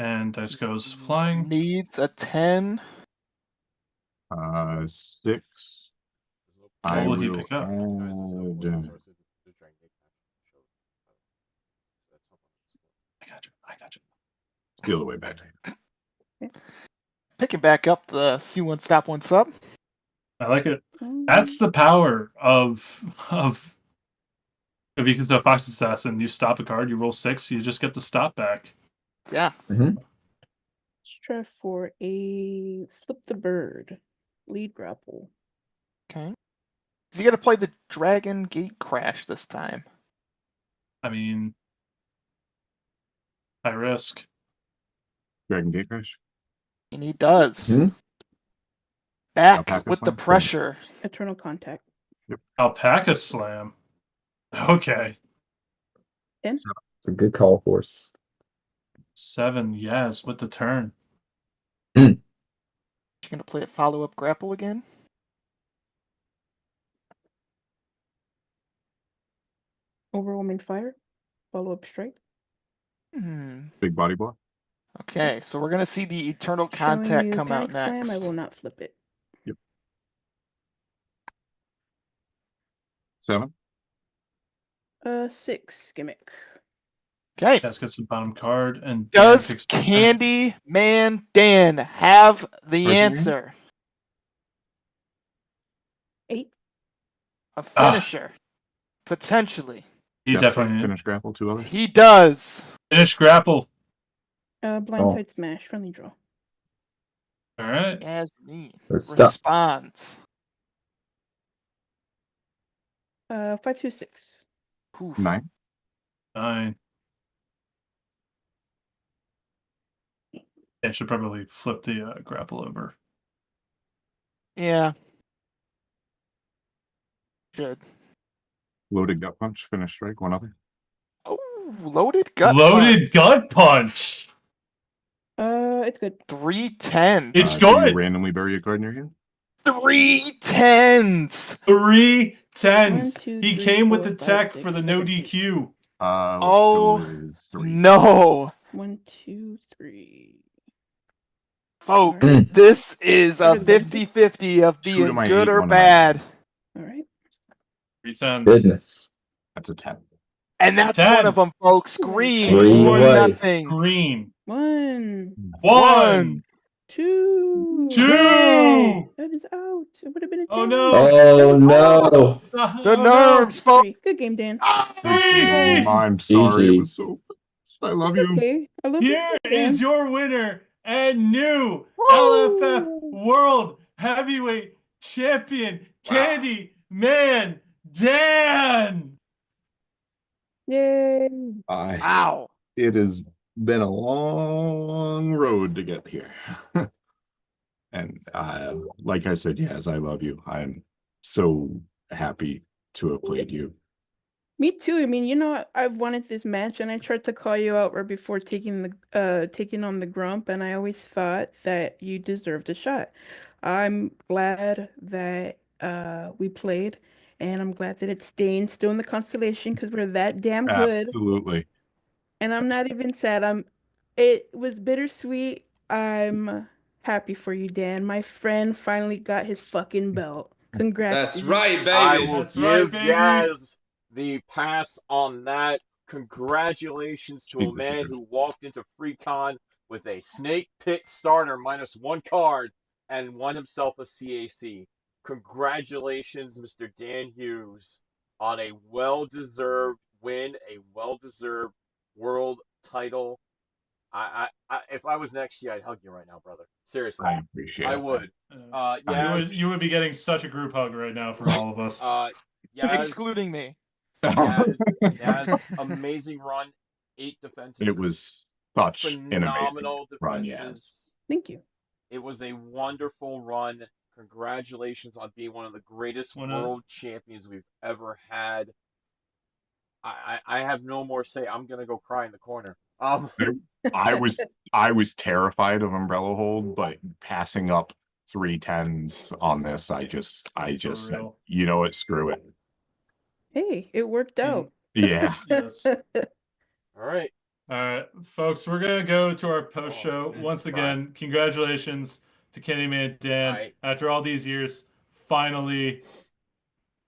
And dice goes flying. Needs a 10. 6. What I will he will pick up? add, I got you. the other way back to you. Picking back up the C1 stop 1 sub. I like it. That's the power of if you can do a Fox Assassin, you stop a card, you roll 6, you just get the stop back. Yeah. Mm-hmm. Let's try for a flip the bird. Lead grapple. Okay. Is he going to play the Dragon Gate Crash this time? I mean, high risk. Dragon Gate Crash. And he does. Hmm? Back Alpaca with the Slam? pressure. Eternal contact. Alpaca Slam. Okay. 10. It's a good call, horse. 7, yes, with the turn. You're going to play a follow-up grapple again? Overwhelming fire. Follow up strike. Big body block. Okay, so we're going to see the Eternal Showing Contact you come out panic slam, next. I will not flip it. 7. 6 gimmick. Okay. That's got some bottom card. And Does Dan picks- Candy Man Dan have the Right here. answer? 8. A finisher. Potentially. He Got definitely finish grapple. 2 others. He does. finish grapple. Blindside smash. Friendly draw. All right. Yasmin Or stop. responds. 5 2 6. Poof. 9. 9. And should probably flip the grapple over. Yeah. Should. Loaded gut punch. Finish strike. 1 other. Oh, loaded gut. Loaded gut punch. It's good. 310. It's Do you good. randomly bury a card in your hand? 3 10s. 3 10s. 1, 2, He 3, came with 4, the 5, tech 6, for the no 7, 8. DQ. Let's Oh, go with 3. No. 1, 2, 3. Folks, Alright. this is a What are the 50-50 of Two to being my good 8, or 1 to my 9. bad. All right. 3 10s. Goodness. That's a 10. And that's 10. one of them, folks. Oh my Green God. Green or away. nothing. Green. 1, 1, 2. 2. That is out. It would have been a 10. Oh no. Oh no. It's not- The oh, nerves, folks. 3. Good game, Dan. No. 3. I'm sorry. It GG. was so fast. I love It's you. okay. I love you Here too, Dan. is your winner and new Woo! LFF World Heavyweight Champion, Candy Man Dan. Yay. Wow. It has been a long road to get here. And like I said, yes, I love you. I'm so happy to have played you. Me too. I mean, I've wanted this match, and I tried to call you out right before taking on the Grump, and I always thought that you deserved a shot. I'm glad that we played, and I'm glad that it's staying still in the constellation because we're that damn good. Absolutely. And I'm not even sad. It was bittersweet. I'm happy for you, Dan. My friend finally got his fucking belt. Congrats. That's to you. right, I baby. will That's right, give baby. Yaz the pass on that. Congratulations to a man who walked into FreeCon with a Snake Pit starter -1 card and won himself a CAC. Congratulations, Mr. Dan Hughes, on a well-deserved win, a well-deserved world title. If I was next to you, I'd hug you right now, brother. Seriously, I appreciate it. I would. You would be getting such a group hug right now for all of us. Yaz, Excluding me. Yaz, amazing run, 8 defenses. It was such an amazing phenomenal run, defenses. Thank you. It was a wonderful run. Congratulations on being one of the greatest world champions we've ever had. I have no more say. I'm gonna go cry in the corner. I was terrified of Umbrella Hold, but passing up 3 10s on this, I just said, real. you know what, screw it. Hey, it worked out. Yeah. Yes. All right. All right, folks, we're gonna go to our post show. Once again, congratulations to Candyman Dan. After all these years, finally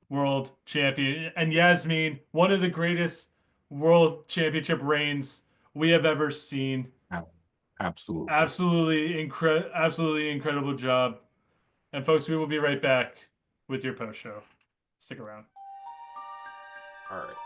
world champion. And Yasmin, one of the greatest world championship reigns we have ever seen. Absolutely. Absolutely incredible job. And folks, we will be right back with your post show. Stick around. All right.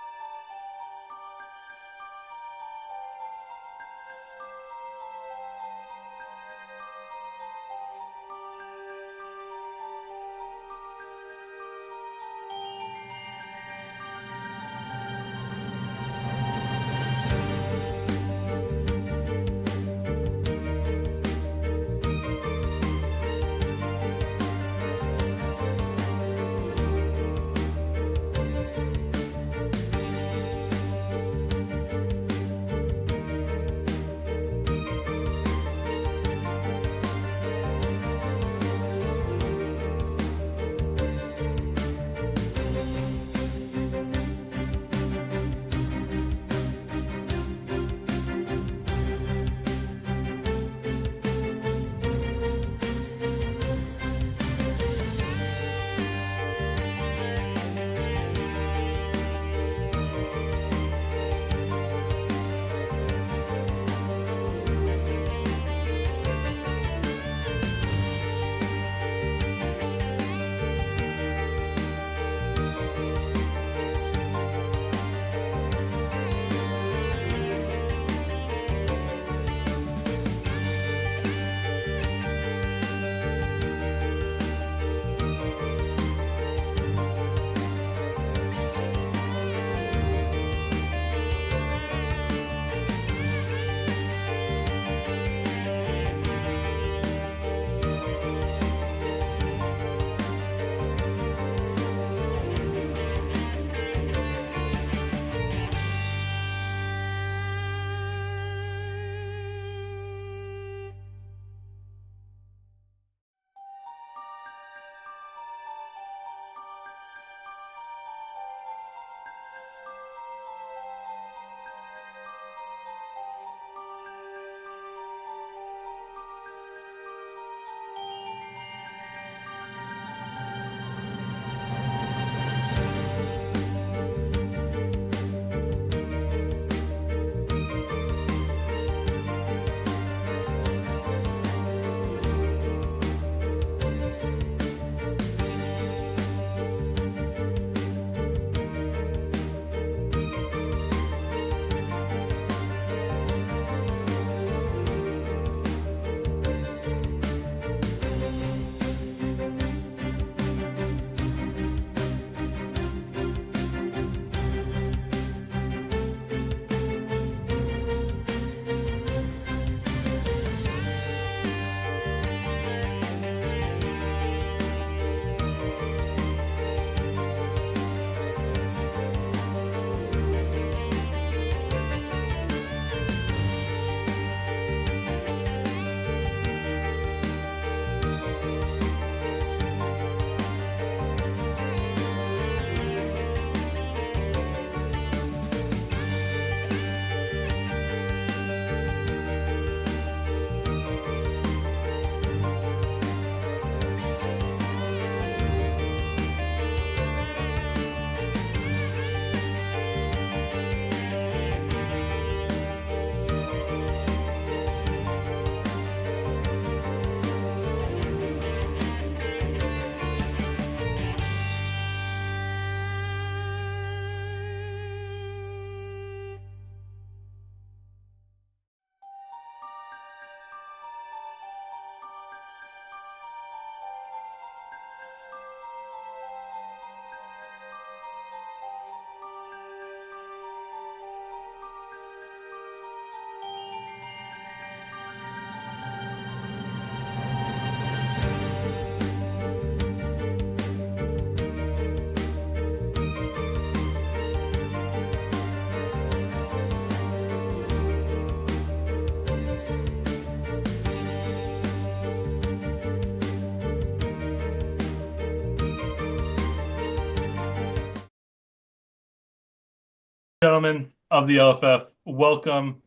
gentlemen of the LFF, welcome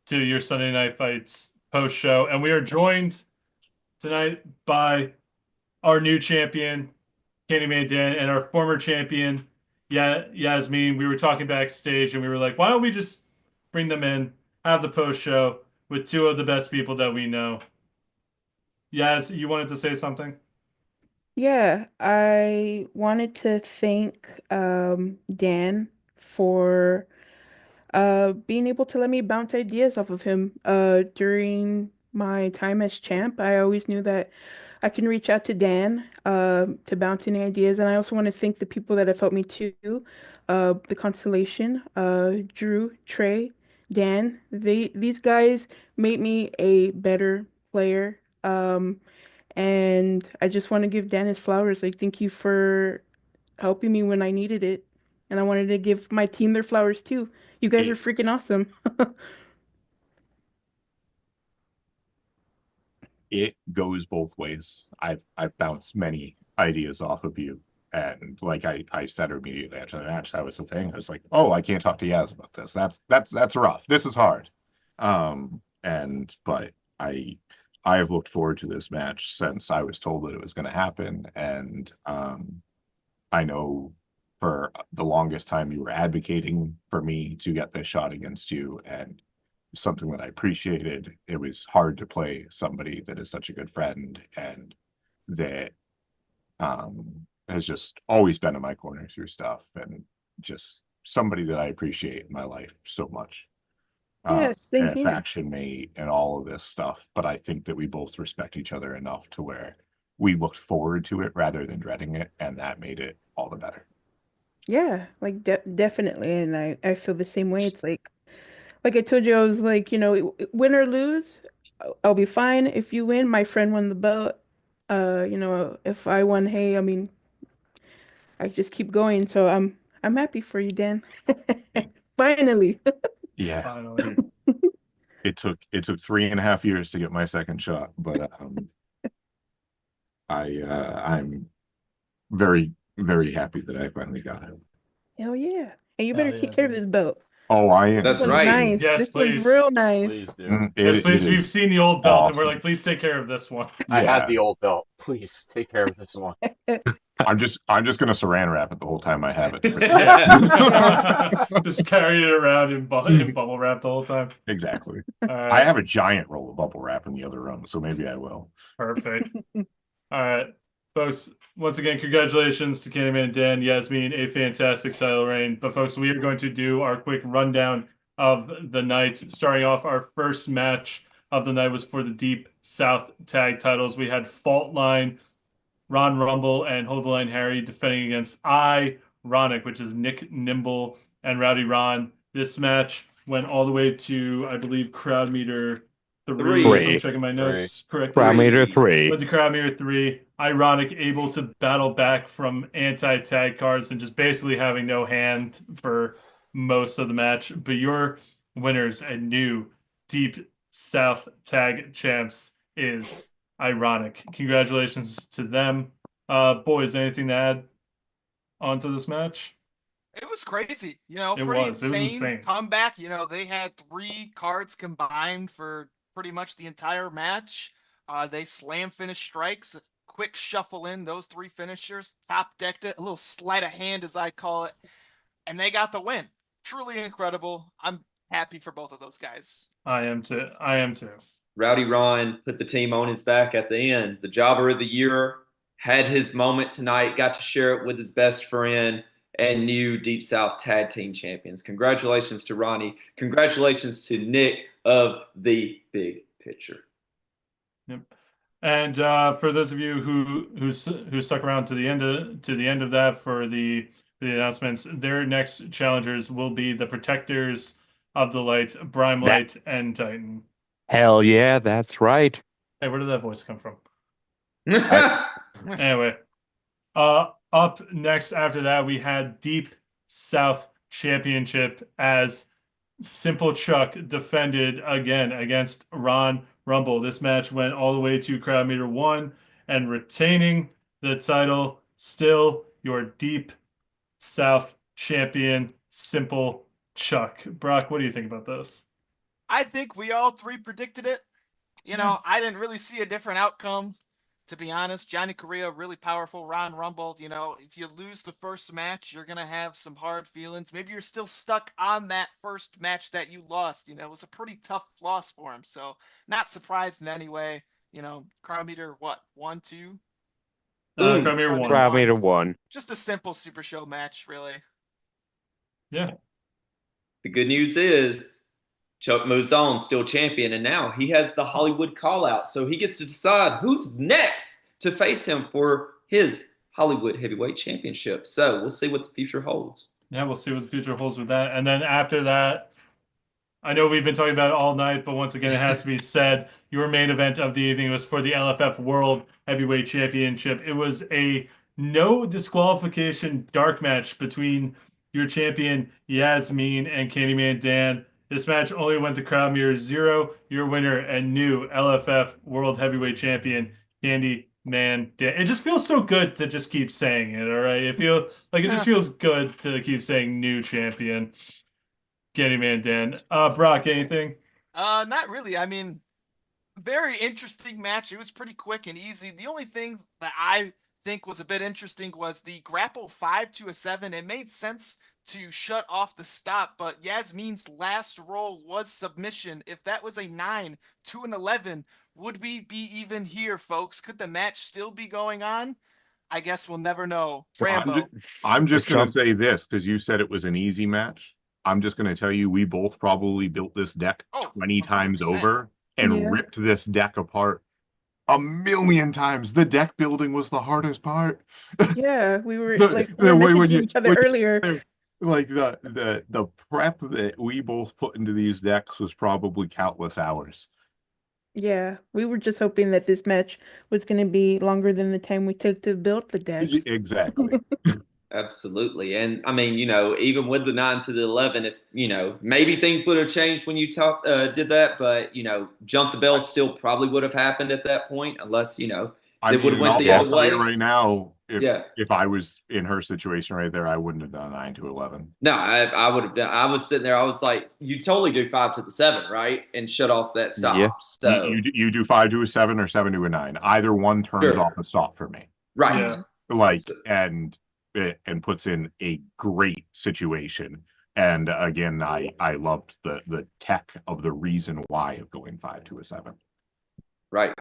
to your Sunday Night Fights post show. And we are joined tonight by our new champion, Candyman Dan, and our former champion, Yasmin. We were talking backstage and we were like, why don't we just bring them in, have the post show with two of the best people that we know. Yaz, you wanted to say something? Yeah, I wanted to thank Dan for being able to let me bounce ideas off of him during my time as champ. I always knew that I can reach out to Dan to bounce any ideas, and I also want to thank the people that have helped me too. The Constellation, Drew, Trey, Dan. These guys made me a better player. And I just want to give Dan his flowers. Like, thank you for helping me when I needed it. And I wanted to give my team their flowers too. You guys are freaking awesome. It goes both ways. I've bounced many ideas off of you. And like I said immediately after the match, that was the thing. I was like, oh, I can't talk to Yaz about this. That's rough. This is hard. But I have looked forward to this match since I was told that it was going to happen. And I know for the longest time you were advocating for me to get this shot against you, and something that I appreciated. It was hard to play somebody that is such a good friend and that has just always been in my corner through stuff, and just somebody that I appreciate in my life so much. Yeah, same And here. faction mate and all of this stuff. But I think that we both respect each other enough to where we looked forward to it rather than dreading it, and that made it all the better. Yeah, like definitely. And I feel the same way. It's like I told you, I was like, win or lose, I'll be fine. If you win, my friend won the belt. If I won, hey, I mean, I just keep going. So I'm happy for you, Dan. Finally. Yeah. Finally. It took 3.5 years to get my second shot, but I'm very, very happy that I finally got it. Hell yeah. And you Hell better yeah, take care of dude. this belt. Oh, I am. That's This one's right. nice. Yes, This one's please. real nice. Please do. Yes, please. It We've is seen the old belt and we're awesome. like, please take care of this one. I Yeah. had the old belt. Please take care of this one. I'm just gonna saran wrap it the whole time I have it. Yeah. Just carry it around in bubble wrap the whole time. Exactly. All I right. have a giant roll of bubble wrap in the other room, so maybe I will. Perfect. All right. Folks, once again, congratulations to Candyman Dan, Yasmin, a fantastic title reign. But folks, we are going to do our quick rundown of the night. Starting off, our first match of the night was for the Deep South tag titles. We had Fault Line, Ron Rumble, and Hold the Line Harry defending against Ironic, which is Nick Nimble and Rowdy Ron. This match went all the way to, I believe, crowd meter 3. Three. I'm checking my notes correctly. Crowd meter 3. Went to crowd meter 3. Ironic able to battle back from anti-tag cards and just basically having no hand for most of the match. But your winners and new Deep South tag champs is Ironic. Congratulations to them. Boys, anything to add onto this match? It was crazy, It pretty was insane. comeback. They had 3 cards combined for pretty much the entire match. They slam finish strikes, quick shuffle in those 3 finishers, top decked it, a little sleight of hand as I call it, and they got the win. Truly incredible. I'm happy for both of those guys. I am too. Rowdy Ron put the team on his back at the end. The jobber of the year had his moment tonight, got to share it with his best friend and new Deep South Tag Team Champions. Congratulations to Ronnie. Congratulations to Nick of the Big Picture. Yep. And for those of you who stuck around to the end of that for the announcements, their next challengers will be the Protectors of the Light, Brimelight, and Titan. Hell yeah, that's right. Hey, where did that voice come from? Anyway, up next after that, we had Deep South Championship as Simple Chuck defended again against Ron Rumble. This match went all the way to crowd meter 1, and retaining the title, still your Deep South champion, Simple Chuck. Brock, what do you think about this? I think we all three predicted it. You know, I didn't really see a different outcome, to be honest. Johnny Correa, really powerful. Ron Rumble, you know, if you lose the first match, you're going to have some hard feelings. Maybe you're still stuck on that first match that you lost. You know, it was a pretty tough loss for him. So, not surprised in any way. You know, crowd meter, what, 1, 2? Crowd meter 1. Crowd meter 1. Just a simple Super Show match, really. Yeah. The good news is Chuck moves on, still champion, and now he has the Hollywood call out. So he gets to decide who's next to face him for his Hollywood Heavyweight Championship. So we'll see what the future holds. Yeah, we'll see what the future holds with that. And then after that, I know we've been talking about it all night, but once again, it has to be said, your main event of the evening was for the LFF World Heavyweight Championship. It was a no disqualification dark match between your champion, Yasmin, and Candyman Dan. This match only went to crowd meter 0. Your winner and new LFF World Heavyweight Champion, Candyman Dan. It just feels so good to just keep saying it, all right? It just feels good to keep saying new champion. Candyman Dan. Brock, anything? Not really. I mean, very interesting match. It was pretty quick and easy. The only thing that I think was a bit interesting was the grapple 5 to a 7. It made sense to shut off the stop, but Yasmin's last roll was submission. If that was a 9 to an 11, would we be even here, folks? Could the match still be going on? I guess we'll never know. Rambo. I'm just going to say this because you said it was an easy match. I'm just going to tell you, we both probably built this deck 20 times over and ripped this deck apart a million times. The deck building was the hardest part. Yeah, we were messaging each other earlier. Like the prep that we both put into these decks was probably countless hours. Yeah, we were just hoping that this match was going to be longer than the time we took to build the decks. Exactly. Absolutely. And I mean, you know, even with the 9 to the 11, if, you know, maybe things would have changed when you did that, but, you know, jump the bell still probably would have happened at that point, unless, you know, I it would have mean, went the I'll other tell way. you right now, Yeah. if I was in her situation right there, I wouldn't have done 9 to 11. No, I would have done. I was sitting there. I was like, you totally do 5 to the 7, right? And shut off that stop. Yeah. So You do 5 to a 7 or 7 to a 9. Either one turns off the stop for me. Right. Like, and puts in a great situation. And again, I loved the tech of the reason why of going 5 to a 7. Right.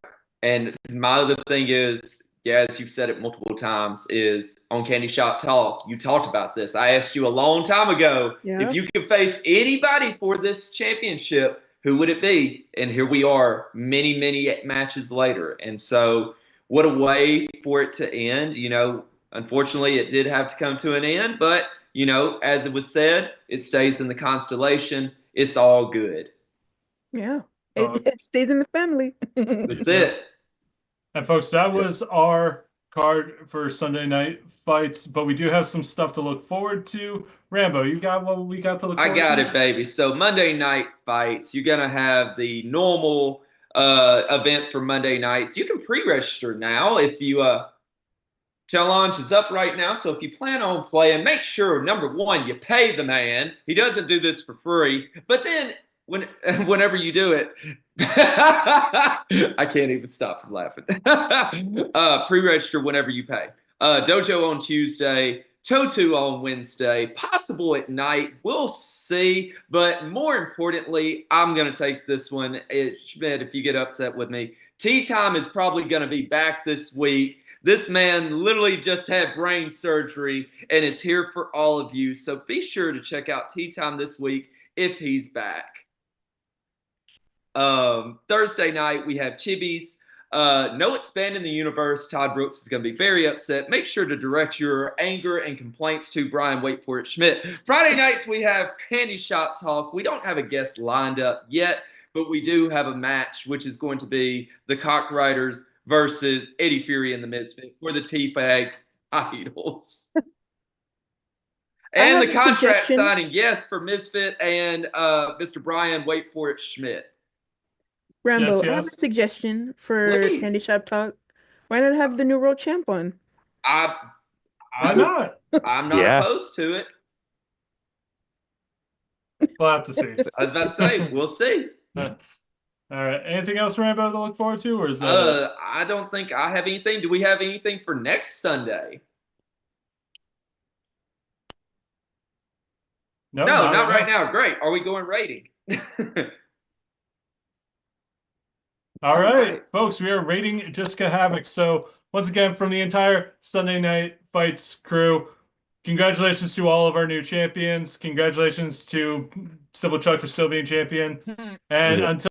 And my other thing is, yeah, as you've said it multiple times, is on Candy Shop Talk, you talked about this. I asked you a long time ago, if you could face anybody for this championship, who would it be? And here we are, many, many matches later. And so what a way for it to end. You know, unfortunately, it did have to come to an end. But, you know, as it was said, it stays in the constellation. It's all good. Yeah, it stays in the family. That's it. And folks, that was our card for Sunday night fights, but we do have some stuff to look forward to. Rambo, you got what we got to look forward to? I got it, baby. So Monday night fights, you're going to have the normal event for Monday nights. You can pre-register now if you challenge is up right now. So if you plan on playing, make sure, number one, you pay the man. He doesn't do this for free. But then whenever you do it, I can't even stop from laughing. Pre-register whenever you pay. Dojo on Tuesday, Totu on Wednesday, possible at night. We'll see. But more importantly, I'm going to take this one. Schmidt, if you get upset with me, Tea Time is probably going to be back this week. This man literally just had brain surgery and is here for all of you. So be sure to check out Tea Time this week if he's back. Thursday night, we have Chibis. No expanding the universe. Todd Brooks is going to be very upset. Make sure to direct your anger and complaints to Brian Wait for it Schmidt. Friday nights, we have Candy Shop Talk. We don't have a guest lined up yet, but we do have a match, which is going to be the Cock Riders versus Eddie Fury and the Misfit for the Teabag titles. And the contract signing, yes, for Misfit and Mr. Brian Wait for it Schmidt. Rambo, I have a suggestion for Candy Shop Talk. Why not have the new world champ on? Why not? I'm not opposed to it. We'll have to see. I was about to say, we'll see. All right. Anything else, Rambo, to look forward to, or is that? I don't think I have anything. Do we have anything for next Sunday? No, not right now. Great. Are we going rating? All right, folks, we are rating Jessica Havoc. So once again, from the entire Sunday Night Fights crew, congratulations to all of our new champions. Congratulations to Simple Chuck for still being champion. And until